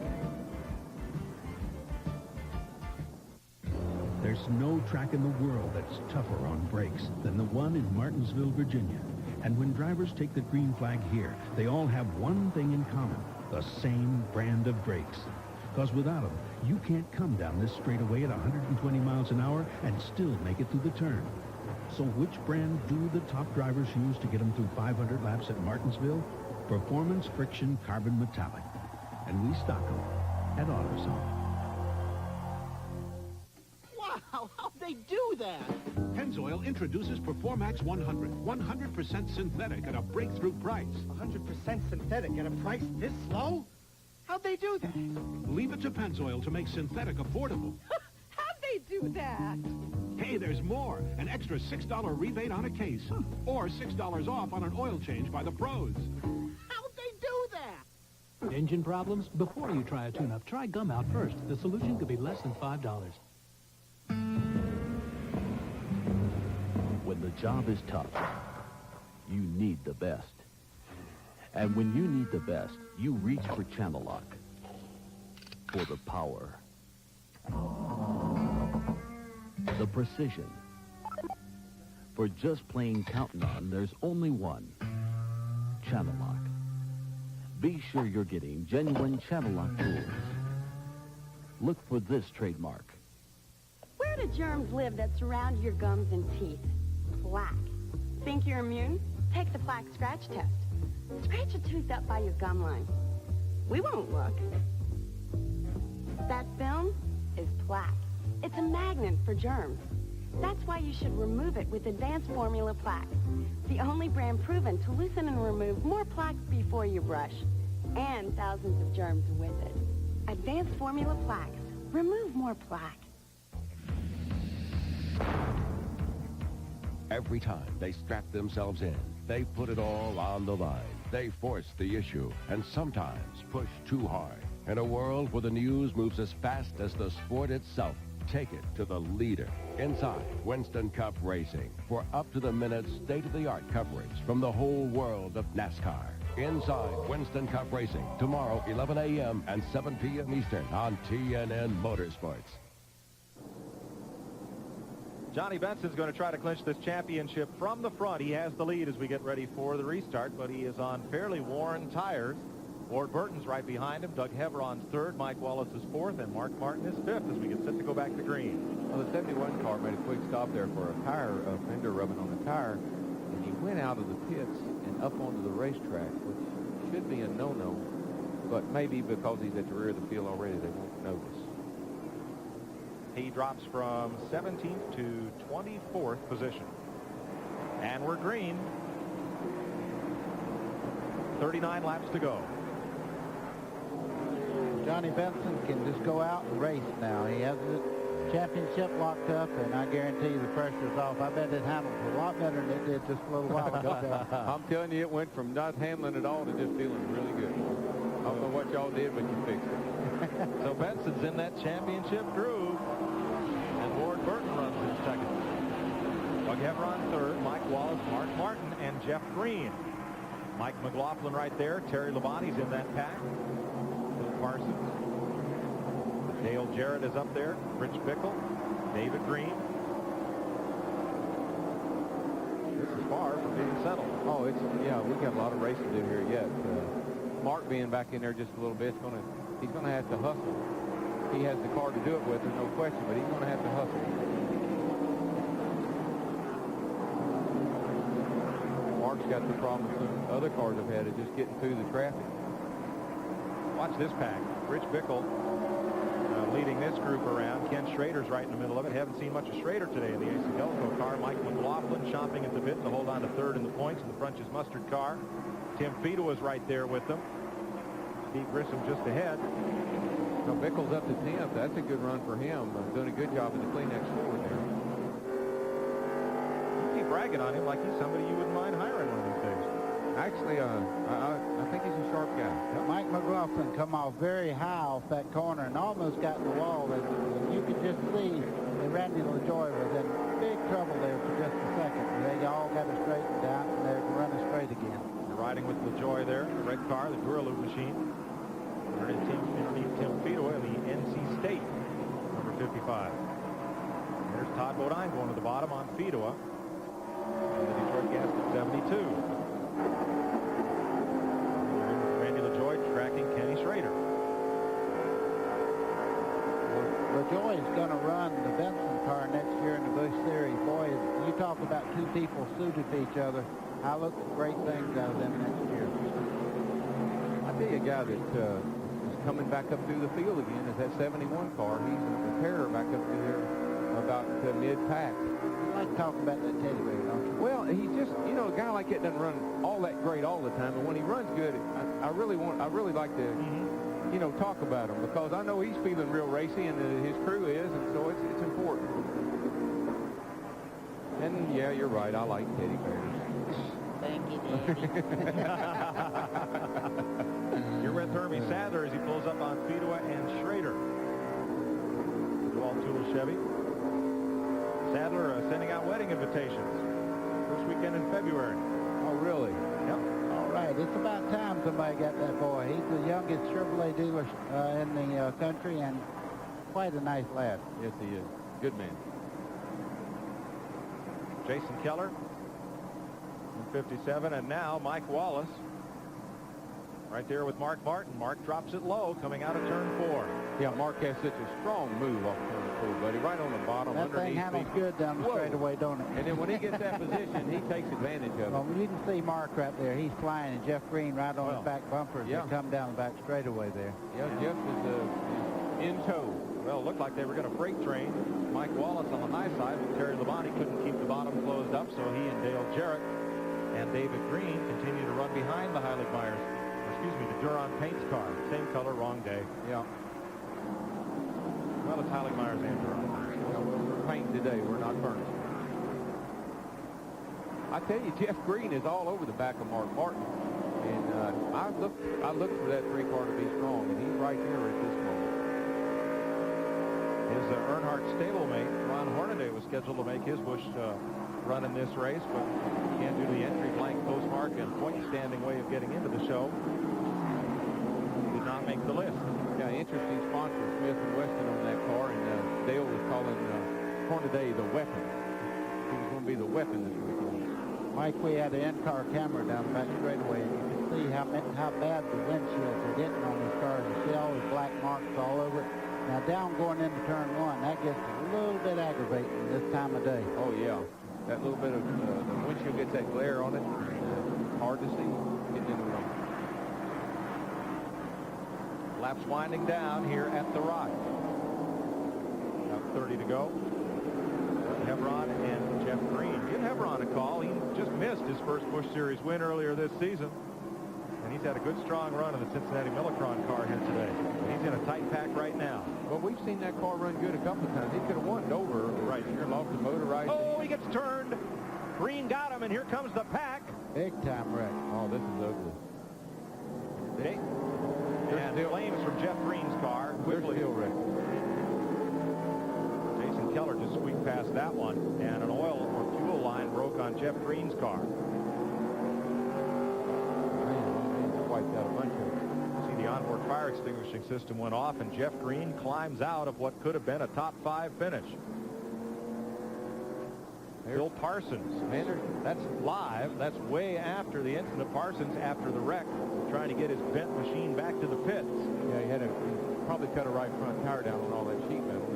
There's no track in the world that's tougher on brakes than the one in Martinsville, Virginia. And when drivers take the green flag here, they all have one thing in common: the same brand of brakes. Because without them, you can't come down this straightaway at 120 miles an hour and still make it through the turn. So which brand do the top drivers use to get them through 500 laps at Martinsville? Performance Friction Carbon Metallic. And we stock them at AutoZone. Wow, how'd they do that? Pennzoil introduces Performax 100. 100% synthetic at a breakthrough price. 100% synthetic at a price this low? How'd they do that? Leave it to Pennzoil to make synthetic affordable. How'd they do that? Hey, there's more. An extra $6 rebate on a case. Or $6 off on an oil change by the pros. How'd they do that? Engine problems? Before you try a tune-up, try Gum Out first. The solution could be less than $5. When the job is tough, you need the best. And when you need the best, you reach for Channel Lock. For the power. The precision. For just plain counting on, there's only one. Channel Lock. Be sure you're getting genuine Channel Lock tools. Look for this trademark. Where do germs live that surround your gums and teeth? Plaque. Think you're immune? Take the plaque scratch test. Scratch a tooth up by your gum line. We won't look. That film is plaque. It's a magnet for germs. That's why you should remove it with Advanced Formula Plaque, the only brand proven to loosen and remove more plaque before you brush, and thousands of germs with it. Advanced Formula Plaques. Remove more plaque. Every time they strap themselves in, they put it all on the line. They force the issue and sometimes push too hard. In a world where the news moves as fast as the sport itself, take it to the leader. Inside Winston Cup Racing for up-to-the-minute, state-of-the-art coverage from the whole world of NASCAR. Inside Winston Cup Racing, tomorrow, 11 a.m. and 7 p.m. Eastern on TNN Motorsports. Johnny Benson's going to try to clinch this championship from the front. He has the lead as we get ready for the restart, but he is on fairly worn tires. Ward Burton's right behind him. Doug Heveron's third. Mike Wallace is fourth, and Mark Martin is fifth as we get set to go back to green. Well, the 71 car made a quick stop there for a tire, fender rubbing on the tire, and he went out of the pits and up onto the racetrack, which should be a no-no, but maybe because he's at the rear of the field already, they won't notice. He drops from 17th to 24th position. And we're green. 39 laps to go. Johnny Benson can just go out and race now. He has the championship locked up, and I guarantee you the pressure's off. I bet it handled a lot better than it did just a little while ago. I'm telling you, it went from not handling at all to just feeling really good. I don't know what y'all did, but you fixed it. So Benson's in that championship groove. And Ward Burton runs in second. Doug Heveron third. Mike Wallace, Mark Martin, and Jeff Green. Mike McLaughlin right there. Terry Labonte's in that pack. Bill Parsons. Dale Jarrett is up there. Rich Bickle. David Green. This is far from being settled. Oh, yeah, we got a lot of racing to do here yet. Mark being back in there just a little bit, he's going to have to hustle. He has the car to do it with, there's no question, but he's going to have to hustle. Mark's got the problem some other cars have had of just getting through the traffic. Watch this pack. Rich Bickle leading this group around. Ken Schrader's right in the middle of it. Haven't seen much of Schrader today in the ACDelco car. Mike McLaughlin chomping at the bit to hold on to third in the points in the French's Mustard car. Tim Fiedel is right there with them. Steve Grissom just ahead. So Bickle's up to 10th. That's a good run for him. Doing a good job in the Kleenex forward there. You keep bragging on him like he's somebody you wouldn't mind hiring one of these days. Actually, I think he's a sharp guy. Mike McLaughlin come off very high off that corner and almost got in the wall. And you could just see that Randy LaJoy was in big trouble there for just a second. They all got it straightened out, and they're running straight again. They're riding with LaJoy there, the red car, the Gorilla machine. Underneath Tim Fedowa in the NC State, number 55. There's Todd Bodine going to the bottom on Fedowa. The Detroit gas at 72. Randy LaJoy tracking Kenny Schrader. LaJoy is going to run the Benson car next year in the Busch Series. Boy, you talk about two people suited to each other. I look for great things out of them next year. I tell you, a guy that is coming back up through the field again is that 71 car. He's a repairer back up through there about mid-pack. You like talking about that teddy bear, don't you? Well, he just, you know, a guy like that doesn't run all that great all the time, but when he runs good, I really like to, you know, talk about him, because I know he's feeling real racy, and his crew is, and so it's important. And yeah, you're right, I like teddy bears. Thank you, Daddy. You're with Hermie Sadler as he pulls up on Fedowa and Schrader. Dual-tool Chevy. Sadler sending out wedding invitations. First weekend in February. Oh, really? Yep. All right, it's about time somebody got that boy. He's the youngest Chevrolet dealer in the country, and quite a nice lad. Yes, he is. Good man. Jason Keller in 57, and now Mike Wallace right there with Mark Martin. Mark drops it low coming out of turn 4. Yeah, Mark has such a strong move off turn 4, buddy. Right on the bottom. That thing handles good down the straightaway, don't it? And then when he gets that position, he takes advantage of it. Well, you can see Mark right there. He's flying, and Jeff Green right on his back bumper as they come down the back straightaway there. Yeah, Jeff is in tow. Well, it looked like they were going to freight train Mike Wallace on the high side, but Terry Labonte couldn't keep the bottom closed up, so he and Dale Jarrett and David Green continue to run behind the Heilig Myers, the Duron Paints car. Same color, wrong day. Yeah. Well, it's Heilig Myers and Duron. Yeah, well, we're painting today. We're not furnace. I tell you, Jeff Green is all over the back of Mark Martin. And I looked for that 3-car to be strong, and he's right there at this moment. His Earnhardt stablemate, Ron Hornaday, was scheduled to make his Busch run in this race, but can't do the entry blank postmark and point standing way of getting into the show. Did not make the list. Yeah, interesting sponsor, Smith & Wesson on that car, and Dale was calling Hornaday the weapon. He was going to be the weapon this weekend. Mike, we had an in-car camera down the back straightaway, and you can see how bad the windshields are getting on these cars. You see all these black marks all over it. Now, down going into turn 1, that gets a little bit aggravating this time of day. Oh, yeah. That little bit of the windshield gets that glare on it. Hard to see getting in the road. Laps winding down here at the Rock. About 30 to go. Hebron and Jeff Green. Give Hebron a call. He just missed his first Busch Series win earlier this season. And he's had a good, strong run in the Cincinnati Millicron car here today. He's in a tight pack right now. Well, we've seen that car run good a couple of times. He could have won it over right here, lost the motor right. Oh, he gets turned. Green got him, and here comes the pack. Big time wreck. Oh, this is ugly. And flames from Jeff Green's car. Quickly. Still wrecked. Jason Keller just squeaked past that one, and an oil or fuel line broke on Jeff Green's car. Wiped out a bunch of it. See, the onboard fire extinguishing system went off, and Jeff Green climbs out of what could have been a top 5 finish. Bill Parsons. That's live. That's way after the incident. Parsons, after the wreck, trying to get his bent machine back to the pits. Yeah, he probably cut a right front tire down on all that sheet metal.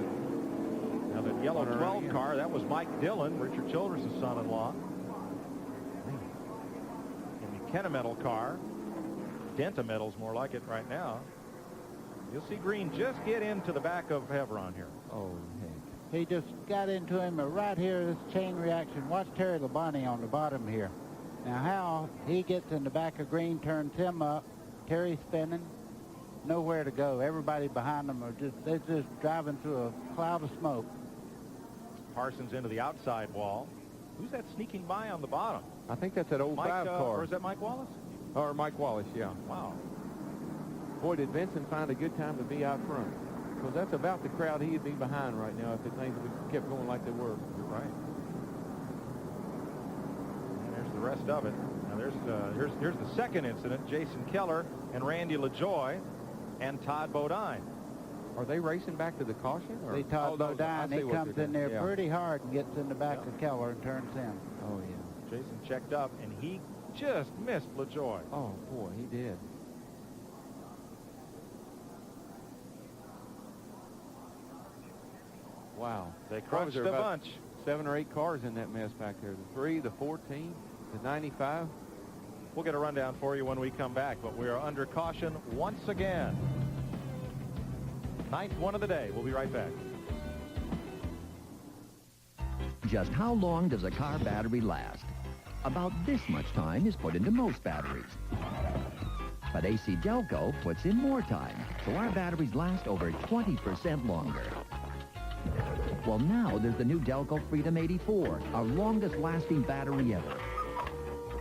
Now, the yellow 12 car, that was Mike Dillon, Richard Childress' son-in-law. In the Kennametal car, Dentametal's more like it right now. You'll see Green just get into the back of Hebron here. Oh, he just got into him right here, this chain reaction. Watch Terry Labonte on the bottom here. Now how he gets in the back of Green, turns him up, Terry spinning, nowhere to go. Everybody behind them they're just driving through a cloud of smoke. Parsons into the outside wall. Who's that sneaking by on the bottom? I think that's that old Mike, 5 car. Or is that Mike Wallace? Or Mike Wallace, yeah. Wow. Boy, did Vincent find a good time to be out front. Because that's about the crowd he'd be behind right now if the things kept going like they were. You're right. And there's the rest of it. Now here's the second incident. Jason Keller and Randy LaJoy and Todd Bodine. Are they racing back to the caution? Or? See Todd Bodine, he comes in there pretty hard and gets in the back of Keller and turns in. Oh, yeah. Jason checked up, and he just missed LaJoy. Oh, boy, he did. Wow. They crunched a bunch. 7 or 8 cars in that mess back there. The 3, the 14, the 95. We'll get a rundown for you when we come back, but we are under caution once again. 9th one of the day. We'll be right back. Just how long does a car battery last? About this much time is put into most batteries. But ACDelco puts in more time, so our batteries last over 20% longer. Well, now there's the new Delco Freedom 84, our longest-lasting battery ever.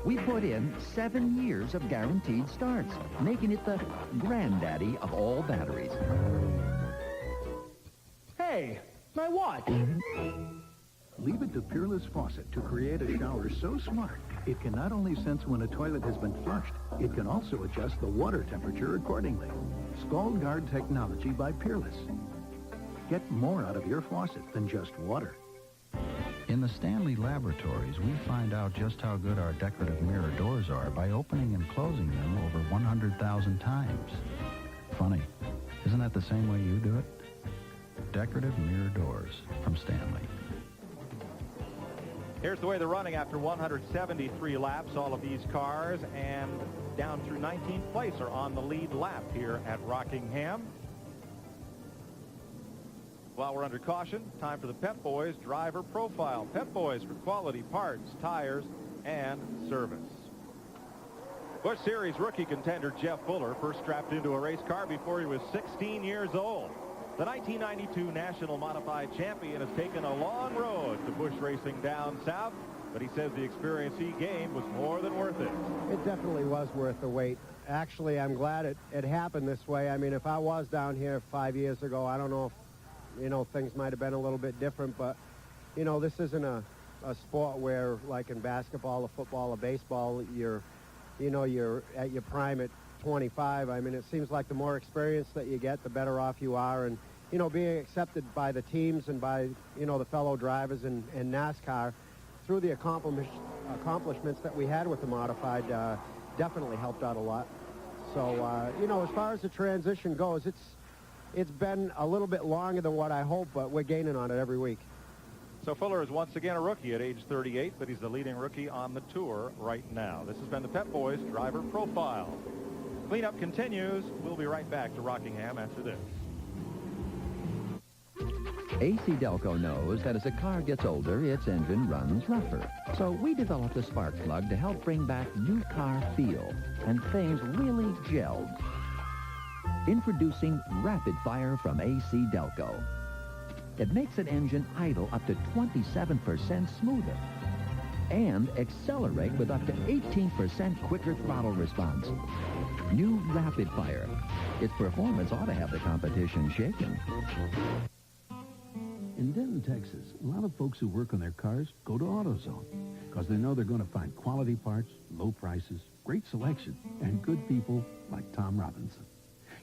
We put in 7 years of guaranteed starts, making it the granddaddy of all batteries. Hey, my watch! Leave it to Peerless Faucet to create a shower so smart, it can not only sense when a toilet has been flushed, it can also adjust the water temperature accordingly. Scald Guard technology by Peerless. Get more out of your faucet than just water. In the Stanley laboratories, we find out just how good our decorative mirror doors are by opening and closing them over 100,000 times. Funny, isn't that the same way you do it? Decorative mirror doors from Stanley. Here's the way they're running after 173 laps. All of these cars and down through 19th place are on the lead lap here at Rockingham. While we're under caution, time for the Pep Boys driver profile. Pep Boys for quality parts, tires, and service. Busch Series rookie contender Jeff Fuller first strapped into a race car before he was 16 years old. The 1992 National Modified Champion has taken a long road to Busch racing down south, but he says the experience he gained was more than worth it. It definitely was worth the wait. Actually, I'm glad it happened this way. I mean, if I was down here 5 years ago, I don't know if, things might have been a little bit different, but, this isn't a sport where, like in basketball or football or baseball, you're at your prime at 25. I mean, it seems like the more experience that you get, the better off you are. And, being accepted by the teams and by, the fellow drivers in NASCAR through the accomplishments that we had with the modified definitely helped out a lot. So, as far as the transition goes, it's been a little bit longer than what I hoped, but we're gaining on it every week. So Fuller is once again a rookie at age 38, but he's the leading rookie on the tour right now. This has been the Pep Boys driver profile. Cleanup continues. We'll be right back to Rockingham after this. ACDelco knows that as a car gets older, its engine runs rougher. So we developed a spark plug to help bring back new car feel, and things really gelled. Introducing Rapid Fire from ACDelco. It makes an engine idle up to 27% smoother and accelerate with up to 18% quicker throttle response. New Rapid Fire. Its performance ought to have the competition shaken. In Denton, Texas, a lot of folks who work on their cars go to AutoZone because they know they're going to find quality parts, low prices, great selection, and good people like Tom Robinson.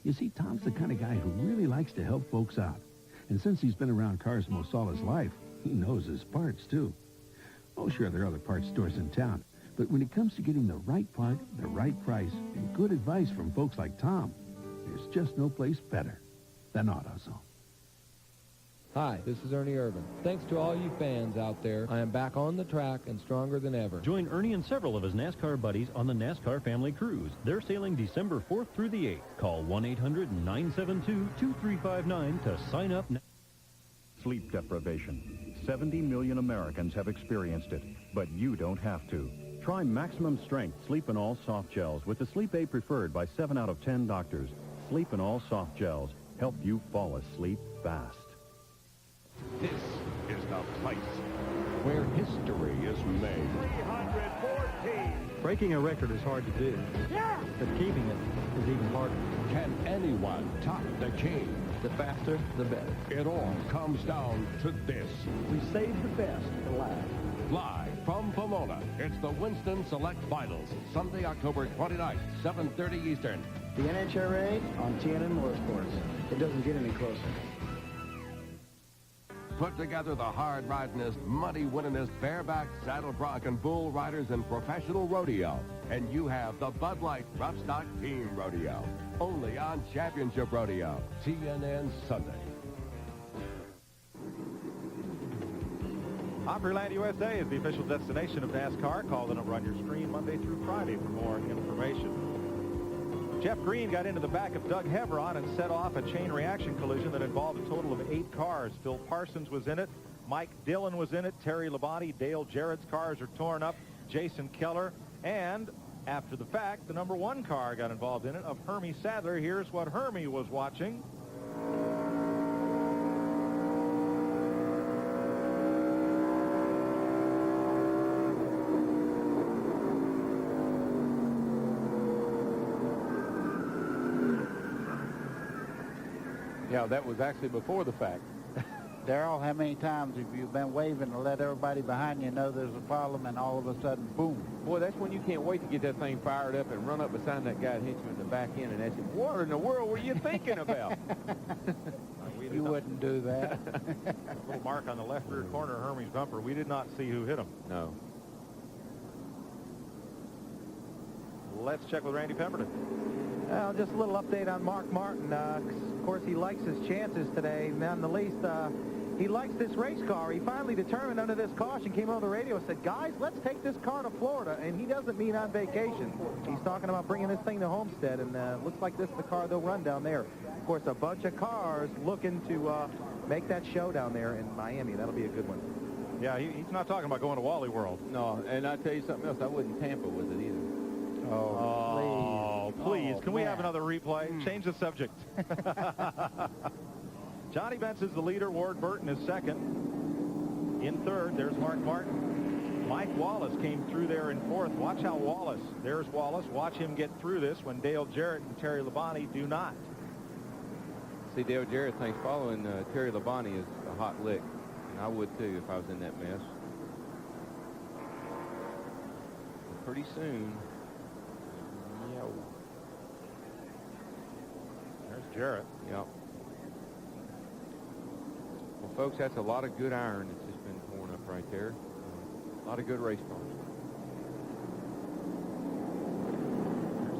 You see, Tom's the kind of guy who really likes to help folks out. And since he's been around cars most all his life, he knows his parts, too. Oh, sure, there are other parts stores in town. But when it comes to getting the right part, the right price, and good advice from folks like Tom, there's just no place better than AutoZone. Hi, this is Ernie Irvin. Thanks to all you fans out there, I am back on the track and stronger than ever. Join Ernie and several of his NASCAR buddies on the NASCAR Family Cruise. They're sailing December 4th through the 8th. Call 1-800-972-2359 to sign up now. Sleep deprivation. 70 million Americans have experienced it, but you don't have to. Try Maximum Strength Sleep and All Soft Gels with the sleep aid preferred by 7 out of 10 doctors. Sleep and All Soft Gels help you fall asleep fast. This is the place. where history is made. 314. Breaking a record is hard to do. Yeah! But keeping it is even harder. Can anyone top the king? The faster, the better. It all comes down to this. We saved the best for last. Live from Pomona, it's the Winston Select Finals, Sunday, October 29th, 7:30 Eastern. The NHRA on TNN Motorsports. It doesn't get any closer. Put together the hard-ridingest, money-winningest bareback, saddle bronc, and bull riders in professional rodeo. And you have the Bud Light Rough Stock Team Rodeo. Only on Championship Rodeo. TNN Sunday. Opryland USA is the official destination of NASCAR. Call the number on your screen Monday through Friday for more information. Jeff Green got into the back of Doug Heveron and set off a chain reaction collision that involved a total of 8 cars. Phil Parsons was in it. Mike Dillon was in it. Terry Labonte, Dale Jarrett's cars are torn up. Jason Keller. And after the fact, the number 1 car got involved in it of Hermie Sadler. Here's what Hermie was watching. Yeah, that was actually before the fact. Darrell, how many times have you been waving to let everybody behind you know there's a problem, and all of a sudden, boom? Boy, that's when you can't wait to get that thing fired up and run up beside that guy and hit you in the back end and ask him, what in the world were you thinking about? You wouldn't do that. A little mark on the left rear corner of Hermie's bumper. We did not see who hit him. No. Let's check with Randy Pemberton. Well, just a little update on Mark Martin. Of course, he likes his chances today. None the least, he likes this race car. He finally determined under this caution, came over the radio and said, guys, let's take this car to Florida. And he doesn't mean on vacation. He's talking about bringing this thing to Homestead, and looks like this is the car they'll run down there. Of course, a bunch of cars looking to make that show down there in Miami. That'll be a good one. Yeah, he's not talking about going to Wally World. No, and I'll tell you something else. I wouldn't tamper with it either. Oh, please. Can we have another replay? Change the subject. Johnny Benson's the leader. Ward Burton is second. In third, there's Mark Martin. Mike Wallace came through there in fourth. Watch how Wallace, there's Wallace. Watch him get through this when Dale Jarrett and Terry Labonte do not. See, Dale Jarrett thinks following Terry Labonte is a hot lick. And I would too if I was in that mess. Pretty soon. There's Jarrett. Yep. Well, folks, that's a lot of good iron that's just been torn up right there. A lot of good race cars.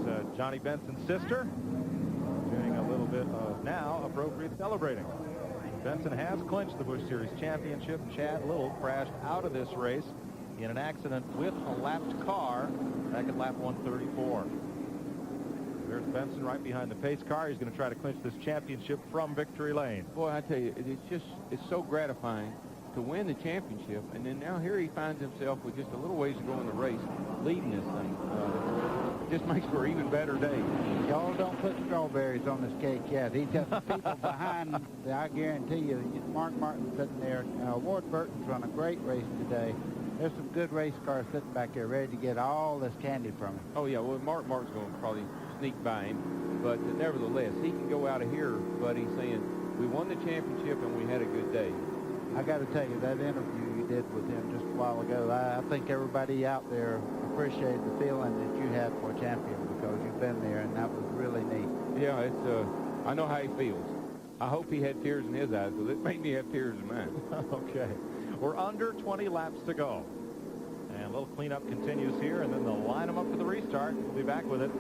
There's Johnny Benson's sister doing a little bit of now appropriate celebrating. Benson has clinched the Busch Series championship. Chad Little crashed out of this race in an accident with a lapped car back at lap 134. There's Benson right behind the pace car. He's going to try to clinch this championship from victory lane. Boy, I tell you, it's so gratifying to win the championship, and then now here he finds himself with just a little ways to go in the race, leading this thing. Just makes for an even better day. Y'all don't put strawberries on this cake yet. He's got the people behind him. I guarantee you, Mark Martin sitting there. Ward Burton's run a great race today. There's some good race cars sitting back there ready to get all this candy from him. Oh, yeah. Well, Martin's going to probably sneak by him. But nevertheless, he can go out of here, buddy, saying, we won the championship and we had a good day. I got to tell you, that interview you did with him just a while ago, I think everybody out there appreciated the feeling that you had for a champion because you've been there, and that was really neat. Yeah, I know how he feels. I hope he had tears in his eyes, because it made me have tears in mine. Okay. We're under 20 laps to go. And a little cleanup continues here, and then they'll line them up for the restart. We'll be back with it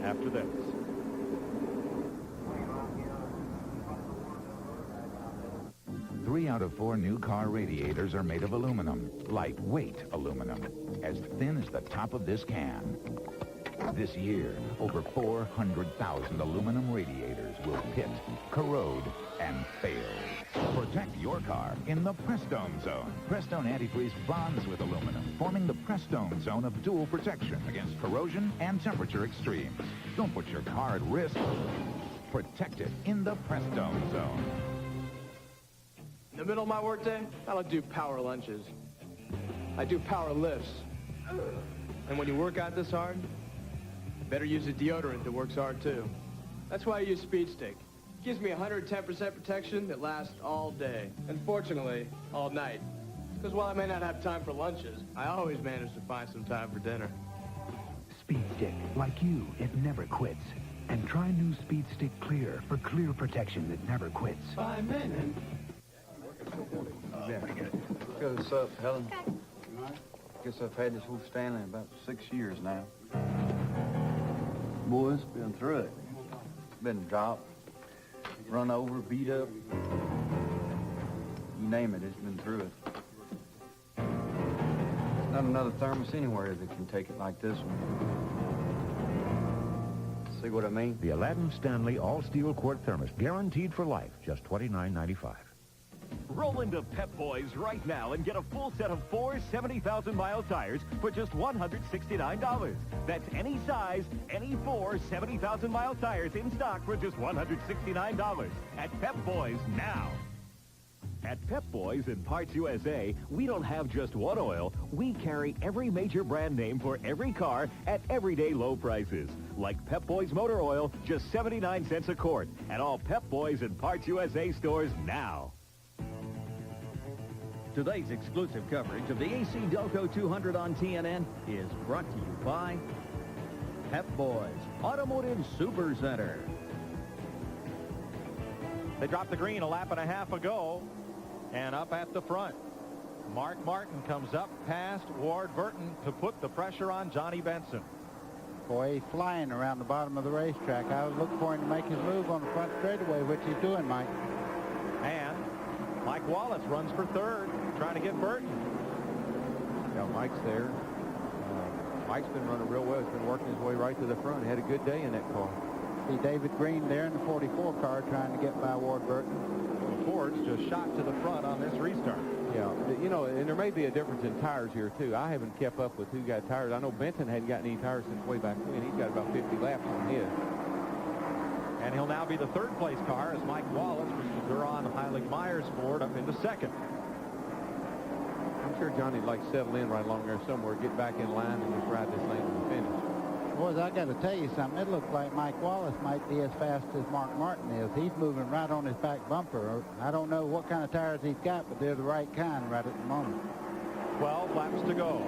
after this. Three out of 4 new car radiators are made of aluminum, lightweight aluminum, as thin as the top of this can. This year, over 400,000 aluminum radiators will pit, corrode, and fail. Protect your car in the Prestone Zone. Prestone Antifreeze bonds with aluminum, forming the Prestone Zone of dual protection against corrosion and temperature extremes. Don't put your car at risk. Protect it in the Prestone Zone. In the middle of my workday, I like to do power lunches. I do power lifts. And when you work out this hard, better use a deodorant that works hard too. That's why I use Speed Stick. It gives me 110% protection that lasts all day. And fortunately, all night. Because while I may not have time for lunches, I always manage to find some time for dinner. Speed Stick, like you, it never quits. And try new Speed Stick Clear for clear protection that never quits. 5 minutes. What's up, Helen? Guess I've had this whole Stanley about 6 years now. Boys, been through it. Been dropped, run over, beat up. You name it, it's been through it. Not another thermos anywhere that can take it like this one. See what I mean? The Aladdin Stanley all-steel quart thermos, guaranteed for life, just $29.95. Roll into Pep Boys right now and get a full set of 4 70,000-mile tires for just $169. That's any size, any 4 70,000-mile tires in stock for just $169 at Pep Boys now. At Pep Boys and Parts USA, we don't have just one oil. We carry every major brand name for every car at everyday low prices. Like Pep Boys Motor Oil, just 79 cents a quart. At all Pep Boys and Parts USA stores now. Today's exclusive coverage of the ACDelco 200 on TNN is brought to you by Pep Boys Automotive Super Center. They dropped the green a lap and a half ago, and up at the front, Mark Martin comes up past Ward Burton to put the pressure on Johnny Benson. Boy, he's flying around the bottom of the racetrack. I was looking for him to make his move on the front straightaway, which he's doing, Mike. And Mike Wallace runs for third, trying to get Burton. Yeah, Mike's there. Mike's been running real well. He's been working his way right to the front. He had a good day in that car. See David Green there in the 44 car trying to get by Ward Burton. The Ford's just shot to the front on this restart. Yeah, you know, and there may be a difference in tires here, too. I haven't kept up with who got tires. I know Benson hadn't gotten any tires since way back when. He's got about 50 laps on his. And he'll now be the third place car as Mike Wallace brings the Duran Heilig-Myers Ford up into second. I'm sure Johnny'd like to settle in right along there somewhere, get back in line, and just ride this thing to the finish. Boys, I got to tell you something. It looks like Mike Wallace might be as fast as Mark Martin is. He's moving right on his back bumper. I don't know what kind of tires he's got, but they're the right kind right at the moment. 12 laps to go.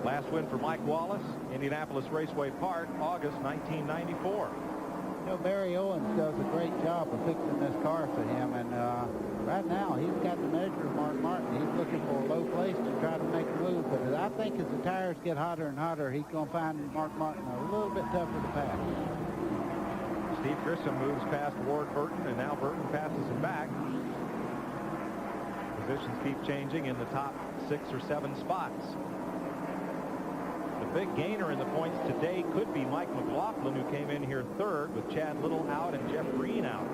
Last win for Mike Wallace, Indianapolis Raceway Park, August 1994. You know, Barry Owens does a great job of fixing this car for him, and right now he's got the measure of Mark Martin. He's looking for a low place to try to make a move, but I think as the tires get hotter and hotter, he's going to find Mark Martin a little bit tougher to pass. Steve Grissom moves past Ward Burton, and now Burton passes him back. Positions keep changing in the top 6 or 7 spots. The big gainer in the points today could be Mike McLaughlin, who came in here third with Chad Little out and Jeff Green out.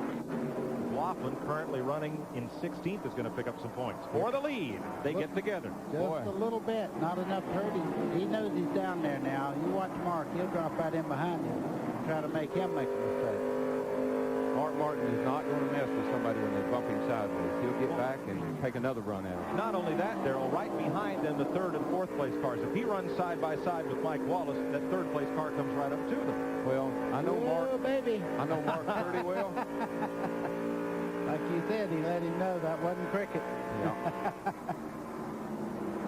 McLaughlin, currently running in 16th, is going to pick up some points for the lead. They get together. Just a little bit, not enough hurt. He knows he's down there now. You watch Mark, he'll drop right in behind him and try to make him make a mistake. Mark Martin is not going to mess with somebody when they bump him sideways. He'll get back and take another run at it. Not only that, Darrell, right behind them, the third and fourth place cars. If he runs side by side with Mike Wallace, that third place car comes right up to them. Well, I know Mark. Oh, baby. I know Mark pretty well. Like you said, he let him know that wasn't cricket. Yeah.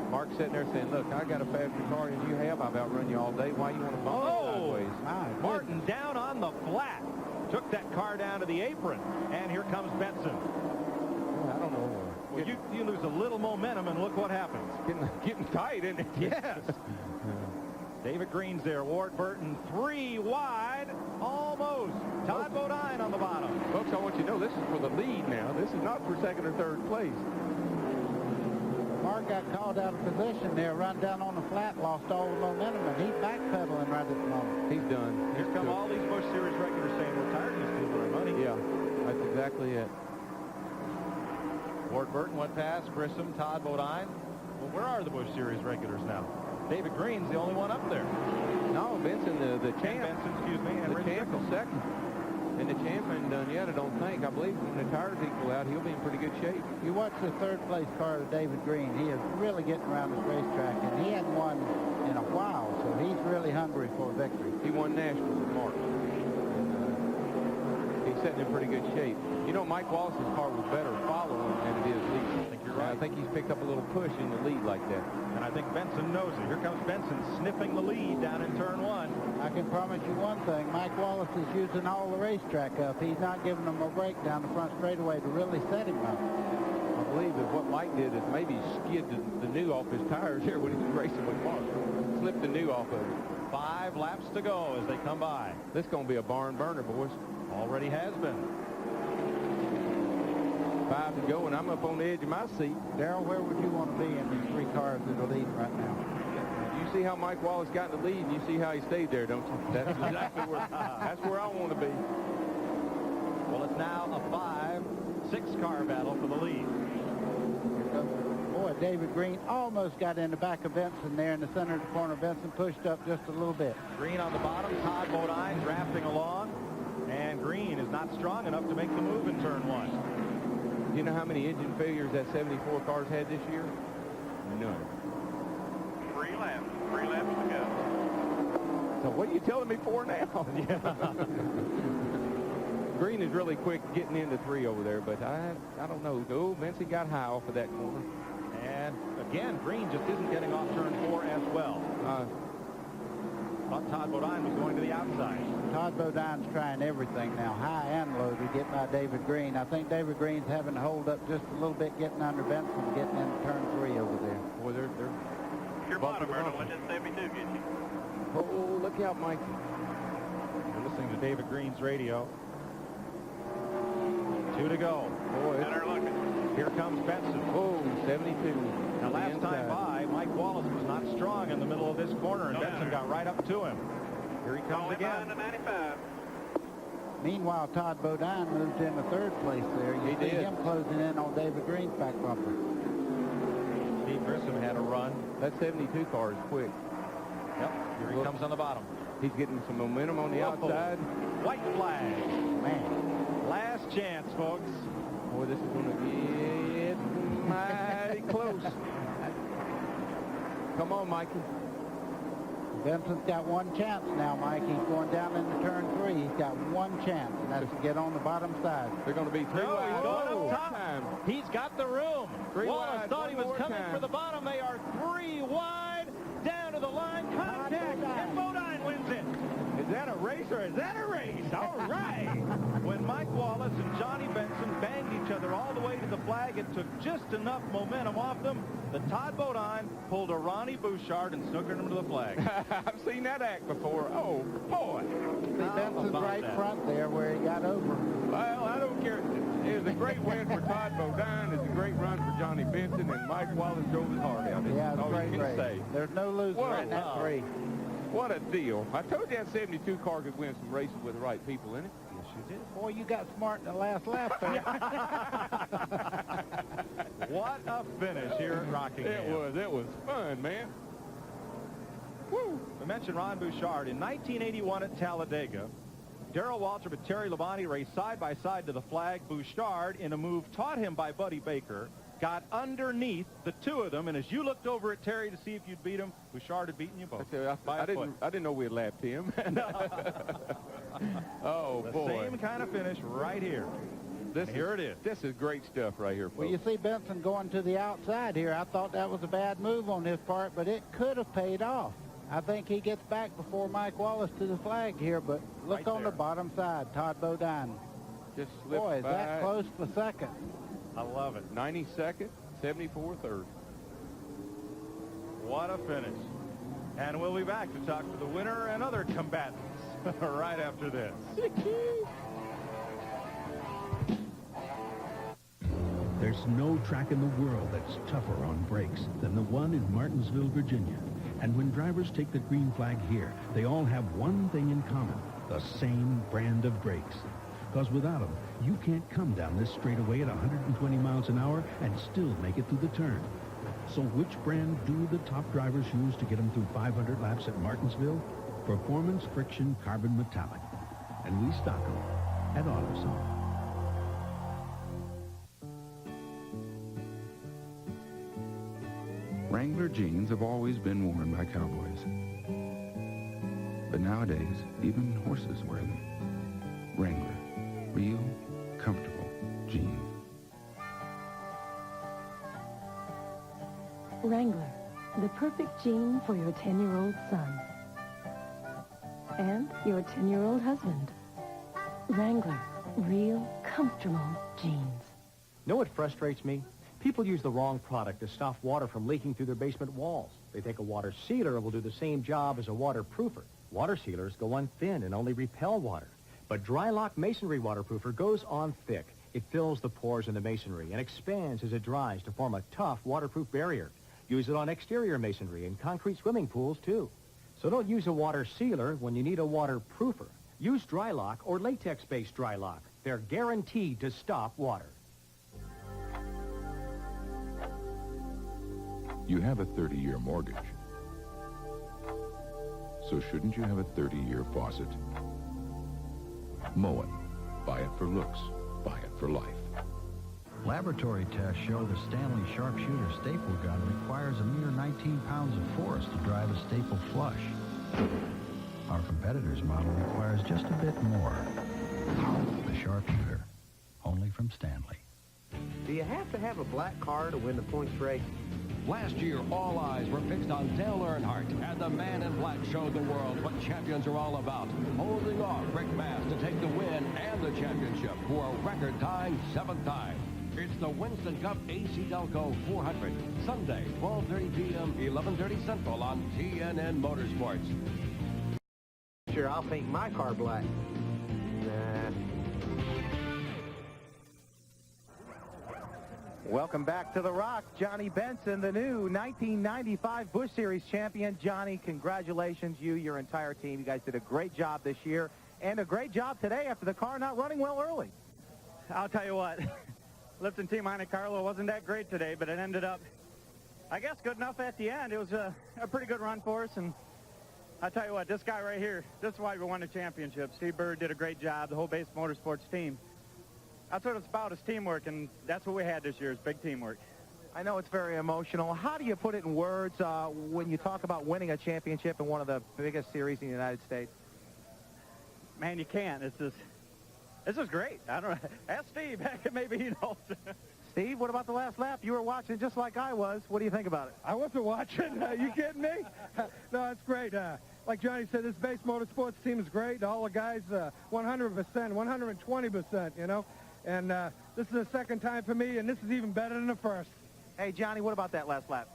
Mark's sitting there saying, look, I got a faster car than you have. I've outrun you all day. Why you want to bump me sideways? Martin down on the flat. Took that car down to the apron. And here comes Benson. I don't know. Well, you lose a little momentum, and look what happens. Getting tight, isn't it? Yes. David Green's there. Ward Burton 3 wide. Almost. Todd Bodine on the bottom. Folks, I want you to know this is for the lead now. This is not for second or third place. Mark got called out of position there, run down on the flat, lost all the momentum, and he's backpedaling right at the moment. He's done. Here come all these Busch Series regulars saying we're tired of these people money. Yeah, that's exactly it. Ward Burton went past Grissom, Todd Bodine. Well, where are the Busch Series regulars now? David Green's the only one up there. No, Benson, the champ. Benson, excuse me. And the champ is second. And the champ ain't done yet, I don't think. I believe when the tires equal out, he'll be in pretty good shape. You watch the third-place car of David Green. He is really getting around this racetrack, and he hadn't won in a while, so he's really hungry for a victory. He won Nationals in March. He's sitting in pretty good shape. You know, Mike Wallace's car was better following than it is leading. I think you're right. I think he's picked up a little push in the lead like that. And I think Benson knows it. Here comes Benson sniffing the lead down in turn 1. I can promise you one thing. Mike Wallace is using all the racetrack up. He's not giving them a break down the front straightaway to really set him up. I believe that what Mike did is maybe skid the new off his tires here when he was racing with Mark. Slipped the new off of it. 5 laps to go as they come by. This is going to be a barn burner, boys. Already has been. 5 to go, and I'm up on the edge of my seat. Darrell, where would you want to be in these 3 cars that are leading right now? You see how Mike Wallace got in the lead, and you see how he stayed there, don't you? That's exactly that's where I want to be. Well, it's now a 5-6 car battle for the lead. Boy, David Green almost got in the back of Benson there in the center of the corner. Benson pushed up just a little bit. Green on the bottom, Todd Bodine drafting along, and Green is not strong enough to make the move in turn 1. Do you know how many engine failures that 74 cars had this year? None. 3 laps to go. So what are you telling me for now? Yeah. Green is really quick getting into 3 over there, but I don't know. Oh, Benson got high off of that corner. And again, Green just isn't getting off turn 4 as well. Thought Todd Bodine was going to the outside. Todd Bodine's trying everything now, high and low, to get by David Green. I think David Green's having to hold up just a little bit, getting under Benson, getting into turn 3 over there. Boy, they're Your bottom, Ernie. Let that 72 get you. Oh, look out, Mike. You're listening to David Green's radio. 2 to go. Boy, here comes Benson. Oh, 72. Now, last time by, Mike Wallace was not strong in the middle of this corner, and Benson got right up to him. Here he comes again. 95. Meanwhile, Todd Bodine moved into 3rd place there. You see him closing in on David Green's back bumper. Steve Grissom had a run. That 72 car is quick. Yep, here he comes on the bottom. He's getting some momentum on the outside. White flag. Man. Last chance, folks. Boy, this is going to get mighty close. Come on, Mikey. Benson's got one chance now, Mike. He's going down into turn 3. He's got one chance, and that's to get on the bottom side. They're going to be 3 wide. He's going up top. He's got the room. Wallace thought he was coming for the bottom. They are 3 wide. Down to the line. Contact. And Bodine wins it. Is that a race or is that a race? All right. When Mike Wallace and Johnny Benson banged each other all the way to the flag, it took just enough momentum off them that Todd Bodine pulled a Ronnie Bouchard and snookered him to the flag. I've seen that act before. Oh, boy. See Benson's right front there where he got over. Well, I don't care. It was a great win for Todd Bodine. It's a great run for Johnny Benson, and Mike Wallace drove his heart out. Yeah, That's all great you can race. say. There's no loser in that 3. What a deal. I told you that 72 car could win some races with the right people in it. Yes, you did. Boy, you got smart in the last lap there. What a finish here at Rockingham. It was fun, man. Woo! We mentioned Ron Bouchard. In 1981 at Talladega, Darrell Waltrip and Terry Labonte raced side by side to the flag. Bouchard, in a move taught him by Buddy Baker, got underneath the 2 of them, and as you looked over at Terry to see if you'd beat him, Bouchard had beaten you both. I didn't know we had lapped him. Oh, the boy. Same kind of finish right here. Here it is. This is great stuff right here, folks. Well, you see Benson going to the outside here. I thought that was a bad move on his part, but it could have paid off. I think he gets back before Mike Wallace to the flag here, but look on the bottom side, Todd Bodine. Just slipped Boy, is by. that close for 2nd. I love it. 92nd, 74 3rd. What a finish. And we'll be back to talk to the winner and other combatants right after this. There's no track in the world that's tougher on brakes than the one in Martinsville, Virginia. And when drivers take the green flag here, they all have one thing in common, the same brand of brakes. Because without them, you can't come down this straightaway at 120 miles an hour and still make it through the turn. So which brand do the top drivers use to get them through 500 laps at Martinsville? Performance Friction Carbon Metallic. And we stock them. at AutoZone. Wrangler jeans have always been worn by cowboys. But nowadays, even horses wear them. Wrangler. Real, comfortable jeans. Wrangler, the perfect jean for your 10-year-old son. And your 10-year-old husband. Wrangler, real, comfortable jeans. Know what frustrates me? People use the wrong product to stop water from leaking through their basement walls. They think a water sealer will do the same job as a waterproofer. Water sealers go on thin and only repel water. But Drylock Masonry Waterproofer goes on thick. It fills the pores in the masonry and expands as it dries to form a tough waterproof barrier. Use it on exterior masonry and concrete swimming pools, too. So don't use a water sealer when you need a waterproofer. Use Drylock or latex-based Drylock. They're guaranteed to stop water. You have a 30-year mortgage. So shouldn't you have a 30-year faucet? Mow it. Buy it for looks. Buy it for life. Laboratory tests show the Stanley Sharpshooter staple gun requires a mere 19 pounds of force to drive a staple flush. Our competitor's model requires just a bit more. The Sharpshooter, only from Stanley. Do you have to have a black car to win the points race? Last year, all eyes were fixed on Dale Earnhardt, and the man in black showed the world what champions are all about, holding off Rick Mass to take the win and the championship for a record-tying 7th time. It's the Winston Cup ACDelco 400, Sunday, 12:30 p.m., 11:30 Central on TNN Motorsports. Sure, I'll paint my car black. Nah. Welcome back to the Rock. Johnny Benson, the new 1995 Busch Series champion. Johnny, congratulations, you, your entire team. You guys did a great job this year, and a great job today after the car not running well early. I'll tell you what, Lipton Team Monte Carlo wasn't that great today, but it ended up, I guess, good enough at the end. It was a pretty good run for us, and I'll tell you what, this guy right here, this is why we won the championship. Steve Bird did a great job, the whole Base Motorsports team. That's what it's about, is teamwork, and that's what we had this year, is big teamwork. I know it's very emotional. How do you put it in words when you talk about winning a championship in one of the biggest series in the United States? Man, you can't. This is great. I don't know. Ask Steve. Maybe he knows. Steve, what about the last lap? You were watching just like I was. What do you think about it? I wasn't watching. You kidding me? No, it's great. Like Johnny said, this Base Motorsports team is great. All the guys, 100%, 120%, you know. And this is the second time for me, and this is even better than the first. Hey, Johnny, what about that last lap?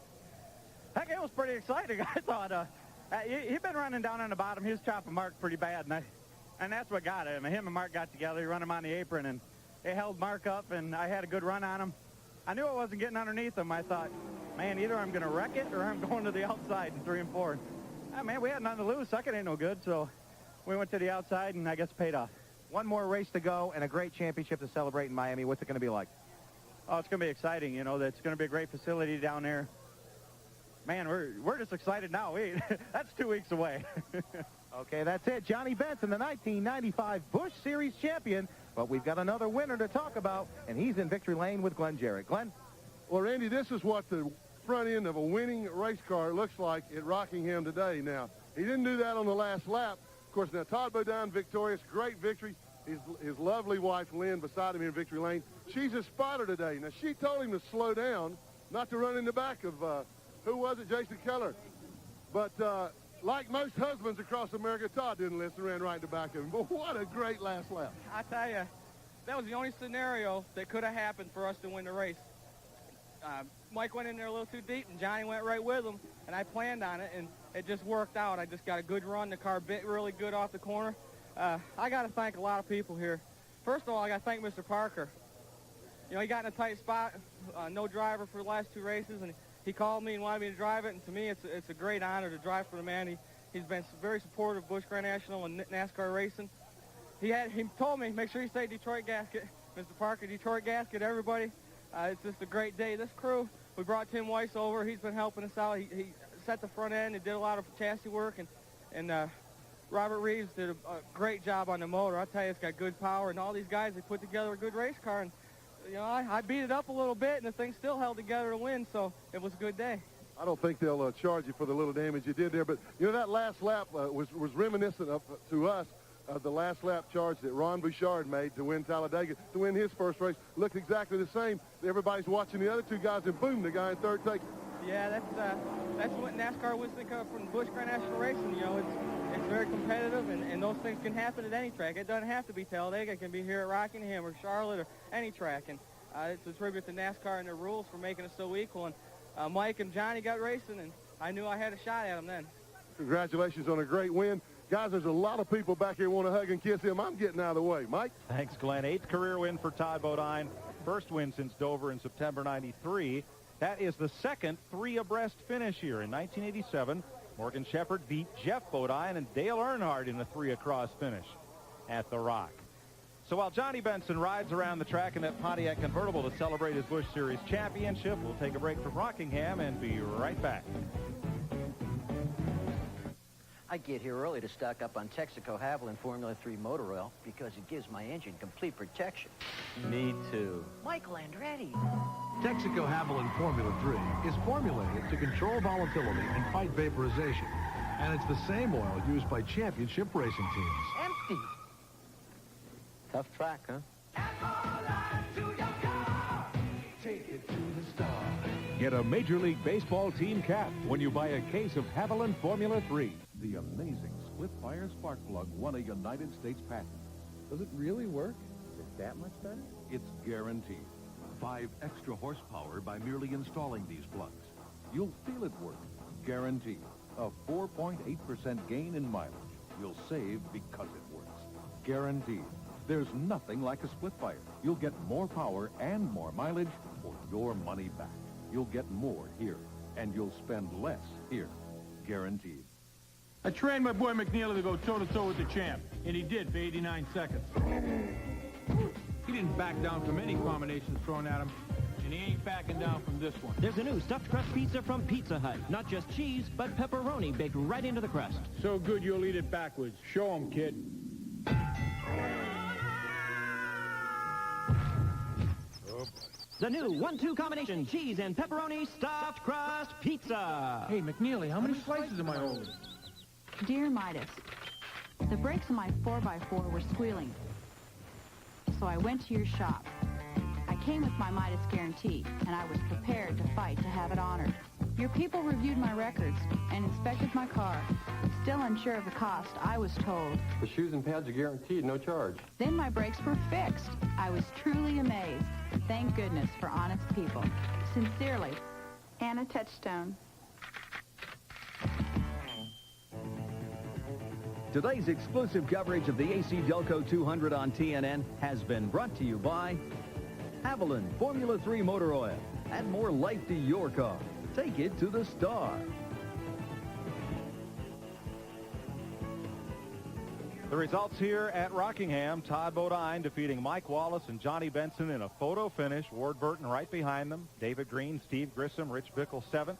Heck, it was pretty exciting. I thought he'd been running down on the bottom. He was chopping Mark pretty bad, and that's what got him. Him and Mark got together. He run him on the apron, and they held Mark up, and I had a good run on him. I knew I wasn't getting underneath him. I thought, man, either I'm going to wreck it or I'm going to the outside in 3 and 4. Man, we had nothing to lose. Second ain't no good, so we went to the outside, and I guess it paid off. One more race to go and a great championship to celebrate in Miami. What's it going to be like? Oh, it's going to be exciting. You know, it's going to be a great facility down there. Man, we're just excited now. That's 2 weeks away. Okay, that's it. Johnny Benson, the 1995 Busch Series champion. But we've got another winner to talk about, and he's in victory lane with Glenn Jarrett. Glenn? Well, Randy, this is what the front end of a winning race car looks like at Rockingham today. Now, he didn't do that on the last lap. Of course, now Todd Bodine victorious, great victory. His lovely wife, Lynn, beside him in victory lane. She's a spotter today. Now, she told him to slow down, not to run in the back of, who was it, Jason Keller. But like most husbands across America, Todd didn't listen, ran right in the back of him. But what a great last lap. I tell you, that was the only scenario that could have happened for us to win the race. Mike went in there a little too deep, and Johnny went right with him, and I planned on it, and it just worked out. I just got a good run. The car bit really good off the corner. I got to thank a lot of people here. First of all, I got to thank Mr. Parker. You know, he got in a tight spot, no driver for the last 2 races, and he called me and wanted me to drive it, and to me, it's a great honor to drive for the man. He's been very supportive of Busch Grand National and NASCAR racing. He told me, make sure you say Detroit Gasket. Mr. Parker, Detroit Gasket, everybody. It's just a great day. This crew, we brought Tim Weiss over. He's been helping us out. He set the front end and did a lot of chassis work, and Robert Reeves did a great job on the motor. I'll tell you, it's got good power, and all these guys, they put together a good race car. And, you know, I beat it up a little bit, and the thing still held together to win, so it was a good day. I don't think they'll charge you for the little damage you did there, but, you know, that last lap was reminiscent of, to us, of the last lap charge that Ron Bouchard made to win Talladega, to win his first race. Looked exactly the same. Everybody's watching the other two guys, and boom, the guy in third takes. Yeah, that's what NASCAR was thinking of from Busch Grand National Racing. You know, it's very competitive, and those things can happen at any track. It doesn't have to be Talladega. It can be here at Rockingham or Charlotte or any track. And it's a tribute to NASCAR and their rules for making it so equal. And Mike and Johnny got racing, and I knew I had a shot at them then. Congratulations on a great win. Guys, there's a lot of people back here want to hug and kiss him. I'm getting out of the way. Mike? Thanks, Glenn. 8th career win for Todd Bodine. First win since Dover in September '93. That is the second 3 abreast finish here. In 1987, Morgan Shepherd beat Jeff Bodine and Dale Earnhardt in a 3 across finish at the Rock. So while Johnny Benson rides around the track in that Pontiac convertible to celebrate his Busch Series championship, we'll take a break from Rockingham and be right back. I get here early to stock up on Texaco Haviland Formula 3 motor oil because it gives my engine complete protection. Me too. Michael Andretti. Texaco Haviland Formula 3 is formulated to control volatility and fight vaporization. And it's the same oil used by championship racing teams. Empty. Tough track, huh? Take it to the star. Get a Major League Baseball team cap when you buy a case of Haviland Formula 3. The amazing split-fire spark plug won a United States patent. Does it really work? Is it that much better? It's guaranteed. 5 extra horsepower by merely installing these plugs. You'll feel it work. Guaranteed. A 4.8% gain in mileage. You'll save because it works. Guaranteed. There's nothing like a split-fire. You'll get more power and more mileage for your money back. You'll get more here, and you'll spend less here. Guaranteed. I trained my boy McNeely to go toe-to-toe with the champ, and he did for 89 seconds. He didn't back down from any combinations thrown at him, and he ain't backing down from this one. There's a new stuffed crust pizza from Pizza Hut. Not just cheese, but pepperoni baked right into the crust. So good you'll eat it backwards. Show 'em, kid. The new 1-2 combination cheese and pepperoni stuffed crust pizza. Hey, McNeely, how many slices am I holding? Dear Midas, the brakes on my 4x4 were squealing, so I went to your shop. I came with my Midas guarantee, and I was prepared to fight to have it honored. Your people reviewed my records and inspected my car. Still unsure of the cost, I was told. The shoes and pads are guaranteed, no charge. Then my brakes were fixed. I was truly amazed. Thank goodness for honest people. Sincerely, Anna Touchstone. Today's exclusive coverage of the ACDelco 200 on TNN has been brought to you by Haviland Formula 3 Motor Oil. Add more life to your car. Take it to the star. The results here at Rockingham, Todd Bodine defeating Mike Wallace and Johnny Benson in a photo finish. Ward Burton right behind them. David Green, Steve Grissom, Rich Bickle 7th.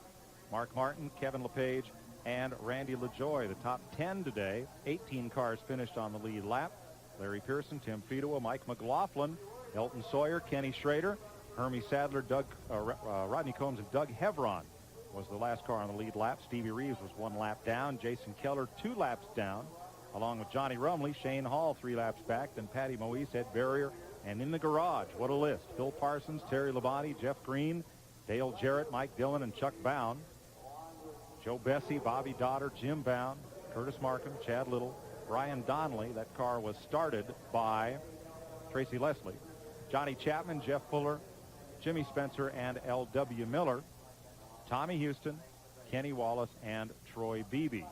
Mark Martin, Kevin LePage, and Randy LaJoy. The top 10 today. 18 cars finished on the lead lap. Larry Pearson, Tim Fedewa, Mike McLaughlin, Elton Sawyer, Kenny Schrader, Hermie Sadler, Rodney Combs, and Doug Hevron was the last car on the lead lap. Stevie Reeves was 1 lap down. Jason Keller 2 laps down, along with Johnny Rumley, Shane Hall 3 laps back, then Patty Moise, Ed Barrier, and in the garage, what a list. Phil Parsons, Terry Labonte, Jeff Green, Dale Jarrett, Mike Dillon, and Chuck Bound. Joe Bessie, Bobby Dotter, Jim Bound, Curtis Markham, Chad Little, Brian Donnelly. That car was started by Tracy Leslie. Johnny Chapman, Jeff Fuller, Jimmy Spencer, and L.W. Miller. Tommy Houston, Kenny Wallace, and Troy Beebe.